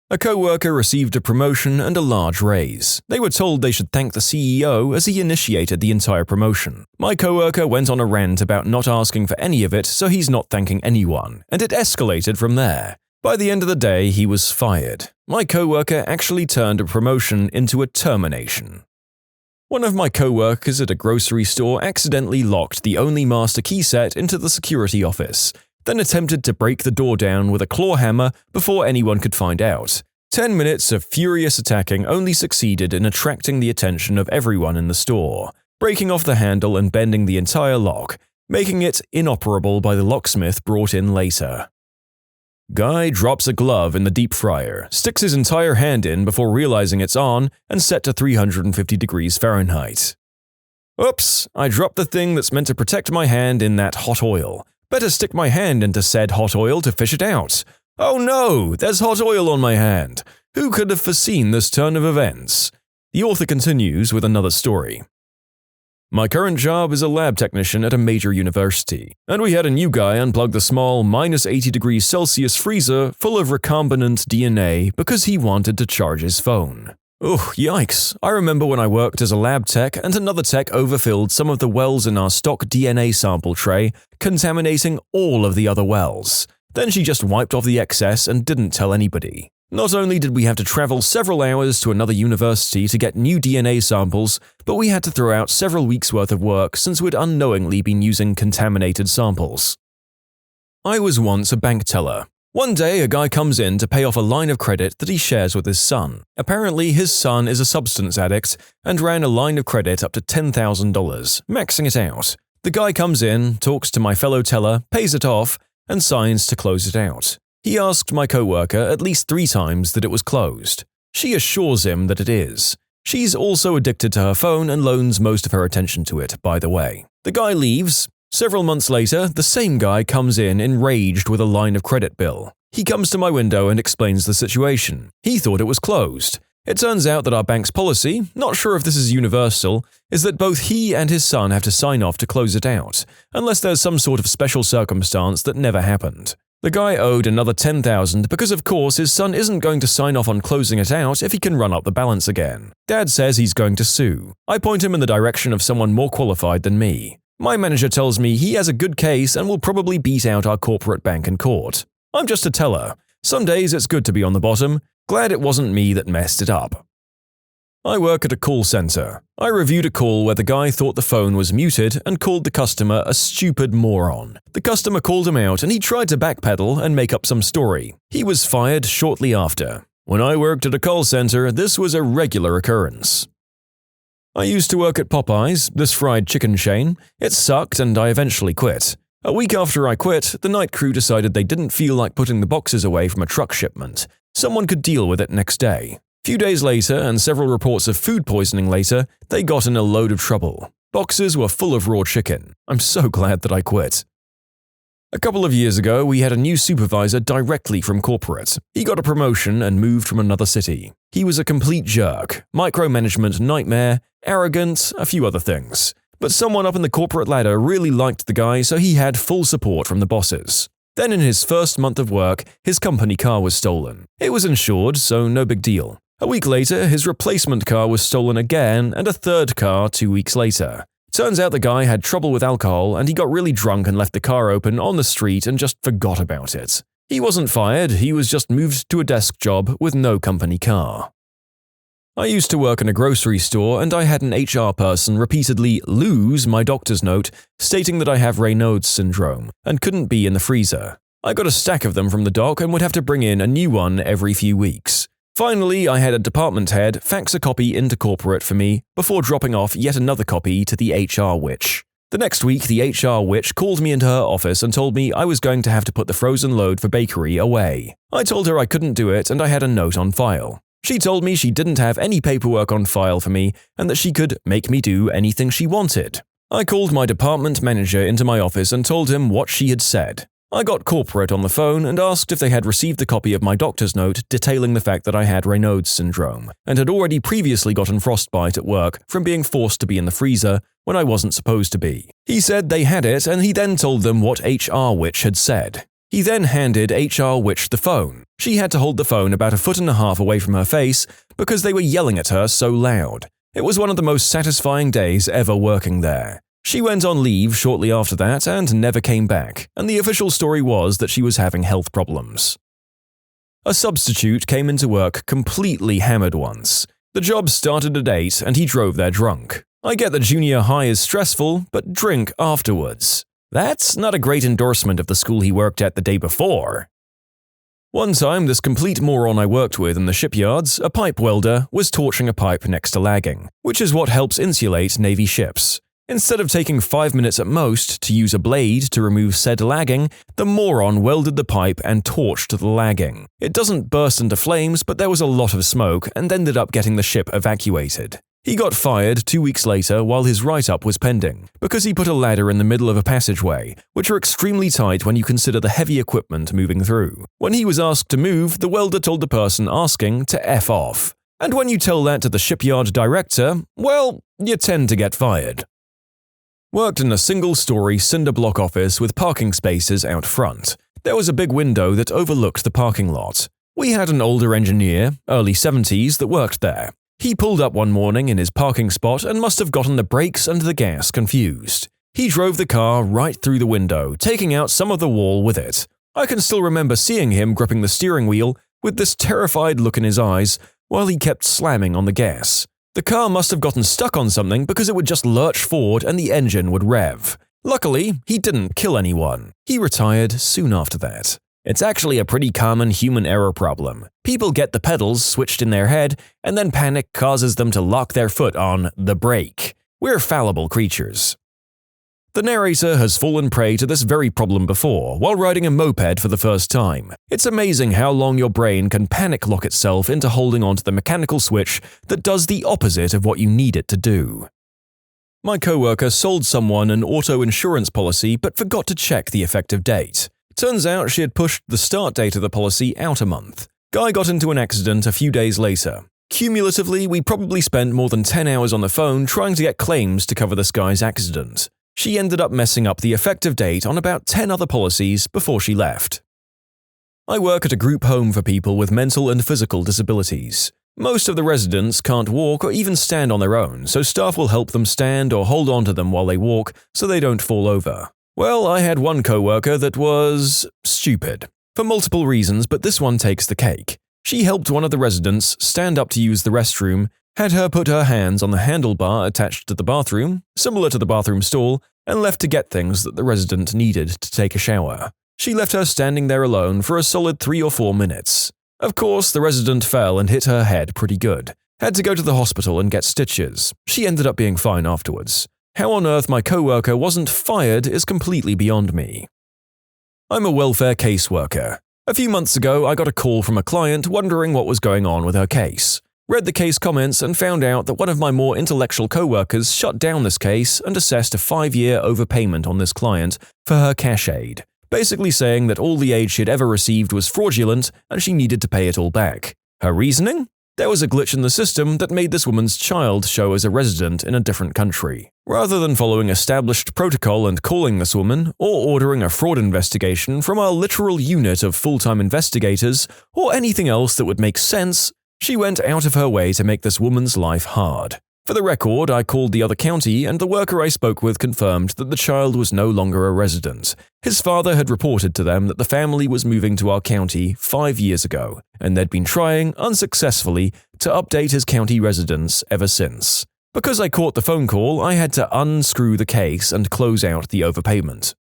A coworker received a promotion and a large raise. They were told they should thank the CEO as he initiated the entire promotion. My coworker went on a rant about not asking for any of it, so he's not thanking anyone, and it escalated from there. By the end of the day, he was fired. My coworker actually turned a promotion into a termination. One of my coworkers at a grocery store accidentally locked the only master key set into the security office, then attempted to break the door down with a claw hammer before anyone could find out. 10 minutes of furious attacking only succeeded in attracting the attention of everyone in the store, breaking off the handle and bending the entire lock, making it inoperable by the locksmith brought in later. Guy drops a glove in the deep fryer, sticks his entire hand in before realizing it's on and set to 350 degrees Fahrenheit. Oops, I dropped the thing that's meant to protect my hand in that hot oil. Better stick my hand into said hot oil to fish it out. Oh no, there's hot oil on my hand. Who could have foreseen this turn of events? The author continues with another story. My current job is a lab technician at a major university, and we had a new guy unplug the small -80 degrees Celsius freezer full of recombinant DNA because he wanted to charge his phone. Ugh, yikes. I remember when I worked as a lab tech and another tech overfilled some of the wells in our stock DNA sample tray, contaminating all of the other wells. Then she just wiped off the excess and didn't tell anybody. Not only did we have to travel several hours to another university to get new DNA samples, but we had to throw out several weeks' worth of work since we'd unknowingly been using contaminated samples. I was once a bank teller. One day, a guy comes in to pay off a line of credit that he shares with his son. Apparently, his son is a substance addict and ran a line of credit up to $10,000, maxing it out. The guy comes in, talks to my fellow teller, pays it off, and signs to close it out. He asked my coworker at least 3 times that it was closed. She assures him that it is. She's also addicted to her phone and loans most of her attention to it, by the way. The guy leaves. Several months later, the same guy comes in enraged with a line of credit bill. He comes to my window and explains the situation. He thought it was closed. It turns out that our bank's policy, not sure if this is universal, is that both he and his son have to sign off to close it out, unless there's some sort of special circumstance that never happened. The guy owed another $10,000 because of course his son isn't going to sign off on closing it out if he can run up the balance again. Dad says he's going to sue. I point him in the direction of someone more qualified than me. My manager tells me he has a good case and will probably beat out our corporate bank in court. I'm just a teller. Some days it's good to be on the bottom. Glad it wasn't me that messed it up. I work at a call center. I reviewed a call where the guy thought the phone was muted and called the customer a stupid moron. The customer called him out and he tried to backpedal and make up some story. He was fired shortly after. When I worked at a call center, this was a regular occurrence. I used to work at Popeyes, this fried chicken chain. It sucked and I eventually quit. A week after I quit, the night crew decided they didn't feel like putting the boxes away from a truck shipment. Someone could deal with it next day. Few days later, and several reports of food poisoning later, they got in a load of trouble. Boxes were full of raw chicken. I'm so glad that I quit. A couple of years ago, we had a new supervisor directly from corporate. He got a promotion and moved from another city. He was a complete jerk, micromanagement nightmare, arrogant, a few other things. But someone up in the corporate ladder really liked the guy, so he had full support from the bosses. Then in his first month of work, his company car was stolen. It was insured, so no big deal. A week later, his replacement car was stolen again, and a third car 2 weeks later. Turns out the guy had trouble with alcohol, and he got really drunk and left the car open on the street and just forgot about it. He wasn't fired, he was just moved to a desk job with no company car. I used to work in a grocery store, and I had an HR person repeatedly lose my doctor's note stating that I have Raynaud's syndrome and couldn't be in the freezer. I got a stack of them from the doc and would have to bring in a new one every few weeks. Finally, I had a department head fax a copy into corporate for me before dropping off yet another copy to the HR witch. The next week, the HR witch called me into her office and told me I was going to have to put the frozen load for bakery away. I told her I couldn't do it and I had a note on file. She told me she didn't have any paperwork on file for me and that she could make me do anything she wanted. I called my department manager into my office and told him what she had said. I got corporate on the phone and asked if they had received a copy of my doctor's note detailing the fact that I had Raynaud's syndrome and had already previously gotten frostbite at work from being forced to be in the freezer when I wasn't supposed to be. He said they had it, and he then told them what HR Witch had said. He then handed HR Witch the phone. She had to hold the phone about 1.5 feet away from her face because they were yelling at her so loud. It was one of the most satisfying days ever working there. She went on leave shortly after that and never came back, and the official story was that she was having health problems. A substitute came into work completely hammered once. The job started at 8 and he drove there drunk. I get that junior high is stressful, but drink afterwards. That's not a great endorsement of the school he worked at the day before. One time, this complete moron I worked with in the shipyards, a pipe welder, was torching a pipe next to lagging, which is what helps insulate Navy ships. Instead of taking 5 minutes at most to use a blade to remove said lagging, the moron welded the pipe and torched the lagging. It doesn't burst into flames, but there was a lot of smoke and ended up getting the ship evacuated. He got fired 2 weeks later while his write-up was pending, because he put a ladder in the middle of a passageway, which are extremely tight when you consider the heavy equipment moving through. When he was asked to move, the welder told the person asking to F off. And when you tell that to the shipyard director, well, you tend to get fired. Worked in a single-story cinder block office with parking spaces out front. There was a big window that overlooked the parking lot. We had an older engineer, early 70s, that worked there. He pulled up one morning in his parking spot and must have gotten the brakes and the gas confused. He drove the car right through the window, taking out some of the wall with it. I can still remember seeing him gripping the steering wheel with this terrified look in his eyes while he kept slamming on the gas. The car must have gotten stuck on something because it would just lurch forward and the engine would rev. Luckily, he didn't kill anyone. He retired soon after that. It's actually a pretty common human error problem. People get the pedals switched in their head, and then panic causes them to lock their foot on the brake. We're fallible creatures. The narrator has fallen prey to this very problem before while riding a moped for the first time. It's amazing how long your brain can panic lock itself into holding onto the mechanical switch that does the opposite of what you need it to do. My coworker sold someone an auto insurance policy but forgot to check the effective date. Turns out she had pushed the start date of the policy out a month. Guy got into an accident a few days later. Cumulatively, we probably spent more than 10 hours on the phone trying to get claims to cover this guy's accident. She ended up messing up the effective date on about 10 other policies before she left. I work at a group home for people with mental and physical disabilities. Most of the residents can't walk or even stand on their own, so staff will help them stand or hold on to them while they walk so they don't fall over. Well, I had one coworker that was stupid. For multiple reasons, but this one takes the cake. She helped one of the residents stand up to use the restroom, had her put her hands on the handlebar attached to the bathroom, similar to the bathroom stall, and left to get things that the resident needed to take a shower. She left her standing there alone for a solid 3 or 4 minutes. Of course, the resident fell and hit her head pretty good. Had to go to the hospital and get stitches. She ended up being fine afterwards. How on earth my coworker wasn't fired is completely beyond me. I'm a welfare caseworker. A few months ago, I got a call from a client wondering what was going on with her case. Read the case comments and found out that one of my more intellectual co-workers shut down this case and assessed a 5-year overpayment on this client for her cash aid, basically saying that all the aid she'd ever received was fraudulent and she needed to pay it all back. Her reasoning? There was a glitch in the system that made this woman's child show as a resident in a different country. Rather than following established protocol and calling this woman, or ordering a fraud investigation from our literal unit of full-time investigators, or anything else that would make sense, she went out of her way to make this woman's life hard. For the record, I called the other county and the worker I spoke with confirmed that the child was no longer a resident. His father had reported to them that the family was moving to our county 5 years ago, and they'd been trying, unsuccessfully, to update his county residence ever since. Because I caught the phone call, I had to unscrew the case and close out the overpayment.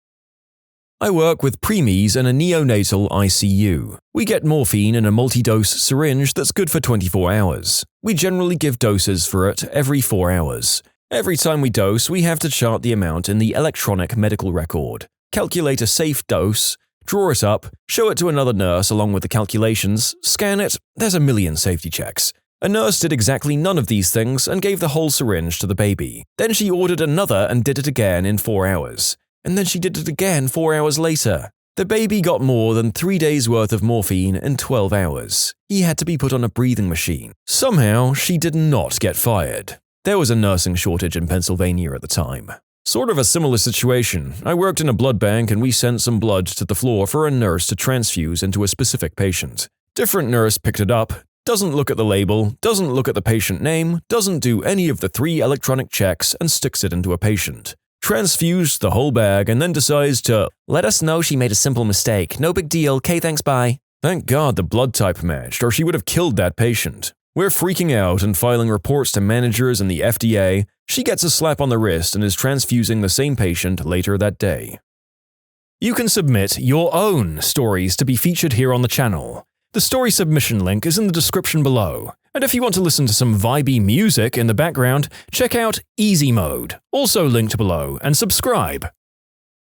I work with preemies in a neonatal ICU. We get morphine in a multi-dose syringe that's good for 24 hours. We generally give doses for it every 4 hours. Every time we dose, we have to chart the amount in the electronic medical record, calculate a safe dose, draw it up, show it to another nurse along with the calculations, scan it. There's a million safety checks. A nurse did exactly none of these things and gave the whole syringe to the baby. Then she ordered another and did it again in 4 hours. And then she did it again 4 hours later. The baby got more than 3 days' worth of morphine in 12 hours. He had to be put on a breathing machine. Somehow, she did not get fired. There was a nursing shortage in Pennsylvania at the time. Sort of a similar situation. I worked in a blood bank and we sent some blood to the floor for a nurse to transfuse into a specific patient. Different nurse picked it up, doesn't look at the label, doesn't look at the patient name, doesn't do any of the 3 electronic checks and sticks it into a patient. Transfused the whole bag and then decides to let us know she made a simple mistake. No big deal. Okay, thanks, bye. Thank God the blood type matched, or she would have killed that patient. We're freaking out and filing reports to managers and the FDA. She gets a slap on the wrist and is transfusing the same patient later that day. You can submit your own stories to be featured here on the channel. The story submission link is in the description below. And if you want to listen to some vibey music in the background, check out easymode, also linked below, and subscribe.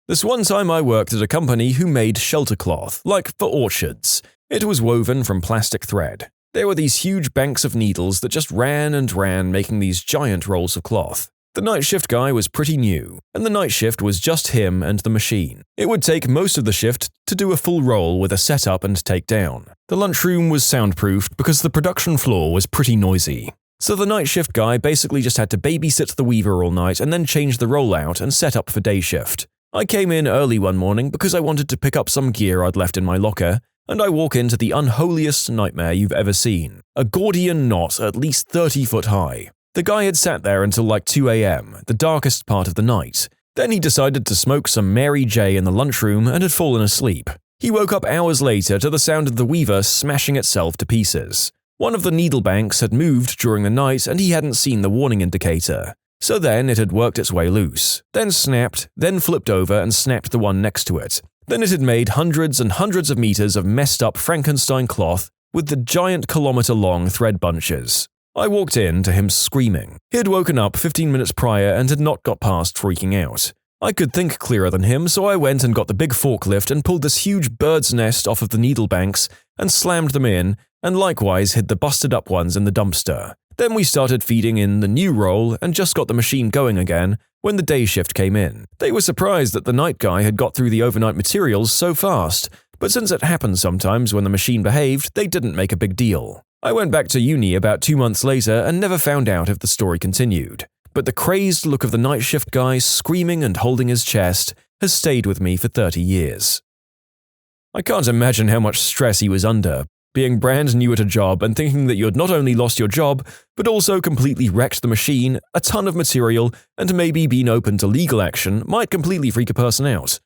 This one time I worked at a company who made shelter cloth, like for orchards. It was woven from plastic thread. There were these huge banks of needles that just ran and ran, making these giant rolls of cloth. The night shift guy was pretty new, and the night shift was just him and the machine. It would take most of the shift to do a full roll with a setup and take down. The lunchroom was soundproofed because the production floor was pretty noisy. So the night shift guy basically just had to babysit the weaver all night and then change the rollout and set up for day shift. I came in early one morning because I wanted to pick up some gear I'd left in my locker, and I walk into the unholiest nightmare you've ever seen. A Gordian knot at least 30 foot high. The guy had sat there until like 2 a.m., the darkest part of the night. Then he decided to smoke some Mary J in the lunchroom and had fallen asleep. He woke up hours later to the sound of the weaver smashing itself to pieces. One of the needle banks had moved during the night and he hadn't seen the warning indicator. So then it had worked its way loose, then snapped, then flipped over and snapped the one next to it. Then it had made hundreds and hundreds of meters of messed up Frankenstein cloth with the giant kilometer-long thread bunches. I walked in to him screaming. He had woken up 15 minutes prior and had not got past freaking out. I could think clearer than him, so I went and got the big forklift and pulled this huge bird's nest off of the needle banks and slammed them in, and likewise hid the busted up ones in the dumpster. Then we started feeding in the new roll and just got the machine going again when the day shift came in. They were surprised that the night guy had got through the overnight materials so fast, but since it happened sometimes when the machine behaved, they didn't make a big deal. I went back to uni about 2 months later and never found out if the story continued. But the crazed look of the night shift guy screaming and holding his chest has stayed with me for 30 years. I can't imagine how much stress he was under, being brand new at a job and thinking that you had not only lost your job, but also completely wrecked the machine, a ton of material, and maybe been open to legal action might completely freak a person out.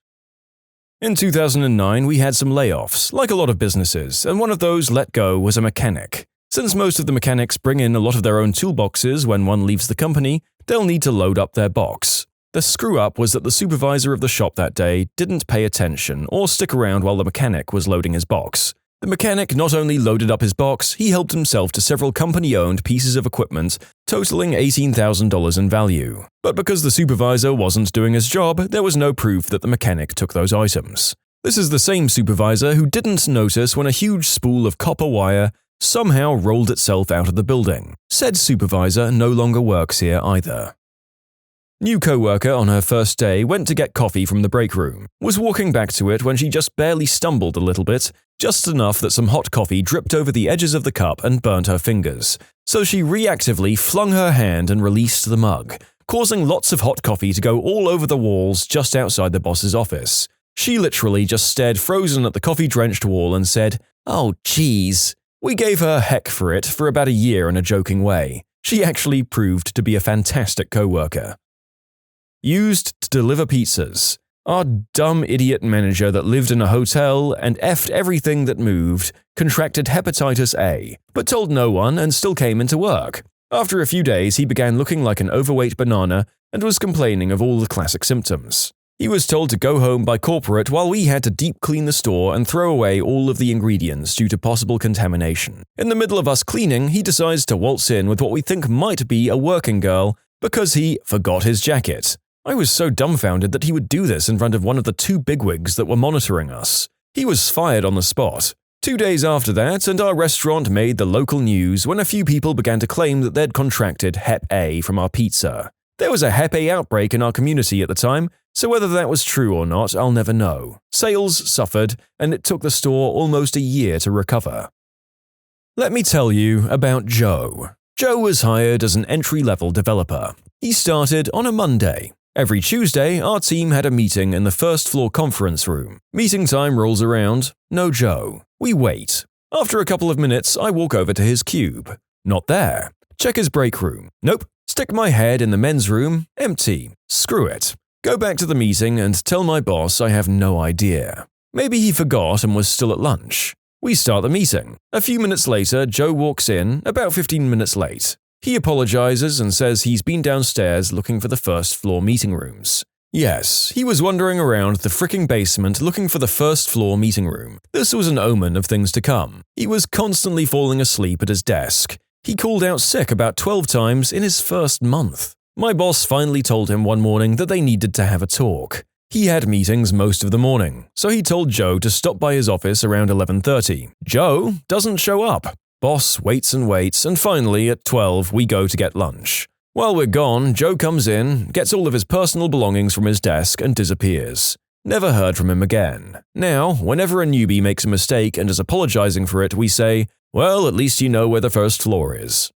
In 2009, we had some layoffs, like a lot of businesses, and one of those let go was a mechanic. Since most of the mechanics bring in a lot of their own toolboxes when one leaves the company, they'll need to load up their box. The screw-up was that the supervisor of the shop that day didn't pay attention or stick around while the mechanic was loading his box. The mechanic not only loaded up his box, he helped himself to several company-owned pieces of equipment, totaling $18,000 in value. But because the supervisor wasn't doing his job, there was no proof that the mechanic took those items. This is the same supervisor who didn't notice when a huge spool of copper wire somehow rolled itself out of the building. Said supervisor no longer works here either. New coworker on her first day went to get coffee from the break room, was walking back to it when she just barely stumbled a little bit, just enough that some hot coffee dripped over the edges of the cup and burnt her fingers. So she reactively flung her hand and released the mug, causing lots of hot coffee to go all over the walls just outside the boss's office. She literally just stared frozen at the coffee-drenched wall and said, "Oh, geez." We gave her heck for it for about a year in a joking way. She actually proved to be a fantastic coworker. Used to deliver pizzas. Our dumb idiot manager that lived in a hotel and effed everything that moved contracted hepatitis A, but told no one and still came into work. After a few days, he began looking like an overweight banana and was complaining of all the classic symptoms. He was told to go home by corporate while we had to deep clean the store and throw away all of the ingredients due to possible contamination. In the middle of us cleaning, he decides to waltz in with what we think might be a working girl because he forgot his jacket. I was so dumbfounded that he would do this in front of one of the two bigwigs that were monitoring us. He was fired on the spot. 2 days after that, and our restaurant made the local news when a few people began to claim that they'd contracted Hep A from our pizza. There was a Hep A outbreak in our community at the time, so whether that was true or not, I'll never know. Sales suffered, and it took the store almost a year to recover. Let me tell you about Joe. Joe was hired as an entry-level developer. He started on a Monday. Every Tuesday, our team had a meeting in the first-floor conference room. Meeting time rolls around. No Joe. We wait. After a couple of minutes, I walk over to his cube. Not there. Check his break room. Nope. Stick my head in the men's room. Empty. Screw it. Go back to the meeting and tell my boss I have no idea. Maybe he forgot and was still at lunch. We start the meeting. A few minutes later, Joe walks in, about 15 minutes late. He apologizes and says he's been downstairs looking for the first-floor meeting rooms. Yes, he was wandering around the fricking basement looking for the first-floor meeting room. This was an omen of things to come. He was constantly falling asleep at his desk. He called out sick about 12 times in his first month. My boss finally told him one morning that they needed to have a talk. He had meetings most of the morning, so he told Joe to stop by his office around 11:30. Joe doesn't show up. Boss waits, and finally, at 12, we go to get lunch. While we're gone, Joe comes in, gets all of his personal belongings from his desk, and disappears. Never heard from him again. Now, whenever a newbie makes a mistake and is apologizing for it, we say, "Well, at least you know where the first floor is."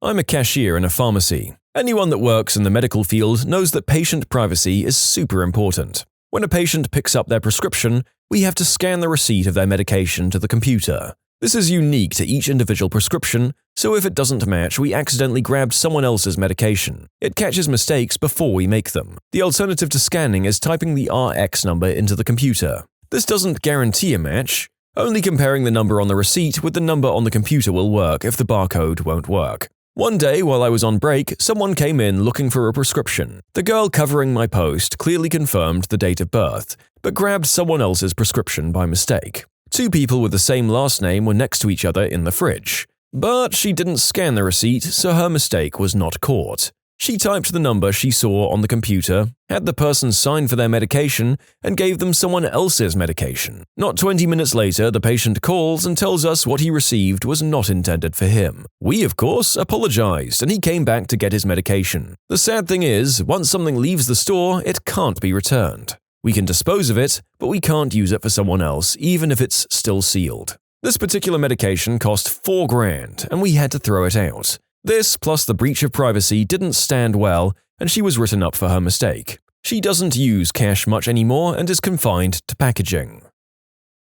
I'm a cashier in a pharmacy. Anyone that works in the medical field knows that patient privacy is super important. When a patient picks up their prescription, we have to scan the receipt of their medication to the computer. This is unique to each individual prescription, so if it doesn't match, we accidentally grabbed someone else's medication. It catches mistakes before we make them. The alternative to scanning is typing the RX number into the computer. This doesn't guarantee a match. Only comparing the number on the receipt with the number on the computer will work if the barcode won't work. One day, while I was on break, someone came in looking for a prescription. The girl covering my post clearly confirmed the date of birth, but grabbed someone else's prescription by mistake. 2 people with the same last name were next to each other in the fridge. But she didn't scan the receipt, so her mistake was not caught. She typed the number she saw on the computer, had the person sign for their medication, and gave them someone else's medication. Not 20 minutes later, the patient calls and tells us what he received was not intended for him. We, of course, apologized, and he came back to get his medication. The sad thing is, once something leaves the store, it can't be returned. We can dispose of it, but we can't use it for someone else, even if it's still sealed. This particular medication cost $4,000, and we had to throw it out. This, plus the breach of privacy, didn't stand well, and she was written up for her mistake. She doesn't use cash much anymore and is confined to packaging.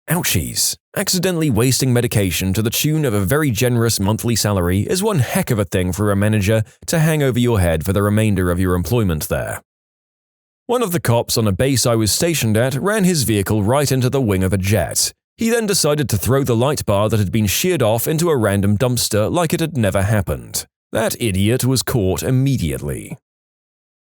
Ouchies. Accidentally wasting medication to the tune of a very generous monthly salary is one heck of a thing for a manager to hang over your head for the remainder of your employment there. One of the cops on a base I was stationed at ran his vehicle right into the wing of a jet. He then decided to throw the light bar that had been sheared off into a random dumpster like it had never happened. That idiot was caught immediately.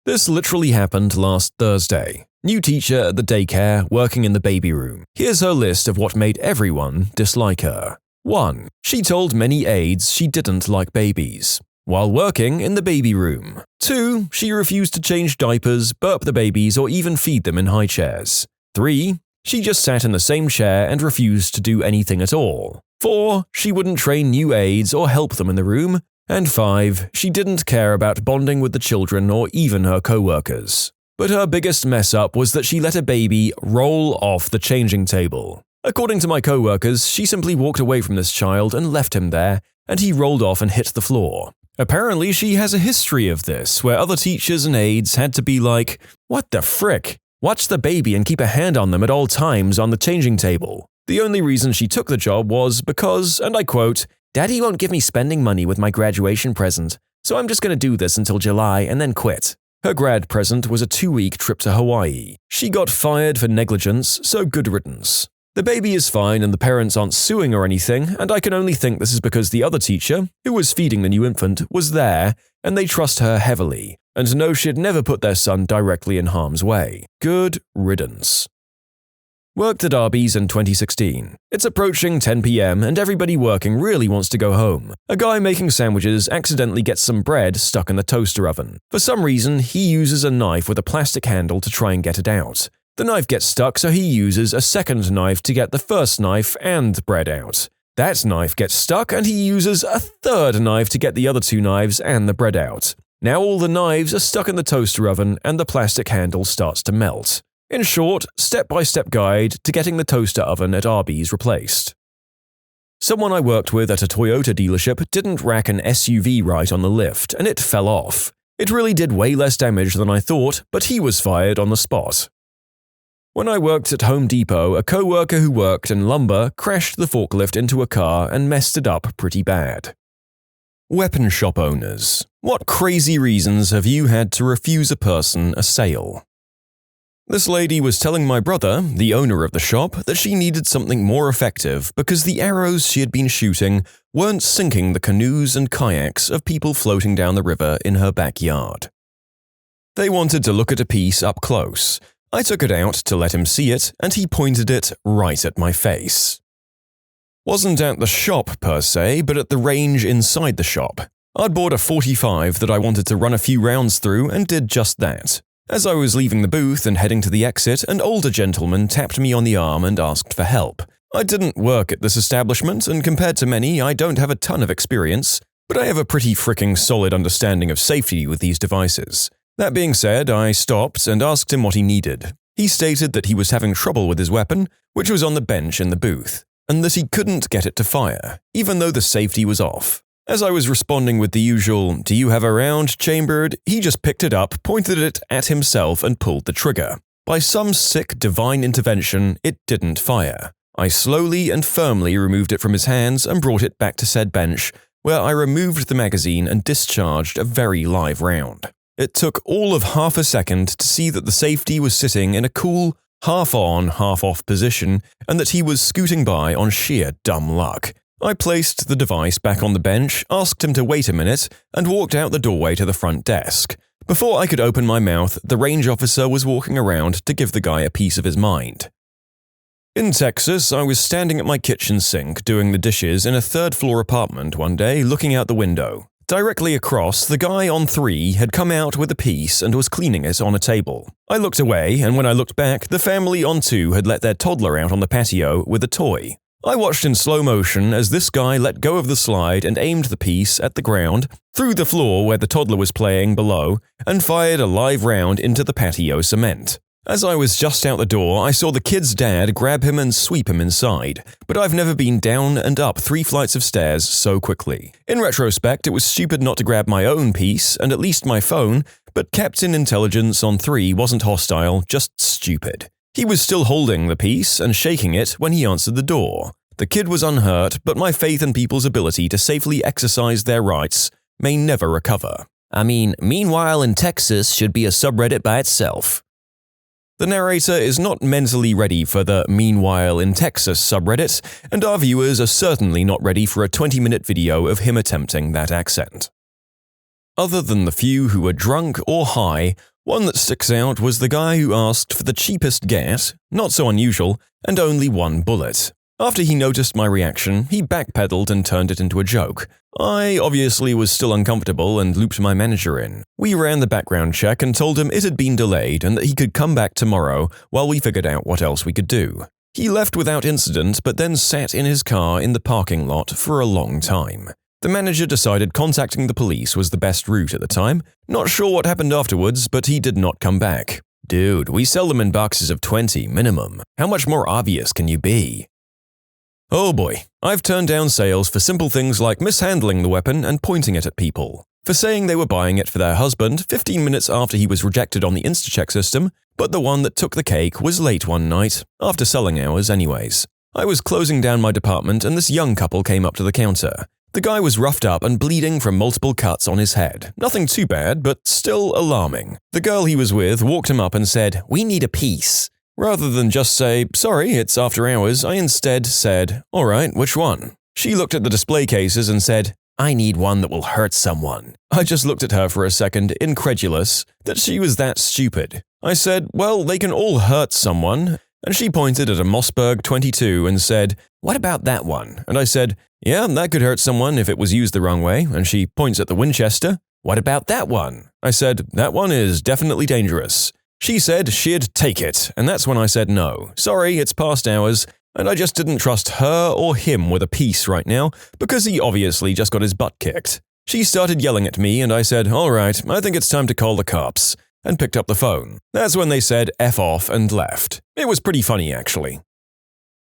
This literally happened last Thursday. New teacher at the daycare, working in the baby room. Here's her list of what made everyone dislike her. 1. She told many aides she didn't like babies while working in the baby room. 2. She refused to change diapers, burp the babies, or even feed them in high chairs. 3. She just sat in the same chair and refused to do anything at all. 4. She wouldn't train new aides or help them in the room. And 5. She didn't care about bonding with the children or even her co-workers. But her biggest mess-up was that she let a baby roll off the changing table. According to my co-workers, she simply walked away from this child and left him there, and he rolled off and hit the floor. Apparently, she has a history of this, where other teachers and aides had to be like, "What the frick? Watch the baby and keep a hand on them at all times on the changing table." The only reason she took the job was because, and I quote, "Daddy won't give me spending money with my graduation present, so I'm just going to do this until July and then quit." Her grad present was a 2-week trip to Hawaii. She got fired for negligence, so good riddance. The baby is fine and the parents aren't suing or anything, and I can only think this is because the other teacher, who was feeding the new infant, was there, and they trust her heavily, and know she'd never put their son directly in harm's way. Good riddance. Worked at Arby's in 2016. It's approaching 10 p.m. and everybody working really wants to go home. A guy making sandwiches accidentally gets some bread stuck in the toaster oven. For some reason, he uses a knife with a plastic handle to try and get it out. The knife gets stuck, so he uses a second knife to get the first knife and bread out. That knife gets stuck, and he uses a third knife to get the other 2 knives and the bread out. Now all the knives are stuck in the toaster oven, and the plastic handle starts to melt. In short, step-by-step guide to getting the toaster oven at Arby's replaced. Someone I worked with at a Toyota dealership didn't rack an SUV right on the lift, and it fell off. It really did way less damage than I thought, but he was fired on the spot. When I worked at Home Depot, a co-worker who worked in lumber crashed the forklift into a car and messed it up pretty bad. Weapon shop owners. What crazy reasons have you had to refuse a person a sale? This lady was telling my brother, the owner of the shop, that she needed something more effective because the arrows she had been shooting weren't sinking the canoes and kayaks of people floating down the river in her backyard. They wanted to look at a piece up close. I took it out to let him see it, and he pointed it right at my face. Wasn't at the shop per se, but at the range inside the shop. I'd bought a .45 that I wanted to run a few rounds through and did just that. As I was leaving the booth and heading to the exit, an older gentleman tapped me on the arm and asked for help. I didn't work at this establishment, and compared to many, I don't have a ton of experience, but I have a pretty fricking solid understanding of safety with these devices. That being said, I stopped and asked him what he needed. He stated that he was having trouble with his weapon, which was on the bench in the booth, and that he couldn't get it to fire, even though the safety was off. As I was responding with the usual, "Do you have a round chambered?" he just picked it up, pointed it at himself, and pulled the trigger. By some sick divine intervention, it didn't fire. I slowly and firmly removed it from his hands and brought it back to said bench, where I removed the magazine and discharged a very live round. It took all of half a second to see that the safety was sitting in a cool, half-on, half-off position, and that he was scooting by on sheer dumb luck. I placed the device back on the bench, asked him to wait a minute, and walked out the doorway to the front desk. Before I could open my mouth, the range officer was walking around to give the guy a piece of his mind. In Texas, I was standing at my kitchen sink doing the dishes in a third-floor apartment one day, looking out the window. Directly across, the guy on 3 had come out with a piece and was cleaning it on a table. I looked away, and when I looked back, the family on 2 had let their toddler out on the patio with a toy. I watched in slow motion as this guy let go of the slide and aimed the piece at the ground, through the floor where the toddler was playing below, and fired a live round into the patio cement. As I was just out the door, I saw the kid's dad grab him and sweep him inside, but I've never been down and up 3 flights of stairs so quickly. In retrospect, it was stupid not to grab my own piece, and at least my phone, but Captain Intelligence on 3 wasn't hostile, just stupid. He was still holding the piece and shaking it when he answered the door. The kid was unhurt, but my faith in people's ability to safely exercise their rights may never recover. I mean, Meanwhile in Texas should be a subreddit by itself. The narrator is not mentally ready for the Meanwhile in Texas subreddit, and our viewers are certainly not ready for a 20-minute video of him attempting that accent. Other than the few who were drunk or high, one that sticks out was the guy who asked for the cheapest gat, not so unusual, and only 1 bullet. After he noticed my reaction, he backpedaled and turned it into a joke. I obviously was still uncomfortable and looped my manager in. We ran the background check and told him it had been delayed and that he could come back tomorrow while we figured out what else we could do. He left without incident but then sat in his car in the parking lot for a long time. The manager decided contacting the police was the best route at the time. Not sure what happened afterwards, but he did not come back. Dude, we sell them in boxes of 20 minimum. How much more obvious can you be? Oh boy, I've turned down sales for simple things like mishandling the weapon and pointing it at people, for saying they were buying it for their husband 15 minutes after he was rejected on the InstaCheck system, but the one that took the cake was late one night, after selling hours anyways. I was closing down my department and this young couple came up to the counter. The guy was roughed up and bleeding from multiple cuts on his head. Nothing too bad, but still alarming. The girl he was with walked him up and said, "We need a piece." Rather than just say, "Sorry, it's after hours," I instead said, "Alright, which one?" She looked at the display cases and said, "I need one that will hurt someone." I just looked at her for a second, incredulous, that she was that stupid. I said, "Well, they can all hurt someone." And she pointed at a Mossberg 22 and said, "What about that one?" And I said, "Yeah, that could hurt someone if it was used the wrong way." And she points at the Winchester. "What about that one?" I said, "That one is definitely dangerous." She said she'd take it, and that's when I said no. Sorry, it's past hours, and I just didn't trust her or him with a piece right now, because he obviously just got his butt kicked. She started yelling at me, and I said, "Alright, I think it's time to call the cops," and picked up the phone. That's when they said F off and left. It was pretty funny, actually.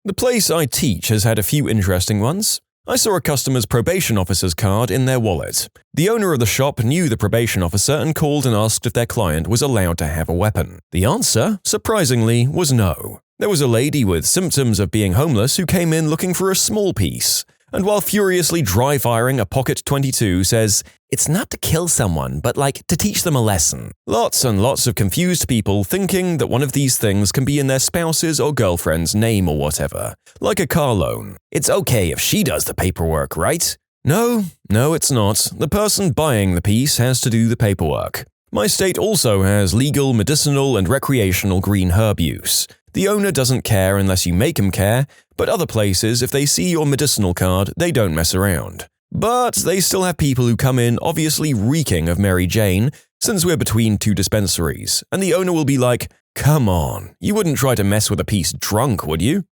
The place I teach has had a few interesting ones. I saw a customer's probation officer's card in their wallet. The owner of the shop knew the probation officer and called and asked if their client was allowed to have a weapon. The answer, surprisingly, was no. There was a lady with symptoms of being homeless who came in looking for a small piece, and while furiously dry-firing a pocket 22 says, "It's not to kill someone, but like to teach them a lesson." Lots and lots of confused people thinking that one of these things can be in their spouse's or girlfriend's name or whatever, like a car loan. It's okay if she does the paperwork, right? No, it's not. The person buying the piece has to do the paperwork. My state also has legal, medicinal, and recreational green herb use. The owner doesn't care unless you make him care, but other places, if they see your medicinal card, they don't mess around. But they still have people who come in obviously reeking of Mary Jane, since we're between two dispensaries, and the owner will be like, "Come on, you wouldn't try to mess with a piece drunk, would you?"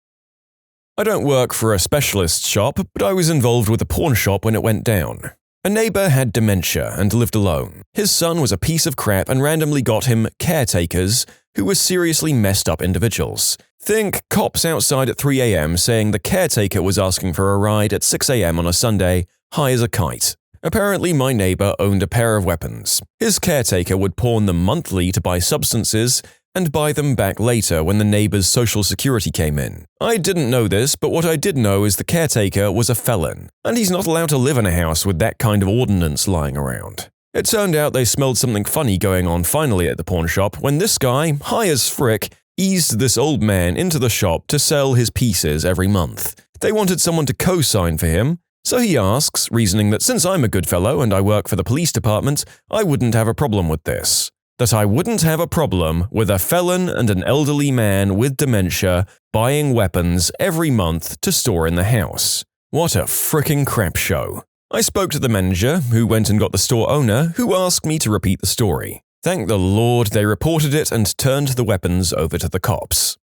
I don't work for a specialist shop, but I was involved with a pawn shop when it went down. A neighbor had dementia and lived alone. His son was a piece of crap and randomly got him caretakers who were seriously messed up individuals. Think cops outside at 3 a.m. saying the caretaker was asking for a ride at 6 a.m. on a Sunday, high as a kite. Apparently, my neighbor owned a pair of weapons. His caretaker would pawn them monthly to buy substances and buy them back later when the neighbor's social security came in. I didn't know this, but what I did know is the caretaker was a felon, and he's not allowed to live in a house with that kind of ordinance lying around. It turned out they smelled something funny going on finally at the pawn shop when this guy, high as frick, eased this old man into the shop to sell his pieces every month. They wanted someone to co-sign for him, so he asks, reasoning that since I'm a good fellow and I work for the police department, I wouldn't have a problem with this. That I wouldn't have a problem with a felon and an elderly man with dementia buying weapons every month to store in the house. What a fricking crap show. I spoke to the manager, who went and got the store owner, who asked me to repeat the story. Thank the Lord they reported it and turned the weapons over to the cops.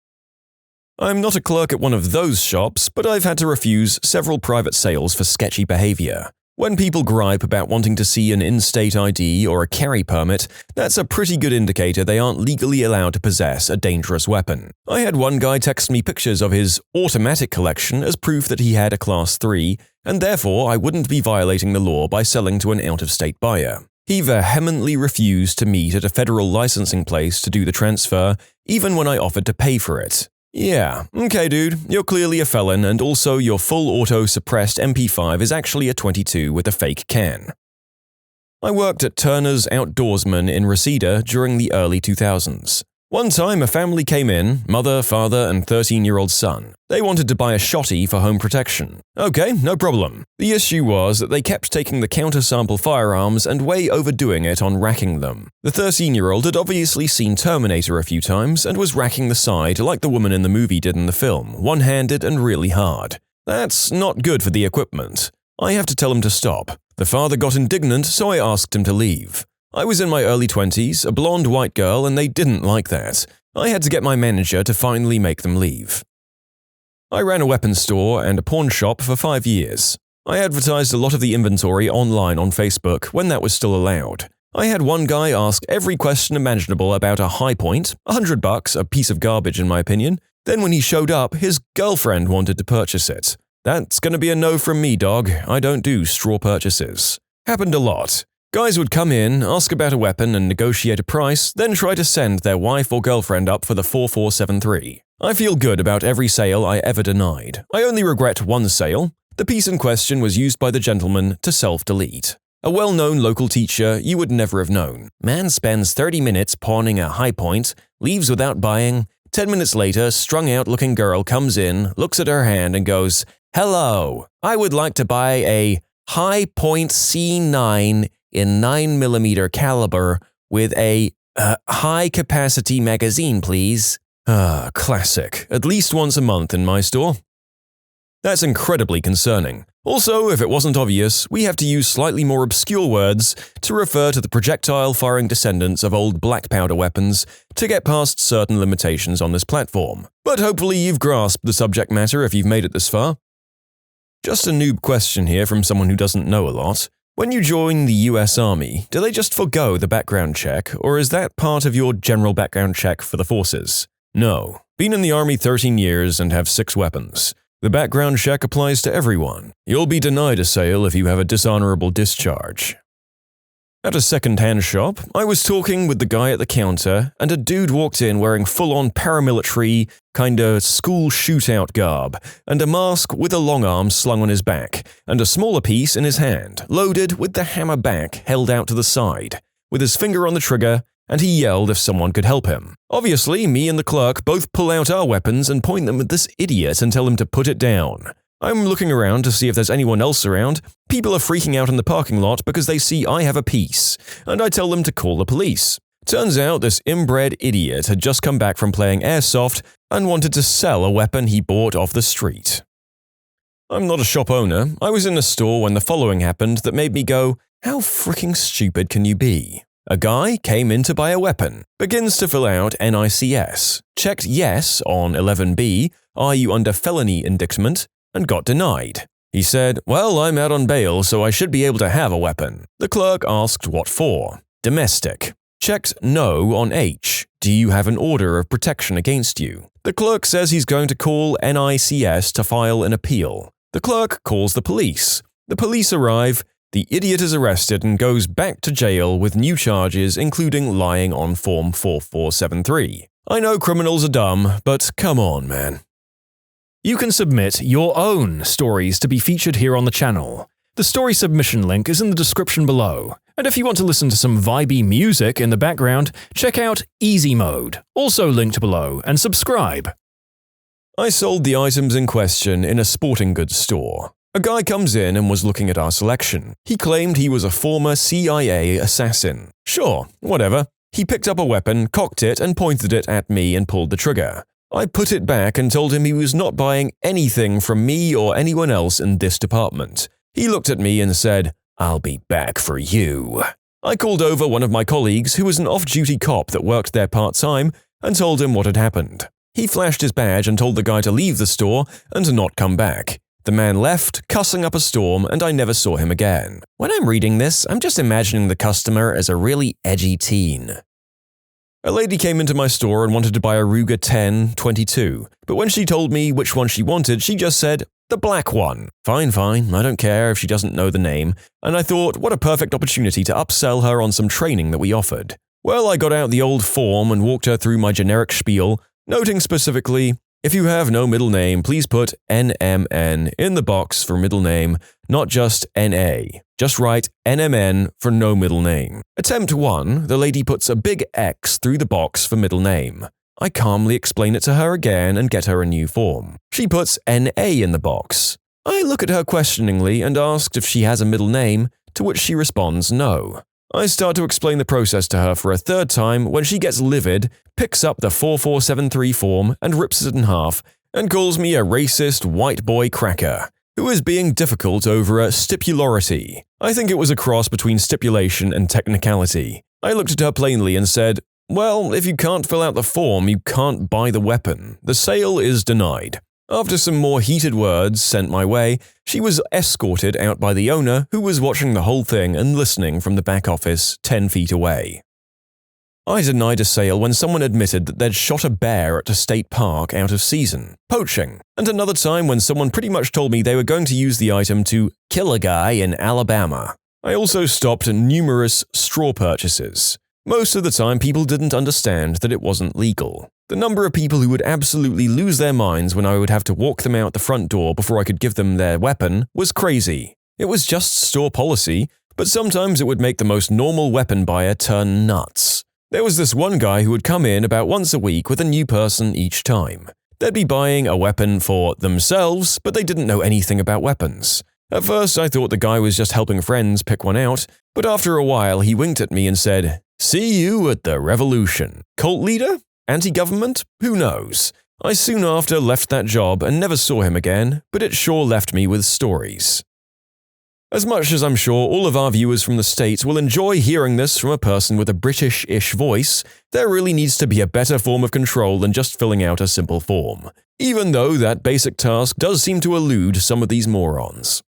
I'm not a clerk at one of those shops, but I've had to refuse several private sales for sketchy behavior. When people gripe about wanting to see an in-state ID or a carry permit, that's a pretty good indicator they aren't legally allowed to possess a dangerous weapon. I had one guy text me pictures of his automatic collection as proof that he had a Class 3, and therefore I wouldn't be violating the law by selling to an out-of-state buyer. He vehemently refused to meet at a federal licensing place to do the transfer, even when I offered to pay for it. Yeah, okay dude, you're clearly a felon and also your full auto-suppressed MP5 is actually a 22 with a fake can. I worked at Turner's Outdoorsman in Reseda during the early 2000s. One time, a family came in, mother, father, and 13-year-old son. They wanted to buy a shotty for home protection. Okay, no problem. The issue was that they kept taking the countersample firearms and way overdoing it on racking them. The 13-year-old had obviously seen Terminator a few times and was racking the side like the woman in the movie did in the film, one-handed and really hard. That's not good for the equipment. I have to tell him to stop. The father got indignant, so I asked him to leave. I was in my early 20s, a blonde white girl, and they didn't like that. I had to get my manager to finally make them leave. I ran a weapons store and a pawn shop for 5 years. I advertised a lot of the inventory online on Facebook when that was still allowed. I had one guy ask every question imaginable about a high point, $100, a piece of garbage in my opinion. Then when he showed up, his girlfriend wanted to purchase it. That's gonna be a no from me, dog. I don't do straw purchases. Happened a lot. Guys would come in, ask about a weapon and negotiate a price, then try to send their wife or girlfriend up for the 4473. I feel good about every sale I ever denied. I only regret one sale. The piece in question was used by the gentleman to self-delete. A well-known local teacher you would never have known. Man spends 30 minutes pawning a high point, leaves without buying. 10 minutes later, strung-out-looking girl comes in, looks at her hand and goes, "Hello, I would like to buy a high point C9 in 9mm caliber with a high-capacity magazine, please." Classic. At least once a month in my store. That's incredibly concerning. Also, if it wasn't obvious, we have to use slightly more obscure words to refer to the projectile-firing descendants of old black powder weapons to get past certain limitations on this platform. But hopefully you've grasped the subject matter if you've made it this far. Just a noob question here from someone who doesn't know a lot. When you join the US Army, do they just forgo the background check, or is that part of your general background check for the forces? No. Been in the Army 13 years and have 6 weapons. The background check applies to everyone. You'll be denied a sale if you have a dishonorable discharge. At a second-hand shop, I was talking with the guy at the counter, and a dude walked in wearing full-on paramilitary, kinda school shootout garb, and a mask with a long arm slung on his back, and a smaller piece in his hand, loaded with the hammer back held out to the side, with his finger on the trigger, and he yelled if someone could help him. Obviously, me and the clerk both pull out our weapons and point them at this idiot and tell him to put it down. I'm looking around to see if there's anyone else around. People are freaking out in the parking lot because they see I have a piece, and I tell them to call the police. Turns out this inbred idiot had just come back from playing airsoft and wanted to sell a weapon he bought off the street. I'm not a shop owner. I was in a store when the following happened that made me go, how freaking stupid can you be? A guy came in to buy a weapon, begins to fill out NICS, checked yes on 11B, are you under felony indictment, and got denied. He said, well, I'm out on bail, so I should be able to have a weapon. The clerk asked what for. Domestic. Checked no on H. Do you have an order of protection against you? The clerk says he's going to call NICS to file an appeal. The clerk calls the police. The police arrive. The idiot is arrested and goes back to jail with new charges, including lying on Form 4473. I know criminals are dumb, but come on, man. You can submit your own stories to be featured here on the channel. The story submission link is in the description below. And if you want to listen to some vibey music in the background, check out easymode, also linked below, and subscribe. I sold the items in question in a sporting goods store. A guy comes in and was looking at our selection. He claimed he was a former CIA assassin. Sure, whatever. He picked up a weapon, cocked it, and pointed it at me and pulled the trigger. I put it back and told him he was not buying anything from me or anyone else in this department. He looked at me and said, I'll be back for you. I called over one of my colleagues who was an off-duty cop that worked there part-time and told him what had happened. He flashed his badge and told the guy to leave the store and to not come back. The man left, cussing up a storm, and I never saw him again. When I'm reading this, I'm just imagining the customer as a really edgy teen. A lady came into my store and wanted to buy a Ruger 10-22, but when she told me which one she wanted, she just said, the black one. Fine, I don't care if she doesn't know the name, and I thought, what a perfect opportunity to upsell her on some training that we offered. Well, I got out the old form and walked her through my generic spiel, noting specifically, If you have no middle name, please put NMN in the box for middle name, not just NA. Just write NMN for no middle name. Attempt 1, the lady puts a big X through the box for middle name. I calmly explain it to her again and get her a new form. She puts NA in the box. I look at her questioningly and ask if she has a middle name, to which she responds no. I start to explain the process to her for a third time when she gets livid, picks up the 4473 form and rips it in half, and calls me a racist white boy cracker, who is being difficult over a stipularity. I think it was a cross between stipulation and technicality. I looked at her plainly and said, "Well, if you can't fill out the form, you can't buy the weapon. The sale is denied." After some more heated words sent my way, she was escorted out by the owner, who was watching the whole thing and listening from the back office 10 feet away. I denied a sale when someone admitted that they'd shot a bear at a state park out of season, poaching, and another time when someone pretty much told me they were going to use the item to kill a guy in Alabama. I also stopped numerous straw purchases. Most of the time, people didn't understand that it wasn't legal. The number of people who would absolutely lose their minds when I would have to walk them out the front door before I could give them their weapon was crazy. It was just store policy, but sometimes it would make the most normal weapon buyer turn nuts. There was this one guy who would come in about once a week with a new person each time. They'd be buying a weapon for themselves, but they didn't know anything about weapons. At first, I thought the guy was just helping friends pick one out, but after a while he winked at me and said, "See you at the revolution." Cult leader? Anti-government? Who knows? I soon after left that job and never saw him again, but it sure left me with stories. As much as I'm sure all of our viewers from the States will enjoy hearing this from a person with a British-ish voice, there really needs to be a better form of control than just filling out a simple form, even though that basic task does seem to elude some of these morons.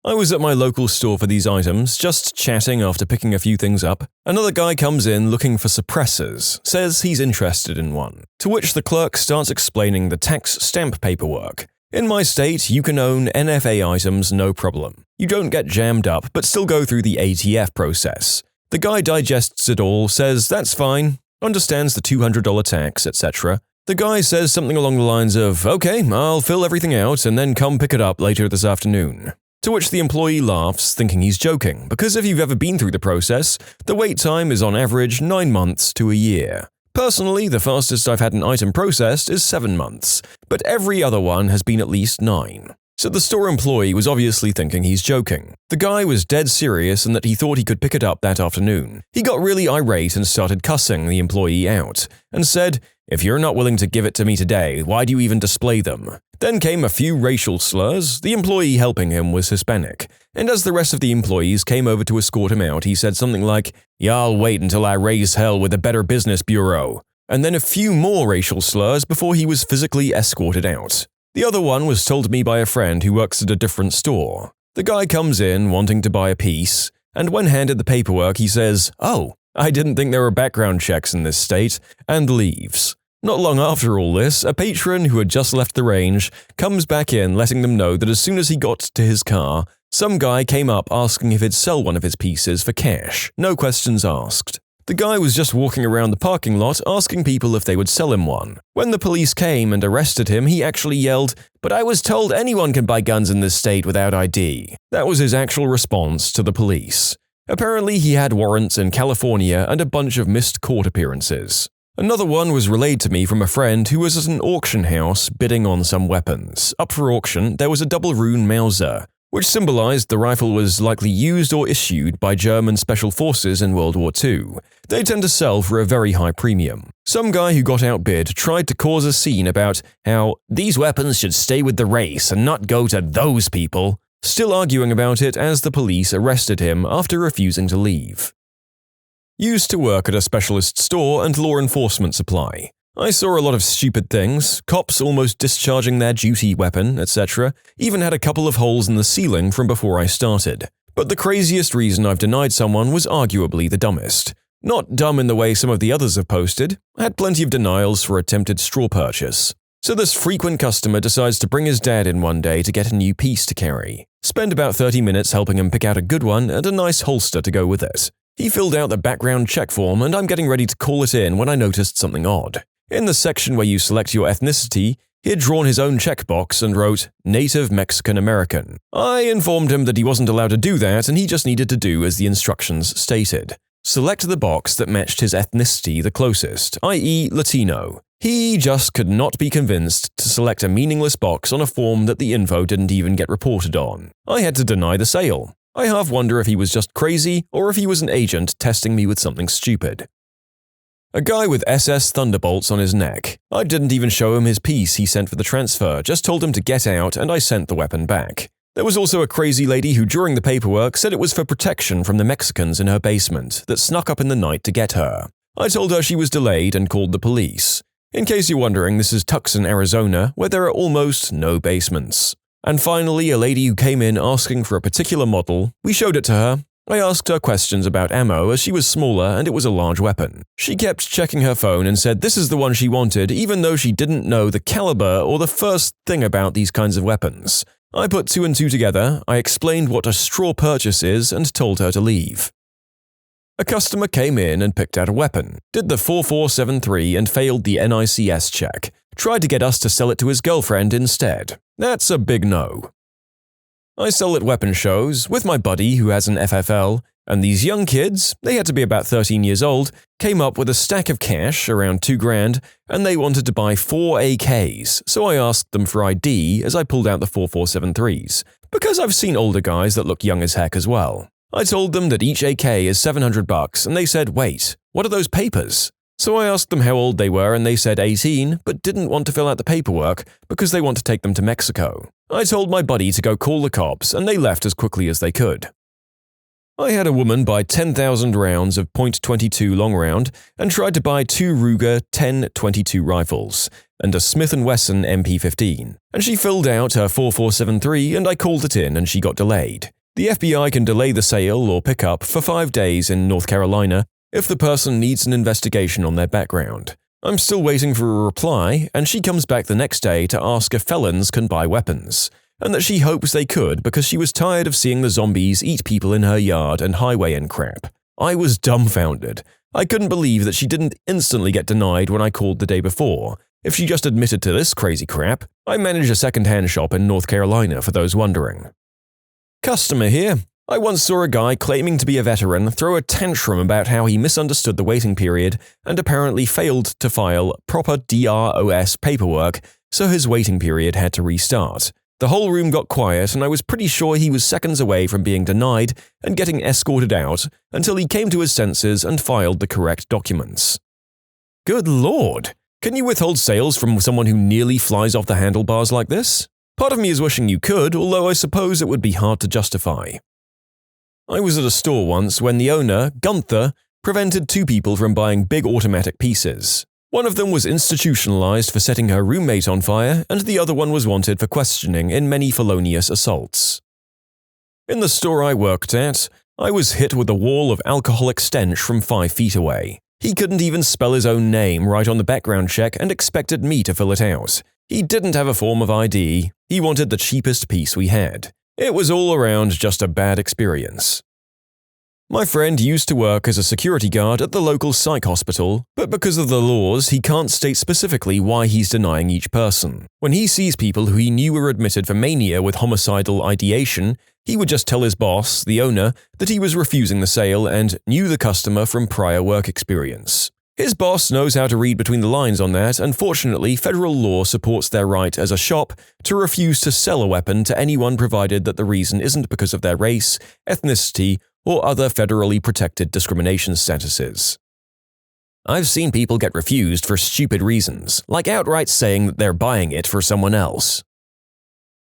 I was at my local store for these items, just chatting after picking a few things up. Another guy comes in looking for suppressors, says he's interested in one, to which the clerk starts explaining the tax stamp paperwork. In my state, you can own NFA items no problem. You don't get jammed up, but still go through the ATF process. The guy digests it all, says that's fine, understands the $200 tax, etc. The guy says something along the lines of, "Okay, I'll fill everything out and then come pick it up later this afternoon." To which the employee laughs, thinking he's joking, because if you've ever been through the process, the wait time is on average 9 months to a year. Personally, the fastest I've had an item processed is 7 months, but every other one has been at least 9. So the store employee was obviously thinking he's joking. The guy was dead serious and that he thought he could pick it up that afternoon. He got really irate and started cussing the employee out, and said, "If you're not willing to give it to me today, why do you even display them?" Then came a few racial slurs. The employee helping him was Hispanic, and as the rest of the employees came over to escort him out, he said something like, "Y'all wait until I raise hell with the Better Business Bureau," and then a few more racial slurs before he was physically escorted out. The other one was told me by a friend who works at a different store. The guy comes in wanting to buy a piece, and when handed the paperwork he says, "Oh, I didn't think there were background checks in this state," and leaves. Not long after all this, a patron who had just left the range comes back in letting them know that as soon as he got to his car, some guy came up asking if he'd sell one of his pieces for cash, no questions asked. The guy was just walking around the parking lot asking people if they would sell him one. When the police came and arrested him, he actually yelled, "But I was told anyone can buy guns in this state without ID." That was his actual response to the police. Apparently he had warrants in California and a bunch of missed court appearances. Another one was relayed to me from a friend who was at an auction house bidding on some weapons. Up for auction, there was a double rune Mauser, which symbolized the rifle was likely used or issued by German special forces in World War II. They tend to sell for a very high premium. Some guy who got outbid tried to cause a scene about how these weapons should stay with the race and not go to those people, still arguing about it as the police arrested him after refusing to leave. Used to work at a specialist store and law enforcement supply. I saw a lot of stupid things, cops almost discharging their duty weapon, etc., even had a couple of holes in the ceiling from before I started. But the craziest reason I've denied someone was arguably the dumbest. Not dumb in the way some of the others have posted. I had plenty of denials for attempted straw purchase. So this frequent customer decides to bring his dad in one day to get a new piece to carry. Spend about 30 minutes helping him pick out a good one and a nice holster to go with it. He filled out the background check form and I'm getting ready to call it in when I noticed something odd. In the section where you select your ethnicity, he had drawn his own checkbox and wrote, Native Mexican American. I informed him that he wasn't allowed to do that and he just needed to do as the instructions stated. Select the box that matched his ethnicity the closest, i.e. Latino. He just could not be convinced to select a meaningless box on a form that the info didn't even get reported on. I had to deny the sale. I half wonder if he was just crazy or if he was an agent testing me with something stupid. A guy with SS Thunderbolts on his neck. I didn't even show him his piece he sent for the transfer, just told him to get out and I sent the weapon back. There was also a crazy lady who during the paperwork said it was for protection from the Mexicans in her basement that snuck up in the night to get her. I told her she was delayed and called the police. In case you're wondering, this is Tucson, Arizona, where there are almost no basements. And finally, a lady who came in asking for a particular model. We showed it to her. I asked her questions about ammo as she was smaller and it was a large weapon. She kept checking her phone and said this is the one she wanted even though she didn't know the caliber or the first thing about these kinds of weapons. I put two and two together, I explained what a straw purchase is and told her to leave. A customer came in and picked out a weapon, did the 4473 and failed the NICS check, tried to get us to sell it to his girlfriend instead. That's a big no. I sell at weapon shows with my buddy who has an FFL, and these young kids, they had to be about 13 years old, came up with a stack of cash, around $2,000, and they wanted to buy 4 AKs, so I asked them for ID as I pulled out the 4473s, because I've seen older guys that look young as heck as well. I told them that each AK is $700 and they said, wait, what are those papers? So I asked them how old they were and they said 18, but didn't want to fill out the paperwork because they want to take them to Mexico. I told my buddy to go call the cops and they left as quickly as they could. I had a woman buy 10,000 rounds of .22 long round and tried to buy 2 Ruger 10-22 rifles and a Smith & Wesson MP15, and she filled out her 4473 and I called it in and she got delayed. The FBI can delay the sale or pickup for 5 days in North Carolina if the person needs an investigation on their background. I'm still waiting for a reply, and she comes back the next day to ask if felons can buy weapons, and that she hopes they could because she was tired of seeing the zombies eat people in her yard and highway and crap. I was dumbfounded. I couldn't believe that she didn't instantly get denied when I called the day before. If she just admitted to this crazy crap, I manage a second-hand shop in North Carolina for those wondering. Customer here. I once saw a guy claiming to be a veteran throw a tantrum about how he misunderstood the waiting period and apparently failed to file proper DROS paperwork, so his waiting period had to restart. The whole room got quiet and I was pretty sure he was seconds away from being denied and getting escorted out until he came to his senses and filed the correct documents. Good lord! Can you withhold sales from someone who nearly flies off the handlebars like this? Part of me is wishing you could, although I suppose it would be hard to justify. I was at a store once when the owner, Gunther, prevented 2 people from buying big automatic pieces. One of them was institutionalized for setting her roommate on fire, and the other one was wanted for questioning in many felonious assaults. In the store I worked at, I was hit with a wall of alcoholic stench from 5 feet away. He couldn't even spell his own name right on the background check and expected me to fill it out. He didn't have a form of ID. He wanted the cheapest piece we had. It was all around just a bad experience. My friend used to work as a security guard at the local psych hospital, but because of the laws, he can't state specifically why he's denying each person. When he sees people who he knew were admitted for mania with homicidal ideation, he would just tell his boss, the owner, that he was refusing the sale and knew the customer from prior work experience. His boss knows how to read between the lines on that, and fortunately, federal law supports their right as a shop to refuse to sell a weapon to anyone provided that the reason isn't because of their race, ethnicity, or other federally protected discrimination statuses. I've seen people get refused for stupid reasons, like outright saying that they're buying it for someone else.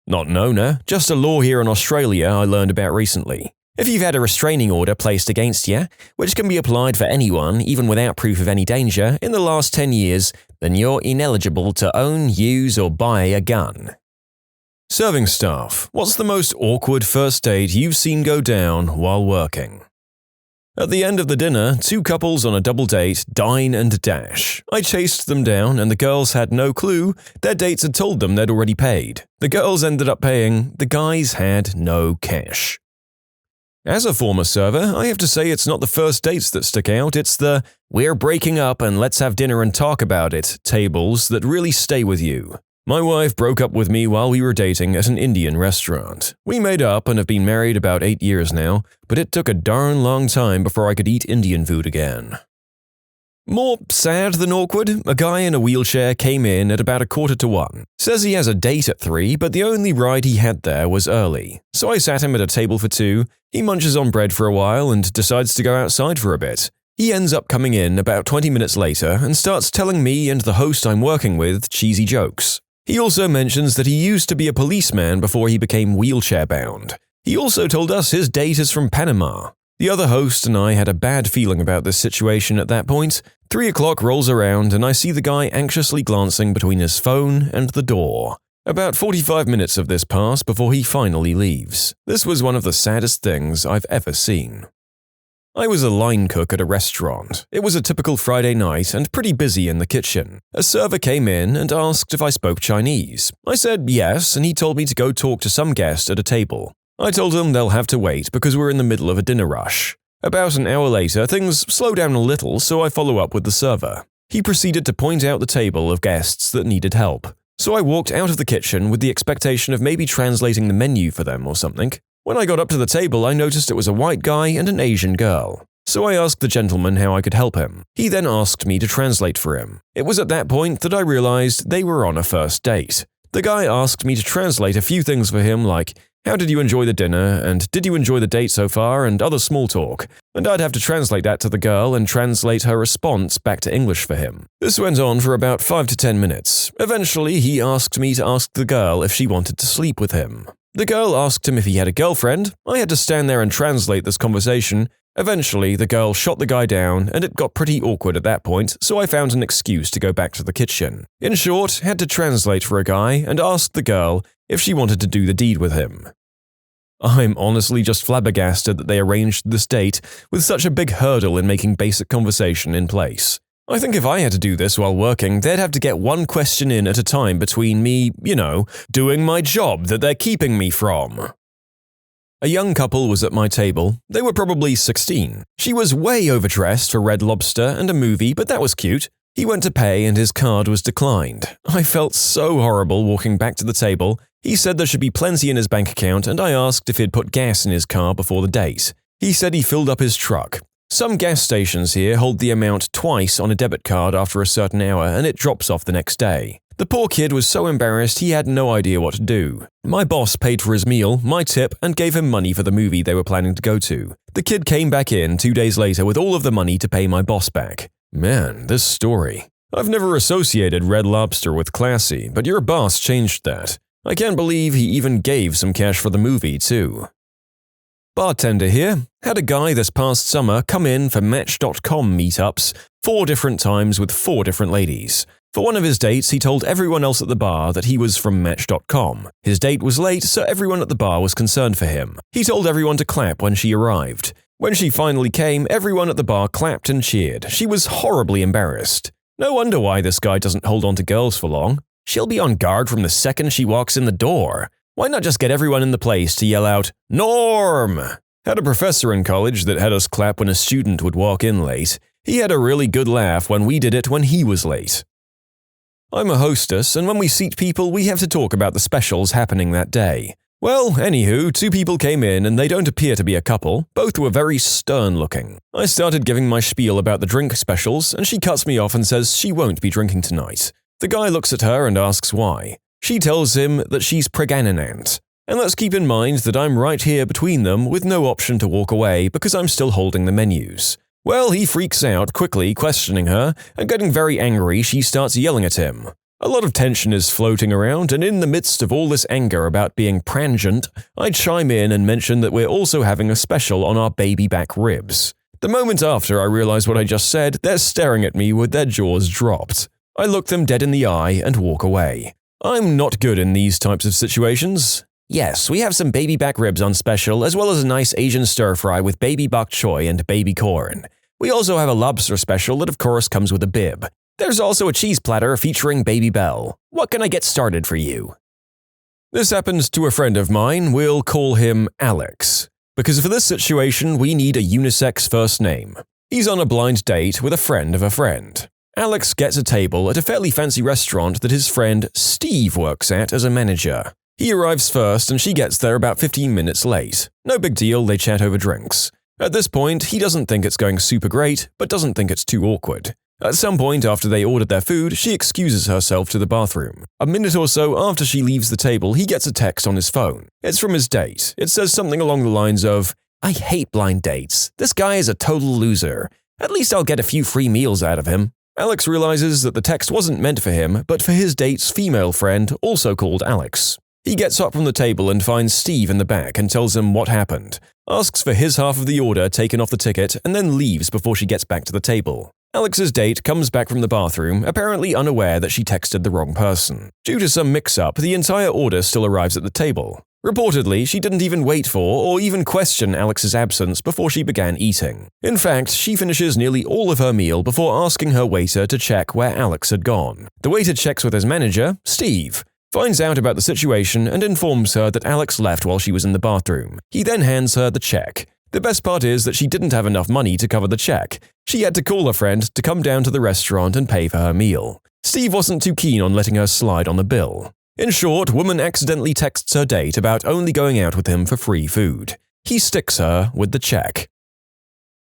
Not an owner, just a law here in Australia I learned about recently. If you've had a restraining order placed against you, which can be applied for anyone even without proof of any danger, in the last 10 years, then you're ineligible to own, use, or buy a gun. Serving staff. What's the most awkward first date you've seen go down while working? At the end of the dinner, 2 couples on a double date dine and dash. I chased them down and the girls had no clue. Their dates had told them they'd already paid. The girls ended up paying. The guys had no cash. As a former server, I have to say it's not the first dates that stick out, it's the "we're breaking up and let's have dinner and talk about it" tables that really stay with you. My wife broke up with me while we were dating at an Indian restaurant. We made up and have been married about 8 years now, but it took a darn long time before I could eat Indian food again. More sad than awkward, a guy in a wheelchair came in at about 1:45. Says he has a date at 3, but the only ride he had there was early. So I sat him at a table for 2, he munches on bread for a while and decides to go outside for a bit. He ends up coming in about 20 minutes later and starts telling me and the host I'm working with cheesy jokes. He also mentions that he used to be a policeman before he became wheelchair-bound. He also told us his date is from Panama. The other host and I had a bad feeling about this situation at that point. 3 o'clock rolls around and I see the guy anxiously glancing between his phone and the door. About 45 minutes of this pass before he finally leaves. This was one of the saddest things I've ever seen. I was a line cook at a restaurant. It was a typical Friday night and pretty busy in the kitchen. A server came in and asked if I spoke Chinese. I said yes, and he told me to go talk to some guest at a table. I told him they'll have to wait because we're in the middle of a dinner rush. About an hour later, things slow down a little, so I follow up with the server. He proceeded to point out the table of guests that needed help. So I walked out of the kitchen with the expectation of maybe translating the menu for them or something. When I got up to the table, I noticed it was a white guy and an Asian girl. So I asked the gentleman how I could help him. He then asked me to translate for him. It was at that point that I realized they were on a first date. The guy asked me to translate a few things for him like, "How did you enjoy the dinner?" and "Did you enjoy the date so far?" and other small talk. And I'd have to translate that to the girl and translate her response back to English for him. This went on for about 5 to 10 minutes. Eventually, he asked me to ask the girl if she wanted to sleep with him. The girl asked him if he had a girlfriend. I had to stand there and translate this conversation. Eventually, the girl shot the guy down, and it got pretty awkward at that point, so I found an excuse to go back to the kitchen. In short, had to translate for a guy and asked the girl if she wanted to do the deed with him. I'm honestly just flabbergasted that they arranged this date with such a big hurdle in making basic conversation in place. I think if I had to do this while working, they'd have to get one question in at a time between me, doing my job that they're keeping me from. A young couple was at my table. They were probably 16. She was way overdressed for Red Lobster and a movie, but that was cute. He went to pay and his card was declined. I felt so horrible walking back to the table. He said there should be plenty in his bank account, and I asked if he'd put gas in his car before the date. He said he filled up his truck. Some gas stations here hold the amount twice on a debit card after a certain hour, and it drops off the next day. The poor kid was so embarrassed he had no idea what to do. My boss paid for his meal, my tip, and gave him money for the movie they were planning to go to. The kid came back in 2 days later with all of the money to pay my boss back. Man, this story. I've never associated Red Lobster with classy, but your boss changed that. I can't believe he even gave some cash for the movie, too. Bartender here. Had a guy this past summer come in for Match.com meetups 4 different times with 4 different ladies. For one of his dates, he told everyone else at the bar that he was from Match.com. His date was late, so everyone at the bar was concerned for him. He told everyone to clap when she arrived. When she finally came, everyone at the bar clapped and cheered. She was horribly embarrassed. No wonder why this guy doesn't hold on to girls for long. She'll be on guard from the second she walks in the door. Why not just get everyone in the place to yell out, "Norm!" Had a professor in college that had us clap when a student would walk in late. He had a really good laugh when we did it when he was late. I'm a hostess, and when we seat people, we have to talk about the specials happening that day. Well, anywho, 2 people came in and they don't appear to be a couple. Both were very stern-looking. I started giving my spiel about the drink specials, and she cuts me off and says she won't be drinking tonight. The guy looks at her and asks why. She tells him that she's pregnant. And let's keep in mind that I'm right here between them with no option to walk away because I'm still holding the menus. Well, he freaks out, quickly questioning her, and getting very angry, she starts yelling at him. A lot of tension is floating around, and in the midst of all this anger about being pregnant, I chime in and mention that we're also having a special on our baby back ribs. The moment after I realize what I just said, they're staring at me with their jaws dropped. I look them dead in the eye and walk away. I'm not good in these types of situations. Yes, we have some baby back ribs on special, as well as a nice Asian stir-fry with baby bok choy and baby corn. We also have a lobster special that of course comes with a bib. There's also a cheese platter featuring Baby Bell. What can I get started for you? This happens to a friend of mine, we'll call him Alex. because for this situation we need a unisex first name. He's on a blind date with a friend of a friend. Alex gets a table at a fairly fancy restaurant that his friend Steve works at as a manager. He arrives first and she gets there about 15 minutes late. No big deal, they chat over drinks. At this point, he doesn't think it's going super great, but doesn't think it's too awkward. At some point after they ordered their food, she excuses herself to the bathroom. A minute or so after she leaves the table, he gets a text on his phone. It's from his date. It says something along the lines of, "I hate blind dates. This guy is a total loser. At least I'll get a few free meals out of him." Alex realizes that the text wasn't meant for him, but for his date's female friend, also called Alex. He gets up from the table and finds Steve in the back and tells him what happened, asks for his half of the order taken off the ticket, and then leaves before she gets back to the table. Alex's date comes back from the bathroom, apparently unaware that she texted the wrong person. Due to some mix-up, the entire order still arrives at the table. Reportedly, she didn't even wait for or even question Alex's absence before she began eating. In fact, she finishes nearly all of her meal before asking her waiter to check where Alex had gone. The waiter checks with his manager, Steve, finds out about the situation and informs her that Alex left while she was in the bathroom. He then hands her the check. The best part is that she didn't have enough money to cover the check. She had to call a friend to come down to the restaurant and pay for her meal. Steve wasn't too keen on letting her slide on the bill. In short, woman accidentally texts her date about only going out with him for free food. He sticks her with the check.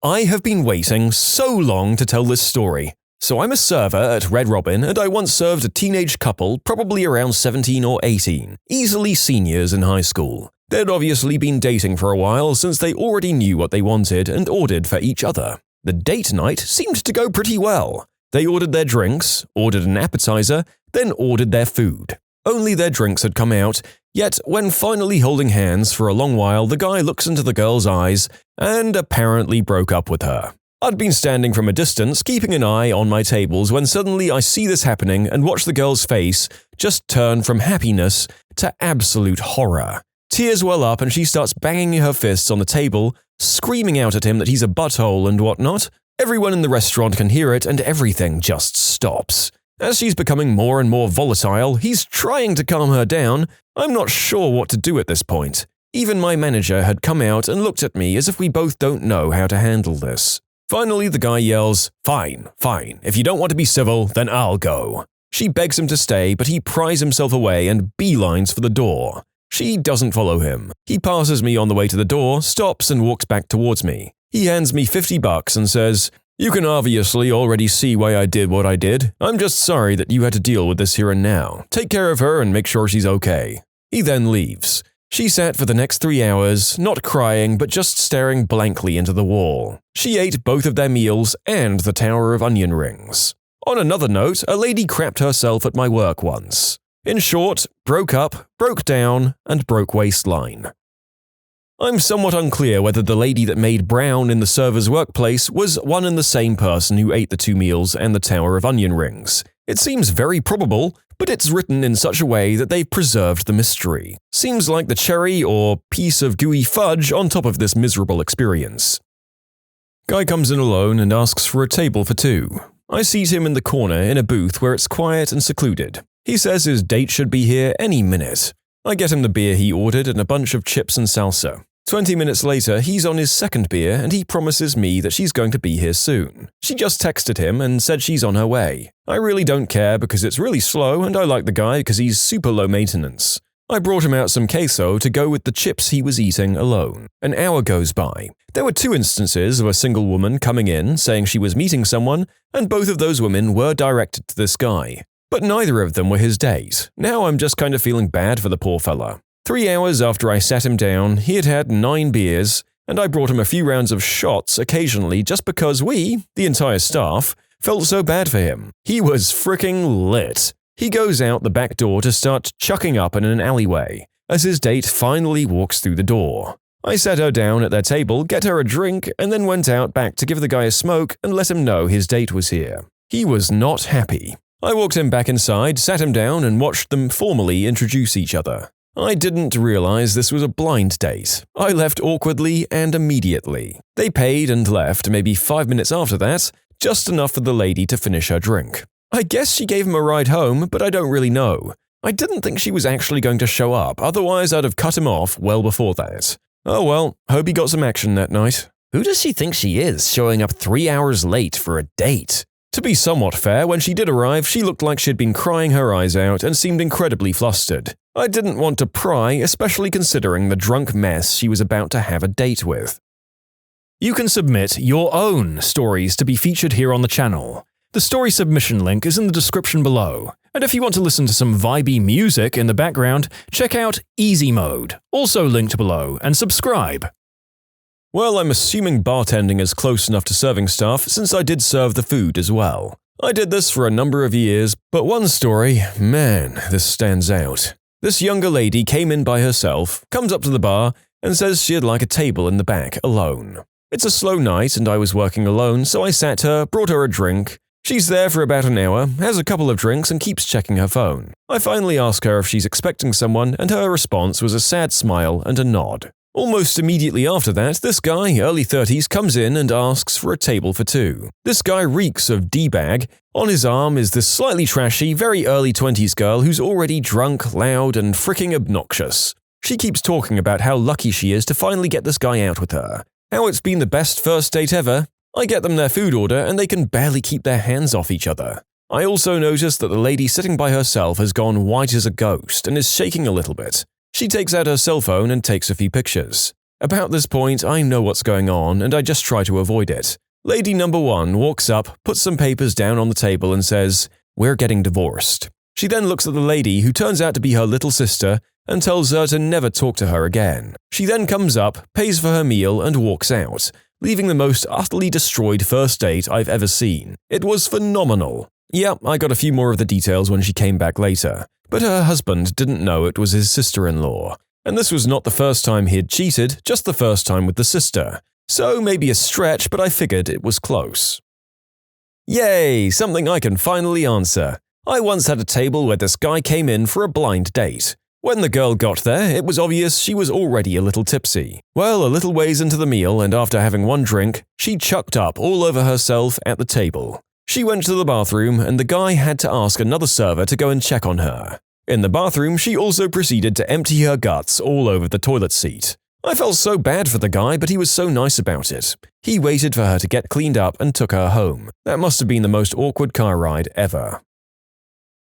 I have been waiting so long to tell this story. So I'm a server at Red Robin, and I once served a teenage couple, probably around 17 or 18, easily seniors in high school. They'd obviously been dating for a while since they already knew what they wanted and ordered for each other. The date night seemed to go pretty well. They ordered their drinks, ordered an appetizer, then ordered their food. Only their drinks had come out, yet when finally holding hands for a long while, the guy looks into the girl's eyes and apparently broke up with her. I'd been standing from a distance, keeping an eye on my tables when suddenly I see this happening and watch the girl's face just turn from happiness to absolute horror. Tears well up and she starts banging her fists on the table, screaming out at him that he's a butthole and whatnot. Everyone in the restaurant can hear it and everything just stops. As she's becoming more and more volatile, he's trying to calm her down. I'm not sure what to do at this point. Even my manager had come out and looked at me as if we both don't know how to handle this. Finally, the guy yells, "Fine, fine. If you don't want to be civil, then I'll go." She begs him to stay, but he pries himself away and beelines for the door. She doesn't follow him. He passes me on the way to the door, stops and walks back towards me. He hands me $50 and says, "You can obviously already see why I did what I did. I'm just sorry that you had to deal with this here and now. Take care of her and make sure she's okay." He then leaves. She sat for the next 3 hours, not crying but just staring blankly into the wall. She ate both of their meals and the tower of onion rings. On another note, a lady crapped herself at my work once. In short, broke up, broke down, and broke waistline. I'm somewhat unclear whether the lady that made brown in the server's workplace was one and the same person who ate the 2 meals and the tower of onion rings. It seems very probable, but it's written in such a way that they've preserved the mystery. Seems like the cherry or piece of gooey fudge on top of this miserable experience. Guy comes in alone and asks for a table for 2. I seat him in the corner in a booth where it's quiet and secluded. He says his date should be here any minute. I get him the beer he ordered and a bunch of chips and salsa. 20 minutes later, he's on his second beer and he promises me that she's going to be here soon. She just texted him and said she's on her way. I really don't care because it's really slow and I like the guy because he's super low maintenance. I brought him out some queso to go with the chips he was eating alone. An hour goes by. There were 2 instances of a single woman coming in saying she was meeting someone, and both of those women were directed to this guy. But neither of them were his date. Now I'm just kind of feeling bad for the poor fella. 3 hours after I sat him down, he had had 9 beers, and I brought him a few rounds of shots occasionally just because we, the entire staff, felt so bad for him. He was fricking lit. He goes out the back door to start chucking up in an alleyway, as his date finally walks through the door. I sat her down at their table, get her a drink, and then went out back to give the guy a smoke and let him know his date was here. He was not happy. I walked him back inside, sat him down, and watched them formally introduce each other. I didn't realize this was a blind date. I left awkwardly and immediately. They paid and left maybe 5 minutes after that, just enough for the lady to finish her drink. I guess she gave him a ride home, but I don't really know. I didn't think she was actually going to show up, otherwise I'd have cut him off well before that. Oh well, hope he got some action that night. Who does she think she is, showing up 3 hours late for a date? To be somewhat fair, when she did arrive, she looked like she'd been crying her eyes out and seemed incredibly flustered. I didn't want to pry, especially considering the drunk mess she was about to have a date with. You can submit your own stories to be featured here on the channel. The story submission link is in the description below. And if you want to listen to some vibey music in the background, check out easymode, also linked below, and subscribe. Well, I'm assuming bartending is close enough to serving staff since I did serve the food as well. I did this for a number of years, but one story, man, this stands out. This younger lady came in by herself, comes up to the bar, and says she'd like a table in the back alone. It's a slow night and I was working alone, so I sat her, brought her a drink. She's there for about an hour, has a couple of drinks and keeps checking her phone. I finally ask her if she's expecting someone and her response was a sad smile and a nod. Almost immediately after that, this guy, early 30s, comes in and asks for a table for two. This guy reeks of D-bag. On his arm is this slightly trashy, very early 20s girl who's already drunk, loud, and freaking obnoxious. She keeps talking about how lucky she is to finally get this guy out with her. How it's been the best first date ever. I get them their food order and they can barely keep their hands off each other. I also notice that the lady sitting by herself has gone white as a ghost and is shaking a little bit. She takes out her cell phone and takes a few pictures. About this point, I know what's going on and I just try to avoid it. Lady number one walks up, puts some papers down on the table and says, "We're getting divorced." She then looks at the lady who turns out to be her little sister and tells her to never talk to her again. She then comes up, pays for her meal and walks out, leaving the most utterly destroyed first date I've ever seen. It was phenomenal. Yep, I got a few more of the details when she came back later. But her husband didn't know it was his sister-in-law. And this was not the first time he'd cheated, just the first time with the sister. So maybe a stretch, but I figured it was close. Yay, something I can finally answer. I once had a table where this guy came in for a blind date. When the girl got there, it was obvious she was already a little tipsy. Well, a little ways into the meal and after having one drink, she chucked up all over herself at the table. She went to the bathroom and the guy had to ask another server to go and check on her. In the bathroom, she also proceeded to empty her guts all over the toilet seat. I felt so bad for the guy, but he was so nice about it. He waited for her to get cleaned up and took her home. That must have been the most awkward car ride ever.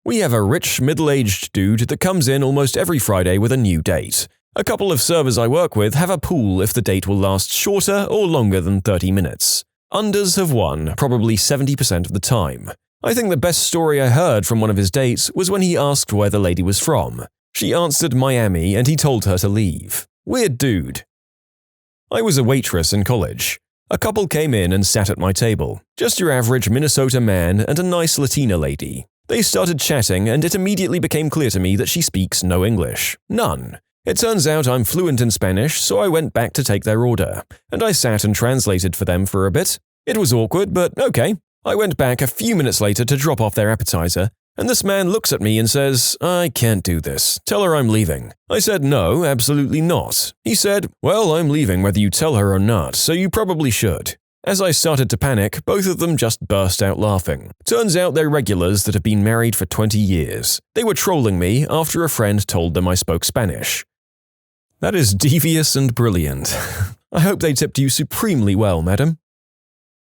We have a rich, middle-aged dude that comes in almost every Friday with a new date. A couple of servers I work with have a pool if the date will last shorter or longer than 30 minutes. Unders have won, probably 70% of the time. I think the best story I heard from one of his dates was when he asked where the lady was from. She answered Miami and he told her to leave. Weird dude. I was a waitress in college. A couple came in and sat at my table. Just your average Minnesota man and a nice Latina lady. They started chatting and it immediately became clear to me that she speaks no English. None. It turns out I'm fluent in Spanish, so I went back to take their order, and I sat and translated for them for a bit. It was awkward, but okay. I went back a few minutes later to drop off their appetizer, and this man looks at me and says, "I can't do this. Tell her I'm leaving." I said, "No, absolutely not." He said, "Well, I'm leaving whether you tell her or not, so you probably should." As I started to panic, both of them just burst out laughing. Turns out they're regulars that have been married for 20 years. They were trolling me after a friend told them I spoke Spanish. That is devious and brilliant. I hope they tipped you supremely well, madam.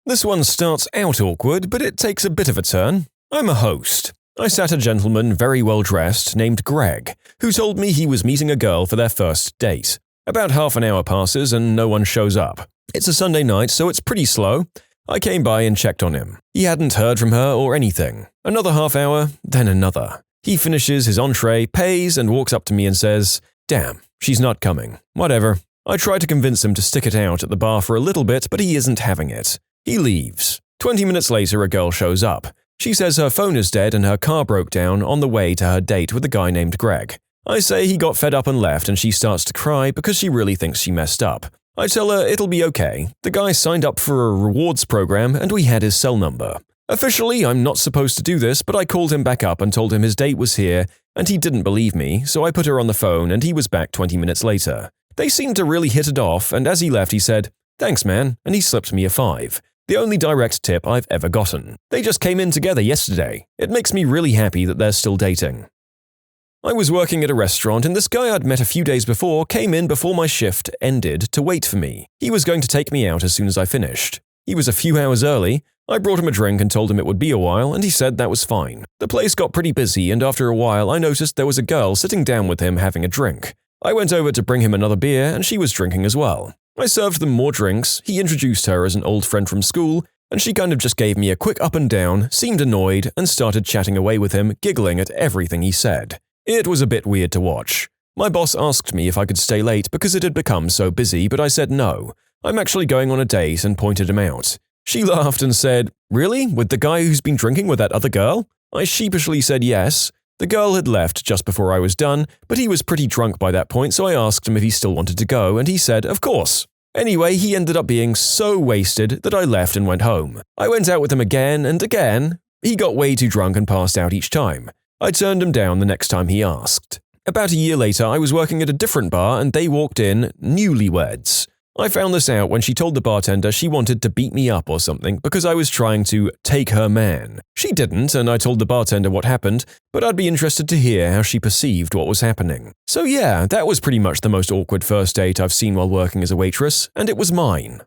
This one starts out awkward, but it takes a bit of a turn. I'm a host. I sat a gentleman very well dressed named Greg, who told me he was meeting a girl for their first date. About half an hour passes and no one shows up. It's a Sunday night, so it's pretty slow. I came by and checked on him. He hadn't heard from her or anything. Another half hour, then another. He finishes his entree, pays, and walks up to me and says, "Damn, she's not coming. Whatever." I try to convince him to stick it out at the bar for a little bit, but he isn't having it. He leaves. 20 minutes later, a girl shows up. She says her phone is dead and her car broke down on the way to her date with a guy named Greg. I say he got fed up and left, and she starts to cry because she really thinks she messed up. I tell her it'll be okay. The guy signed up for a rewards program and we had his cell number. Officially, I'm not supposed to do this, but I called him back up and told him his date was here, and he didn't believe me, so I put her on the phone and he was back 20 minutes later. They seemed to really hit it off, and as he left he said, "Thanks man," and he slipped me a $5. The only direct tip I've ever gotten. They just came in together yesterday. It makes me really happy that they're still dating. I was working at a restaurant and this guy I'd met a few days before came in before my shift ended to wait for me. He was going to take me out as soon as I finished. He was a few hours early. I brought him a drink and told him it would be a while, and he said that was fine. The place got pretty busy, and after a while I noticed there was a girl sitting down with him having a drink. I went over to bring him another beer, and she was drinking as well. I served them more drinks, he introduced her as an old friend from school, and she kind of just gave me a quick up and down, seemed annoyed, and started chatting away with him, giggling at everything he said. It was a bit weird to watch. My boss asked me if I could stay late because it had become so busy, but I said no. I'm actually going on a date and pointed him out. She laughed and said, "Really? With the guy who's been drinking with that other girl?" I sheepishly said yes. The girl had left just before I was done, but he was pretty drunk by that point, so I asked him if he still wanted to go, and he said, of course. Anyway, he ended up being so wasted that I left and went home. I went out with him again and again. He got way too drunk and passed out each time. I turned him down the next time he asked. About a year later, I was working at a different bar and they walked in newlyweds. I found this out when she told the bartender she wanted to beat me up or something because I was trying to take her man. She didn't, and I told the bartender what happened, but I'd be interested to hear how she perceived what was happening. So yeah, that was pretty much the most awkward first date I've seen while working as a waitress, and it was mine.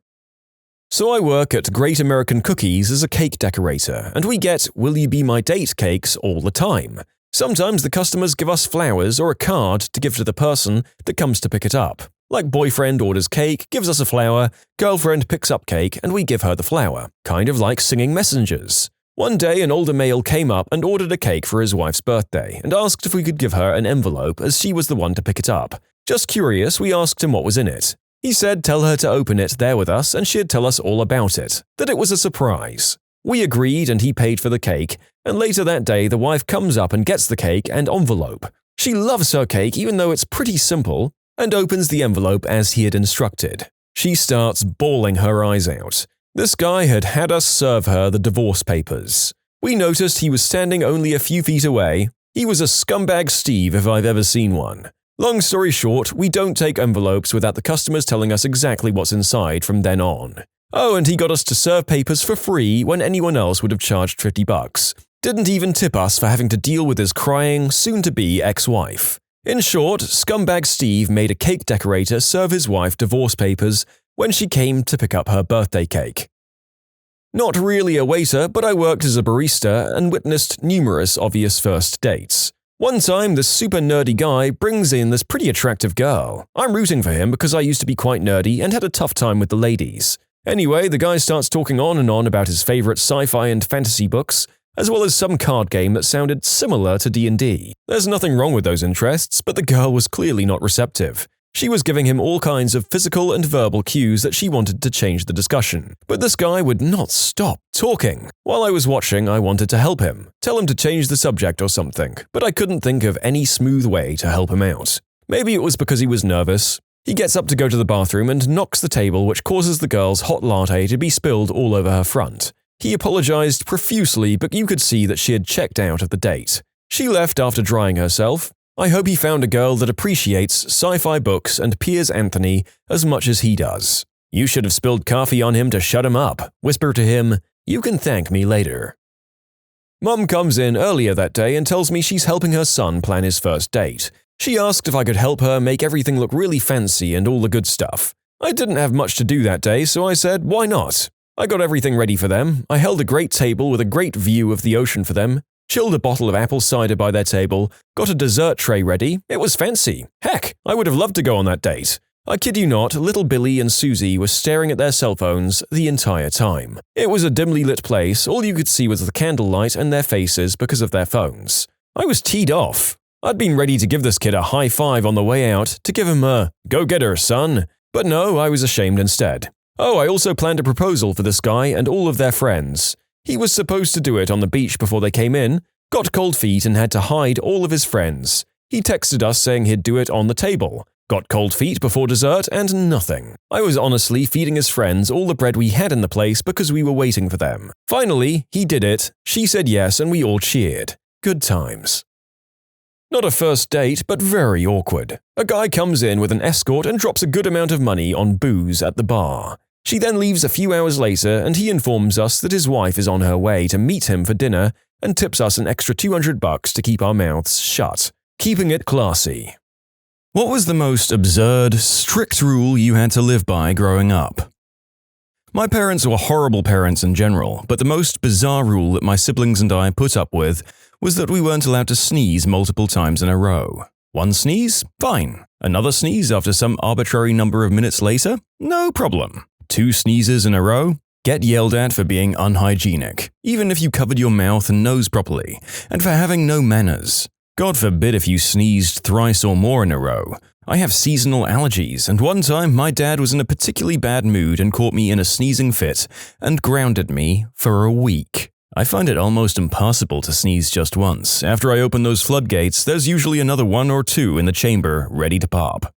So I work at Great American Cookies as a cake decorator, and we get "Will you be my date" cakes all the time. Sometimes the customers give us flowers or a card to give to the person that comes to pick it up. Like boyfriend orders cake, gives us a flower, girlfriend picks up cake, and we give her the flower. Kind of like singing messengers. One day an older male came up and ordered a cake for his wife's birthday and asked if we could give her an envelope as she was the one to pick it up. Just curious, we asked him what was in it. He said tell her to open it there with us and she'd tell us all about it, that it was a surprise. We agreed and he paid for the cake, and later that day the wife comes up and gets the cake and envelope. She loves her cake even though it's pretty simple, and opens the envelope as he had instructed. She starts bawling her eyes out. This guy had had us serve her the divorce papers. We noticed he was standing only a few feet away. He was a scumbag Steve if I've ever seen one. Long story short, we don't take envelopes without the customers telling us exactly what's inside from then on. Oh, and he got us to serve papers for free when anyone else would have charged $50. Didn't even tip us for having to deal with his crying, soon-to-be ex-wife. In short, scumbag Steve made a cake decorator serve his wife divorce papers when she came to pick up her birthday cake. Not really a waiter, but I worked as a barista and witnessed numerous obvious first dates. One time, this super nerdy guy brings in this pretty attractive girl. I'm rooting for him because I used to be quite nerdy and had a tough time with the ladies. Anyway, the guy starts talking on and on about his favorite sci-fi and fantasy books, as well as some card game that sounded similar to D&D. There's nothing wrong with those interests, but the girl was clearly not receptive. She was giving him all kinds of physical and verbal cues that she wanted to change the discussion. But this guy would not stop talking. While I was watching, I wanted to help him, tell him to change the subject or something, but I couldn't think of any smooth way to help him out. Maybe it was because he was nervous. He gets up to go to the bathroom and knocks the table, which causes the girl's hot latte to be spilled all over her front. He apologized profusely, but you could see that she had checked out of the date. She left after drying herself. I hope he found a girl that appreciates sci-fi books and peers Anthony as much as he does. You should have spilled coffee on him to shut him up. Whisper to him, "You can thank me later." Mom comes in earlier that day and tells me she's helping her son plan his first date. She asked if I could help her make everything look really fancy and all the good stuff. I didn't have much to do that day, so I said, why not? I got everything ready for them. I held a great table with a great view of the ocean for them, chilled a bottle of apple cider by their table, got a dessert tray ready. It was fancy. Heck, I would have loved to go on that date. I kid you not, little Billy and Susie were staring at their cell phones the entire time. It was a dimly lit place, all you could see was the candlelight and their faces because of their phones. I was teed off. I'd been ready to give this kid a high five on the way out, to give him a "go get her, son." But no, I was ashamed instead. Oh, I also planned a proposal for this guy and all of their friends. He was supposed to do it on the beach before they came in, got cold feet and had to hide all of his friends. He texted us saying he'd do it on the table, got cold feet before dessert, and nothing. I was honestly feeding his friends all the bread we had in the place because we were waiting for them. Finally, he did it, she said yes, and we all cheered. Good times. Not a first date, but very awkward. A guy comes in with an escort and drops a good amount of money on booze at the bar. She then leaves a few hours later and he informs us that his wife is on her way to meet him for dinner and tips us an extra $200 to keep our mouths shut. Keeping it classy. What was the most absurd, strict rule you had to live by growing up? My parents were horrible parents in general, but the most bizarre rule that my siblings and I put up with was that we weren't allowed to sneeze multiple times in a row. One sneeze? Fine. Another sneeze after some arbitrary number of minutes later? No problem. 2 sneezes in a row? Get yelled at for being unhygienic, even if you covered your mouth and nose properly, and for having no manners. God forbid if you sneezed thrice or more in a row. I have seasonal allergies, and one time my dad was in a particularly bad mood and caught me in a sneezing fit and grounded me for a week. I find it almost impossible to sneeze just once. After I open those floodgates, there's usually another 1 or 2 in the chamber ready to pop.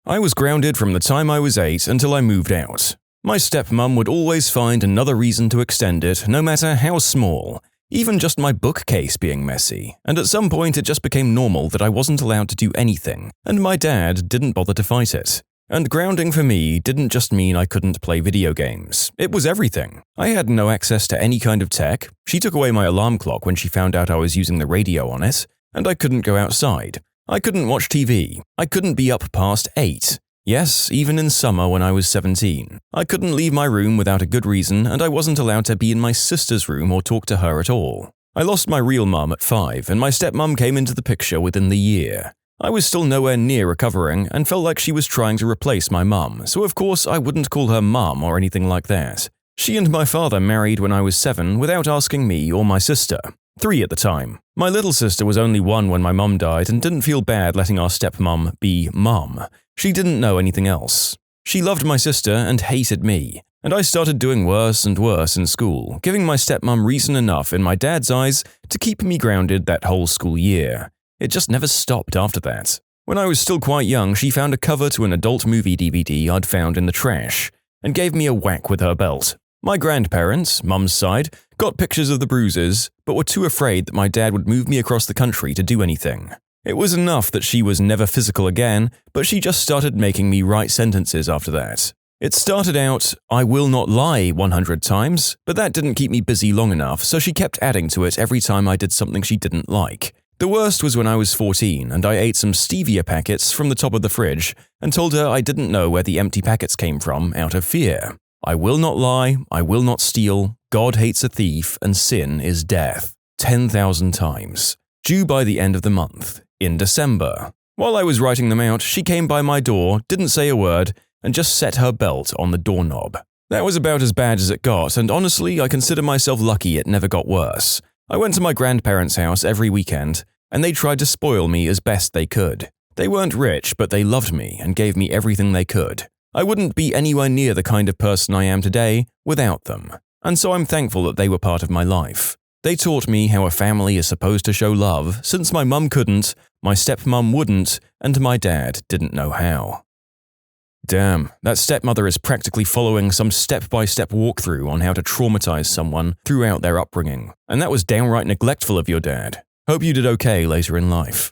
I was grounded from the time I was 8 until I moved out. My stepmom would always find another reason to extend it, no matter how small, even just my bookcase being messy, and at some point it just became normal that I wasn't allowed to do anything, and my dad didn't bother to fight it. And grounding for me didn't just mean I couldn't play video games. It was everything. I had no access to any kind of tech. She took away my alarm clock when she found out I was using the radio on it, and I couldn't go outside. I couldn't watch TV. I couldn't be up past 8. Yes, even in summer when I was 17. I couldn't leave my room without a good reason, and I wasn't allowed to be in my sister's room or talk to her at all. I lost my real mum at 5, and my stepmom came into the picture within the year. I was still nowhere near recovering and felt like she was trying to replace my mum, so of course I wouldn't call her mum or anything like that. She and my father married when I was 7 without asking me or my sister. 3 at the time. My little sister was only 1 when my mum died and didn't feel bad letting our stepmom be mum. She didn't know anything else. She loved my sister and hated me, and I started doing worse and worse in school, giving my stepmom reason enough in my dad's eyes to keep me grounded that whole school year. It just never stopped after that. When I was still quite young, she found a cover to an adult movie DVD I'd found in the trash, and gave me a whack with her belt. My grandparents, mum's side, got pictures of the bruises, but were too afraid that my dad would move me across the country to do anything. It was enough that she was never physical again, but she just started making me write sentences after that. It started out, "I will not lie" 100 times, but that didn't keep me busy long enough, so she kept adding to it every time I did something she didn't like. The worst was when I was 14 and I ate some stevia packets from the top of the fridge and told her I didn't know where the empty packets came from out of fear. I will not lie, I will not steal, God hates a thief, and sin is death. 10,000 times. Due by the end of the month, in December. While I was writing them out, she came by my door, didn't say a word, and just set her belt on the doorknob. That was about as bad as it got, and honestly, I consider myself lucky it never got worse. I went to my grandparents' house every weekend, and they tried to spoil me as best they could. They weren't rich, but they loved me and gave me everything they could. I wouldn't be anywhere near the kind of person I am today without them, and so I'm thankful that they were part of my life. They taught me how a family is supposed to show love, since my mum couldn't, my stepmom wouldn't, and my dad didn't know how. Damn, that stepmother is practically following some step-by-step walkthrough on how to traumatize someone throughout their upbringing, and that was downright neglectful of your dad. Hope you did okay later in life.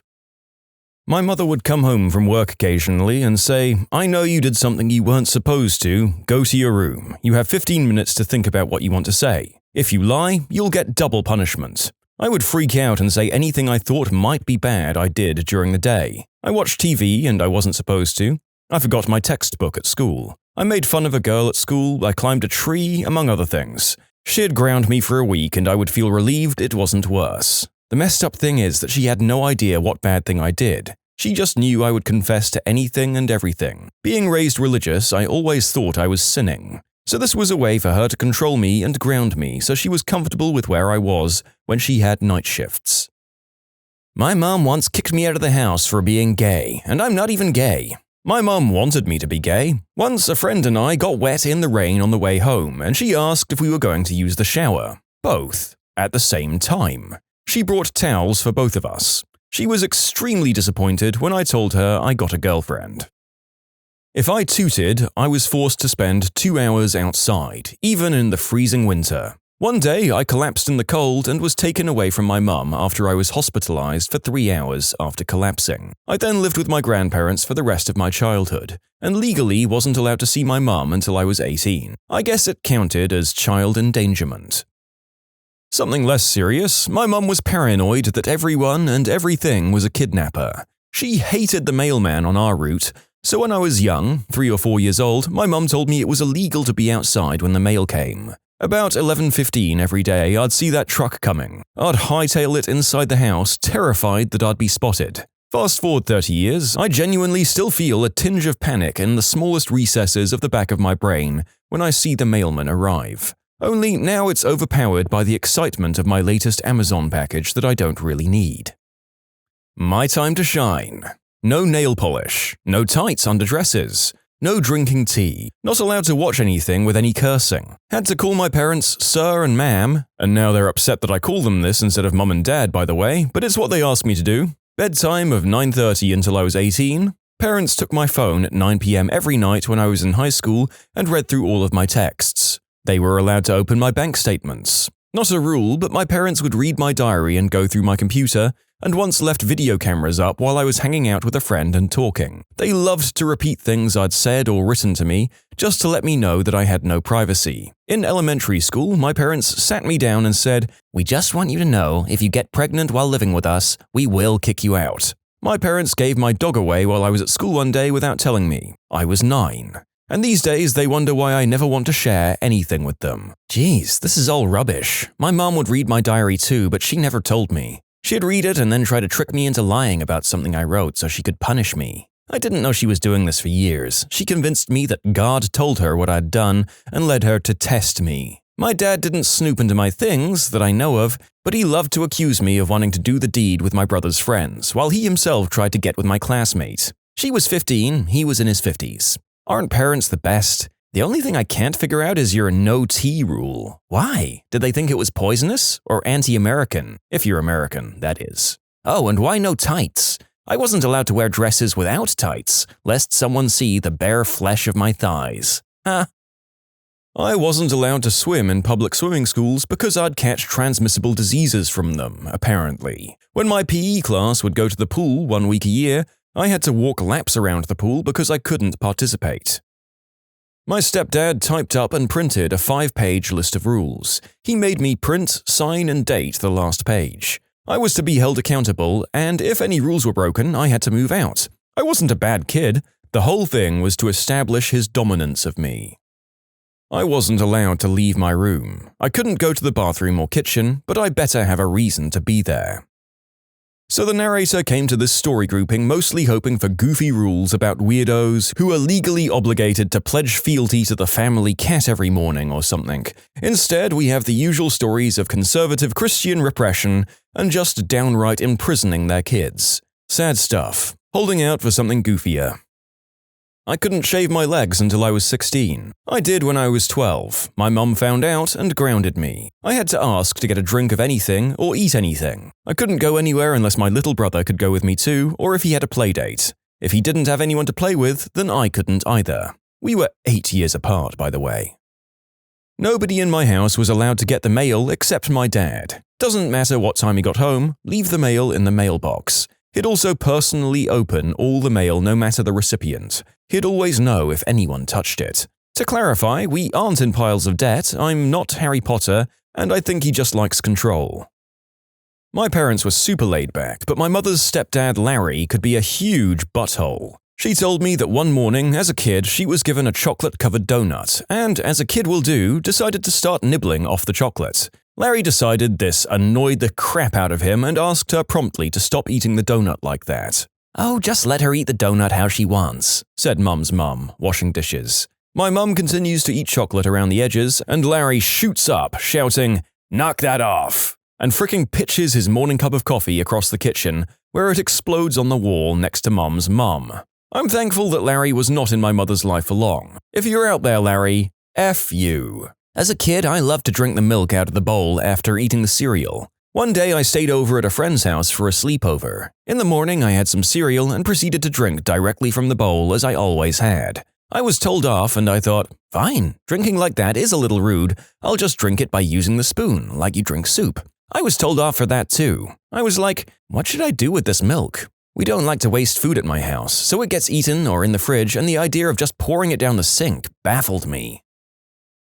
My mother would come home from work occasionally and say, "I know you did something you weren't supposed to. Go to your room. You have 15 minutes to think about what you want to say. If you lie, you'll get double punishment." I would freak out and say anything I thought might be bad I did during the day. I watched TV and I wasn't supposed to. I forgot my textbook at school. I made fun of a girl at school. I climbed a tree, among other things. She'd ground me for a week and I would feel relieved it wasn't worse. The messed up thing is that she had no idea what bad thing I did. She just knew I would confess to anything and everything. Being raised religious, I always thought I was sinning. So this was a way for her to control me and ground me so she was comfortable with where I was when she had night shifts. My mom once kicked me out of the house for being gay, and I'm not even gay. My mom wanted me to be gay. Once a friend and I got wet in the rain on the way home, and she asked if we were going to use the shower. Both. At the same time. She brought towels for both of us. She was extremely disappointed when I told her I got a girlfriend. If I tooted, I was forced to spend 2 hours outside, even in the freezing winter. One day, I collapsed in the cold and was taken away from my mum after I was hospitalized for 3 hours after collapsing. I then lived with my grandparents for the rest of my childhood, and legally wasn't allowed to see my mum until I was 18. I guess it counted as child endangerment. Something less serious, my mum was paranoid that everyone and everything was a kidnapper. She hated the mailman on our route, so when I was young, 3 or 4 years old, my mum told me it was illegal to be outside when the mail came. About 11:15 every day, I'd see that truck coming. I'd hightail it inside the house, terrified that I'd be spotted. Fast forward 30 years, I genuinely still feel a tinge of panic in the smallest recesses of the back of my brain when I see the mailman arrive. Only now it's overpowered by the excitement of my latest Amazon package that I don't really need. My time to shine. No nail polish, no tights under dresses, no drinking tea, not allowed to watch anything with any cursing. Had to call my parents sir and ma'am, and now they're upset that I call them this instead of mum and dad, by the way, but it's what they asked me to do. Bedtime of 9:30 until I was 18. Parents took my phone at 9 p.m. every night when I was in high school and read through all of my texts. They were allowed to open my bank statements. Not a rule, but my parents would read my diary and go through my computer, and once left video cameras up while I was hanging out with a friend and talking. They loved to repeat things I'd said or written to me, just to let me know that I had no privacy. In elementary school, my parents sat me down and said, "We just want you to know, if you get pregnant while living with us, we will kick you out." My parents gave my dog away while I was at school one day without telling me. I was 9. And these days, they wonder why I never want to share anything with them. Geez, this is all rubbish. My mom would read my diary too, but she never told me. She'd read it and then try to trick me into lying about something I wrote so she could punish me. I didn't know she was doing this for years. She convinced me that God told her what I'd done and led her to test me. My dad didn't snoop into my things that I know of, but he loved to accuse me of wanting to do the deed with my brother's friends, while he himself tried to get with my classmate. She was 15, he was in his 50s. Aren't parents the best? The only thing I can't figure out is your no tea rule. Why? Did they think it was poisonous? Or anti-American? If you're American, that is. Oh, and why no tights? I wasn't allowed to wear dresses without tights, lest someone see the bare flesh of my thighs. Huh? I wasn't allowed to swim in public swimming schools because I'd catch transmissible diseases from them, apparently. When my PE class would go to the pool 1 week a year, I had to walk laps around the pool because I couldn't participate. My stepdad typed up and printed a 5-page list of rules. He made me print, sign, and date the last page. I was to be held accountable, and if any rules were broken, I had to move out. I wasn't a bad kid. The whole thing was to establish his dominance of me. I wasn't allowed to leave my room. I couldn't go to the bathroom or kitchen, but I better have a reason to be there. So the narrator came to this story grouping mostly hoping for goofy rules about weirdos who are legally obligated to pledge fealty to the family cat every morning or something. Instead, we have the usual stories of conservative Christian repression and just downright imprisoning their kids. Sad stuff. Holding out for something goofier. I couldn't shave my legs until I was 16. I did when I was 12. My mum found out and grounded me. I had to ask to get a drink of anything or eat anything. I couldn't go anywhere unless my little brother could go with me too, or if he had a play date. If he didn't have anyone to play with, then I couldn't either. We were 8 years apart, by the way. Nobody in my house was allowed to get the mail except my dad. Doesn't matter what time he got home, leave the mail in the mailbox. He'd also personally open all the mail no matter the recipient. He'd always know if anyone touched it. To clarify, we aren't in piles of debt, I'm not Harry Potter, and I think he just likes control. My parents were super laid back, but my mother's stepdad Larry could be a huge butthole. She told me that one morning, as a kid, she was given a chocolate-covered donut, and, as a kid will do, decided to start nibbling off the chocolate. Larry decided this annoyed the crap out of him and asked her promptly to stop eating the donut like that. "Oh, just let her eat the donut how she wants," said Mum's mum, washing dishes. My mum continues to eat chocolate around the edges, and Larry shoots up, shouting, "Knock that off!" and fricking pitches his morning cup of coffee across the kitchen, where it explodes on the wall next to Mum's mum. I'm thankful that Larry was not in my mother's life for long. If you're out there, Larry, F you. As a kid, I loved to drink the milk out of the bowl after eating the cereal. One day I stayed over at a friend's house for a sleepover. In the morning I had some cereal and proceeded to drink directly from the bowl as I always had. I was told off and I thought, fine, drinking like that is a little rude, I'll just drink it by using the spoon, like you drink soup. I was told off for that too. I was like, what should I do with this milk? We don't like to waste food at my house, so it gets eaten or in the fridge, and the idea of just pouring it down the sink baffled me.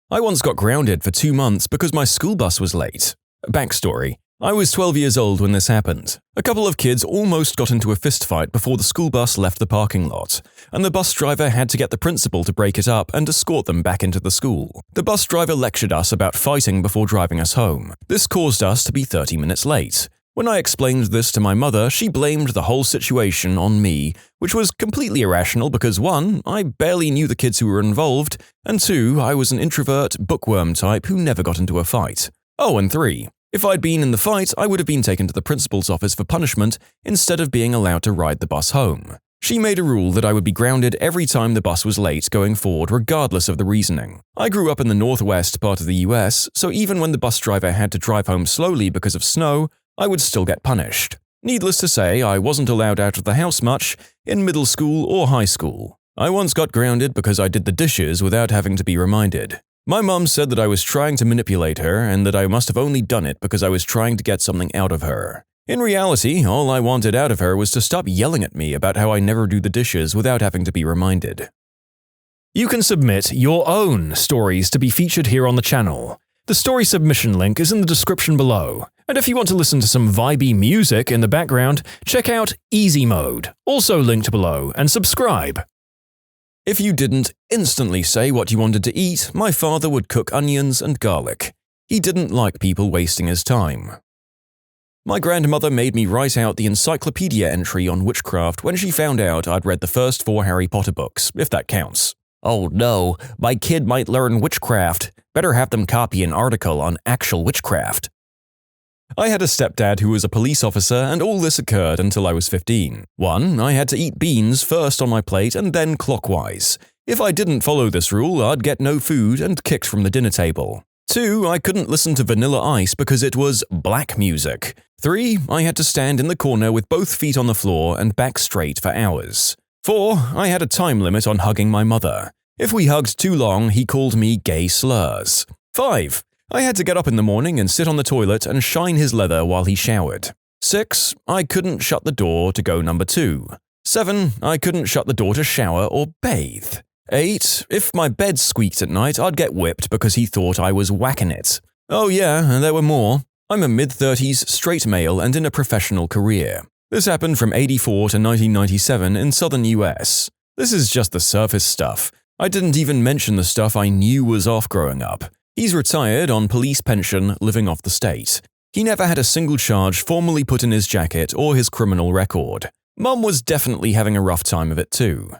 I once got grounded for 2 months because my school bus was late. Backstory. I was 12 years old when this happened. A couple of kids almost got into a fistfight before the school bus left the parking lot, and the bus driver had to get the principal to break it up and escort them back into the school. The bus driver lectured us about fighting before driving us home. This caused us to be 30 minutes late. When I explained this to my mother, she blamed the whole situation on me, which was completely irrational because 1, I barely knew the kids who were involved, and 2, I was an introvert, bookworm type who never got into a fight. Oh, and 3, if I'd been in the fight, I would have been taken to the principal's office for punishment instead of being allowed to ride the bus home. She made a rule that I would be grounded every time the bus was late going forward regardless of the reasoning. I grew up in the northwest part of the US, so even when the bus driver had to drive home slowly because of snow, I would still get punished. Needless to say, I wasn't allowed out of the house much in middle school or high school. I once got grounded because I did the dishes without having to be reminded. My mum said that I was trying to manipulate her and that I must have only done it because I was trying to get something out of her. In reality, all I wanted out of her was to stop yelling at me about how I never do the dishes without having to be reminded. You can submit your own stories to be featured here on the channel. The story submission link is in the description below. And if you want to listen to some vibey music in the background, check out easymode, also linked below, and subscribe. If you didn't instantly say what you wanted to eat, my father would cook onions and garlic. He didn't like people wasting his time. My grandmother made me write out the encyclopedia entry on witchcraft when she found out I'd read the first 4 Harry Potter books, if that counts. Oh no, my kid might learn witchcraft. Better have them copy an article on actual witchcraft. I had a stepdad who was a police officer, and all this occurred until I was 15. 1, I had to eat beans first on my plate and then clockwise. If I didn't follow this rule, I'd get no food and kicked from the dinner table. 2, I couldn't listen to Vanilla Ice because it was black music. 3, I had to stand in the corner with both feet on the floor and back straight for hours. 4, I had a time limit on hugging my mother. If we hugged too long, he called me gay slurs. 5, I had to get up in the morning and sit on the toilet and shine his leather while he showered. 6, I couldn't shut the door to go number 2. 7, I couldn't shut the door to shower or bathe. 8, if my bed squeaked at night, I'd get whipped because he thought I was whacking it. Oh yeah, and there were more. I'm a mid-30s straight male and in a professional career. This happened from '84 to 1997 in southern US. This is just the surface stuff. I didn't even mention the stuff I knew was off growing up. He's retired on police pension, living off the state. He never had a single charge formally put in his jacket or his criminal record. Mum was definitely having a rough time of it too.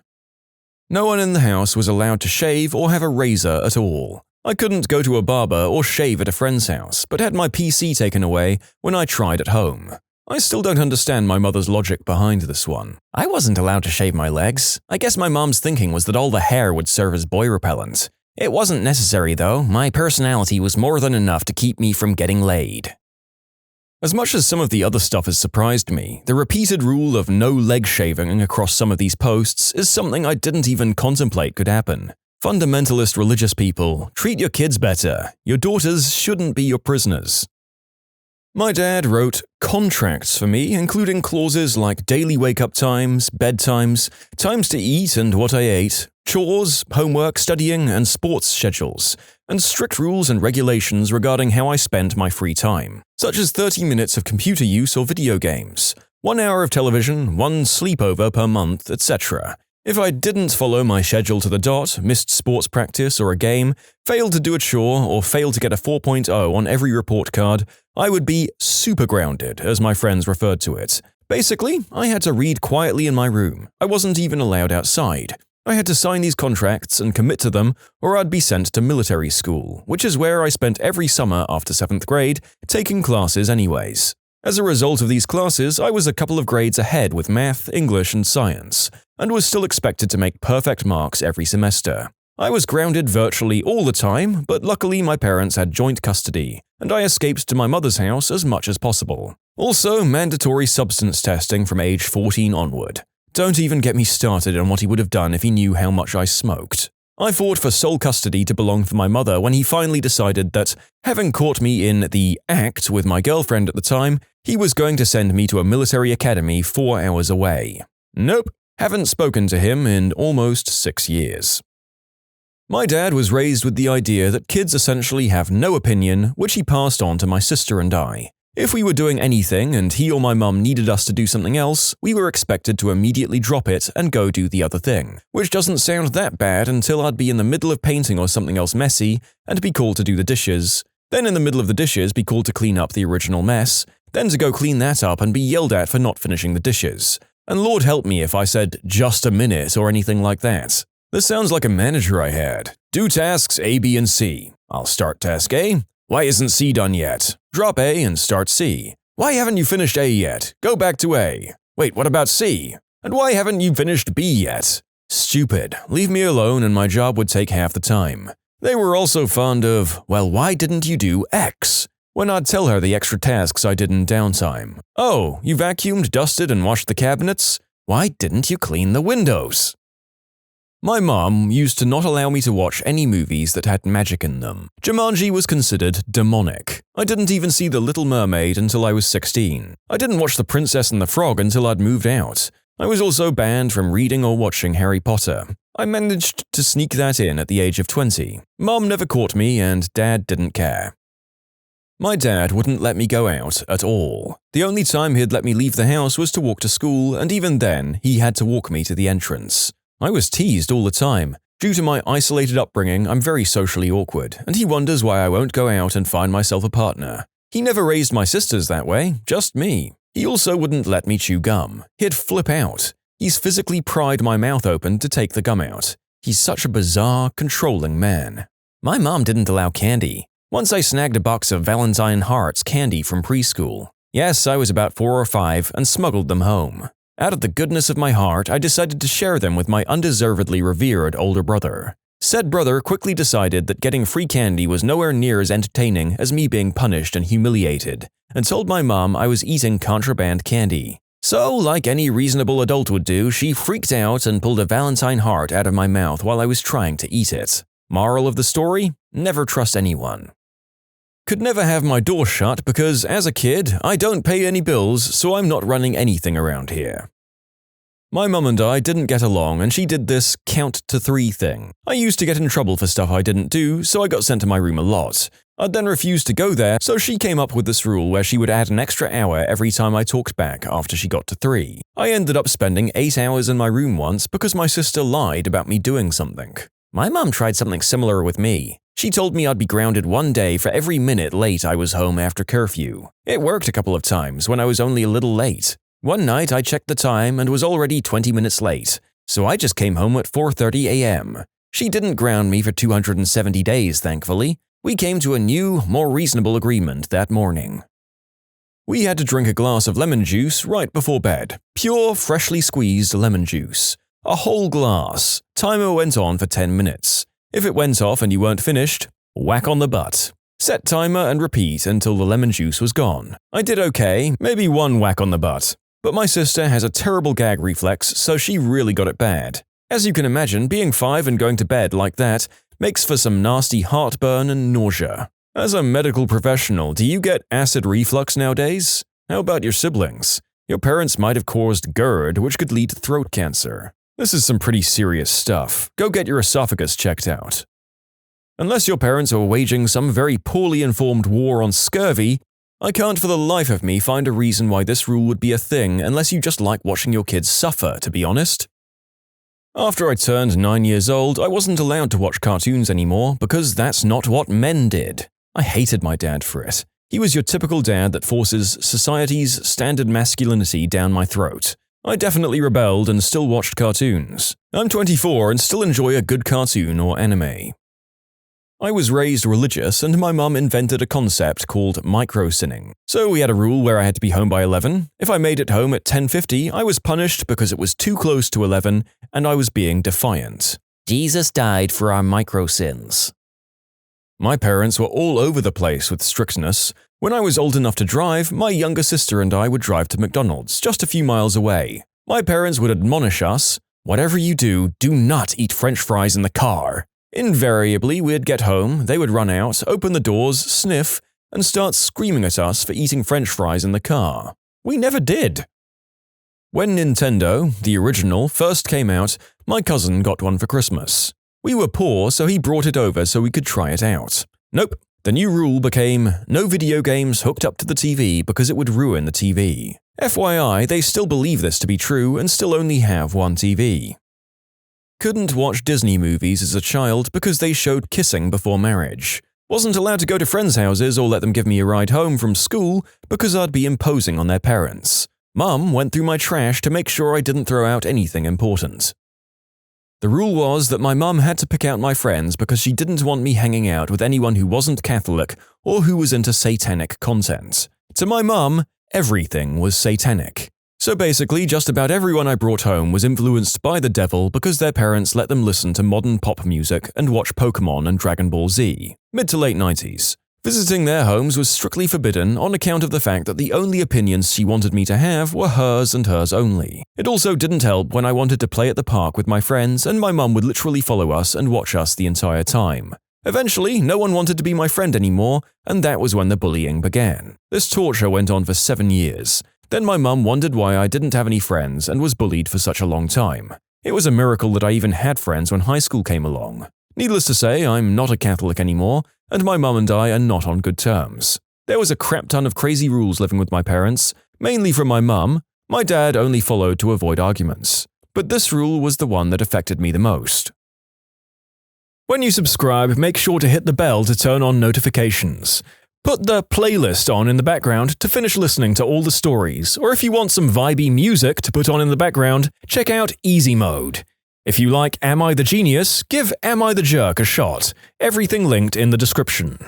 No one in the house was allowed to shave or have a razor at all. I couldn't go to a barber or shave at a friend's house, but had my PC taken away when I tried at home. I still don't understand my mother's logic behind this one. I wasn't allowed to shave my legs. I guess my mom's thinking was that all the hair would serve as boy repellent. It wasn't necessary though. My personality was more than enough to keep me from getting laid. As much as some of the other stuff has surprised me, the repeated rule of no leg shaving across some of these posts is something I didn't even contemplate could happen. Fundamentalist religious people, treat your kids better. Your daughters shouldn't be your prisoners. My dad wrote contracts for me, including clauses like daily wake-up times, bedtimes, times to eat and what I ate, chores, homework, studying, and sports schedules, and strict rules and regulations regarding how I spent my free time, such as 30 minutes of computer use or video games, 1 hour of television, 1 sleepover per month, etc. If I didn't follow my schedule to the dot, missed sports practice or a game, failed to do a chore, or failed to get a 4.0 on every report card, I would be super grounded, as my friends referred to it. Basically, I had to read quietly in my room. I wasn't even allowed outside. I had to sign these contracts and commit to them, or I'd be sent to military school, which is where I spent every summer after 7th grade, taking classes anyways. As a result of these classes, I was a couple of grades ahead with math, English, and science, and was still expected to make perfect marks every semester. I was grounded virtually all the time, but luckily my parents had joint custody, and I escaped to my mother's house as much as possible. Also, mandatory substance testing from age 14 onward. Don't even get me started on what he would have done if he knew how much I smoked. I fought for sole custody to belong to my mother when he finally decided that, having caught me in the act with my girlfriend at the time, he was going to send me to a military academy 4 hours away. Nope, haven't spoken to him in almost 6 years. My dad was raised with the idea that kids essentially have no opinion, which he passed on to my sister and I. If we were doing anything and he or my mum needed us to do something else, we were expected to immediately drop it and go do the other thing, which doesn't sound that bad until I'd be in the middle of painting or something else messy and be called to do the dishes, then in the middle of the dishes be called to clean up the original mess, then to go clean that up and be yelled at for not finishing the dishes. And Lord help me if I said just a minute or anything like that. This sounds like a manager I had. Do tasks A, B, and C. I'll start task A. Why isn't C done yet? Drop A and start C. Why haven't you finished A yet? Go back to A. Wait, what about C? And why haven't you finished B yet? Stupid. Leave me alone and my job would take half the time. They were also fond of, well, why didn't you do X? When I'd tell her the extra tasks I did in downtime. Oh, you vacuumed, dusted, and washed the cabinets? Why didn't you clean the windows? My mom used to not allow me to watch any movies that had magic in them. Jumanji was considered demonic. I didn't even see The Little Mermaid until I was 16. I didn't watch The Princess and the Frog until I'd moved out. I was also banned from reading or watching Harry Potter. I managed to sneak that in at the age of 20. Mom never caught me and Dad didn't care. My dad wouldn't let me go out at all. The only time he'd let me leave the house was to walk to school, and even then, he had to walk me to the entrance. I was teased all the time. Due to my isolated upbringing, I'm very socially awkward, and he wonders why I won't go out and find myself a partner. He never raised my sisters that way, just me. He also wouldn't let me chew gum. He'd flip out. He's physically pried my mouth open to take the gum out. He's such a bizarre, controlling man. My mom didn't allow candy. Once I snagged a box of Valentine Hearts candy from preschool. Yes, I was about 4 or 5 and smuggled them home. Out of the goodness of my heart, I decided to share them with my undeservedly revered older brother. Said brother quickly decided that getting free candy was nowhere near as entertaining as me being punished and humiliated, and told my mom I was eating contraband candy. So, like any reasonable adult would do, she freaked out and pulled a Valentine heart out of my mouth while I was trying to eat it. Moral of the story? Never trust anyone. Could never have my door shut because, as a kid, I don't pay any bills, so I'm not running anything around here. My mum and I didn't get along and she did this count to 3 thing. I used to get in trouble for stuff I didn't do, so I got sent to my room a lot. I'd then refuse to go there, so she came up with this rule where she would add an extra hour every time I talked back after she got to 3. I ended up spending 8 hours in my room once because my sister lied about me doing something. My mum tried something similar with me. She told me I'd be grounded 1 day for every minute late I was home after curfew. It worked a couple of times when I was only a little late. One night I checked the time and was already 20 minutes late, so I just came home at 4:30 a.m. She didn't ground me for 270 days, thankfully. We came to a new, more reasonable agreement that morning. We had to drink a glass of lemon juice right before bed. Pure, freshly squeezed lemon juice. A whole glass. Timer went on for 10 minutes. If it went off and you weren't finished, whack on the butt. Set timer and repeat until the lemon juice was gone. I did okay, maybe 1 whack on the butt. But my sister has a terrible gag reflex, so she really got it bad. As you can imagine, being 5 and going to bed like that makes for some nasty heartburn and nausea. As a medical professional, do you get acid reflux nowadays? How about your siblings? Your parents might have caused GERD, which could lead to throat cancer. This is some pretty serious stuff. Go get your esophagus checked out. Unless your parents are waging some very poorly informed war on scurvy, I can't for the life of me find a reason why this rule would be a thing unless you just like watching your kids suffer, to be honest. After I turned 9 years old, I wasn't allowed to watch cartoons anymore because that's not what men did. I hated my dad for it. He was your typical dad that forces society's standard masculinity down my throat. I definitely rebelled and still watched cartoons. I'm 24 and still enjoy a good cartoon or anime. I was raised religious and my mum invented a concept called micro-sinning. So we had a rule where I had to be home by 11. If I made it home at 10:50, I was punished because it was too close to 11 and I was being defiant. Jesus died for our micro-sins. My parents were all over the place with strictness. When I was old enough to drive, my younger sister and I would drive to McDonald's, just a few miles away. My parents would admonish us, "Whatever you do, do not eat French fries in the car." Invariably, we'd get home, they would run out, open the doors, sniff, and start screaming at us for eating French fries in the car. We never did. When Nintendo, the original, first came out, my cousin got one for Christmas. We were poor, so he brought it over so we could try it out. Nope. The new rule became no video games hooked up to the TV because it would ruin the TV. FYI, they still believe this to be true and still only have one TV. Couldn't watch Disney movies as a child because they showed kissing before marriage. Wasn't allowed to go to friends' houses or let them give me a ride home from school because I'd be imposing on their parents. Mum went through my trash to make sure I didn't throw out anything important. The rule was that my mum had to pick out my friends because she didn't want me hanging out with anyone who wasn't Catholic or who was into satanic content. To my mum, everything was satanic. So basically, just about everyone I brought home was influenced by the devil because their parents let them listen to modern pop music and watch Pokemon and Dragon Ball Z. Mid to late 90s. Visiting their homes was strictly forbidden on account of the fact that the only opinions she wanted me to have were hers and hers only. It also didn't help when I wanted to play at the park with my friends and my mum would literally follow us and watch us the entire time. Eventually, no one wanted to be my friend anymore, and that was when the bullying began. This torture went on for 7 years. Then my mum wondered why I didn't have any friends and was bullied for such a long time. It was a miracle that I even had friends when high school came along. Needless to say, I'm not a Catholic anymore, and my mum and I are not on good terms. There was a crap ton of crazy rules living with my parents, mainly from my mum. My dad only followed to avoid arguments. But this rule was the one that affected me the most. When you subscribe, make sure to hit the bell to turn on notifications. Put the playlist on in the background to finish listening to all the stories, or if you want some vibey music to put on in the background, check out easymode. If you like Am I the Genius, give Am I the Jerk a shot. Everything linked in the description.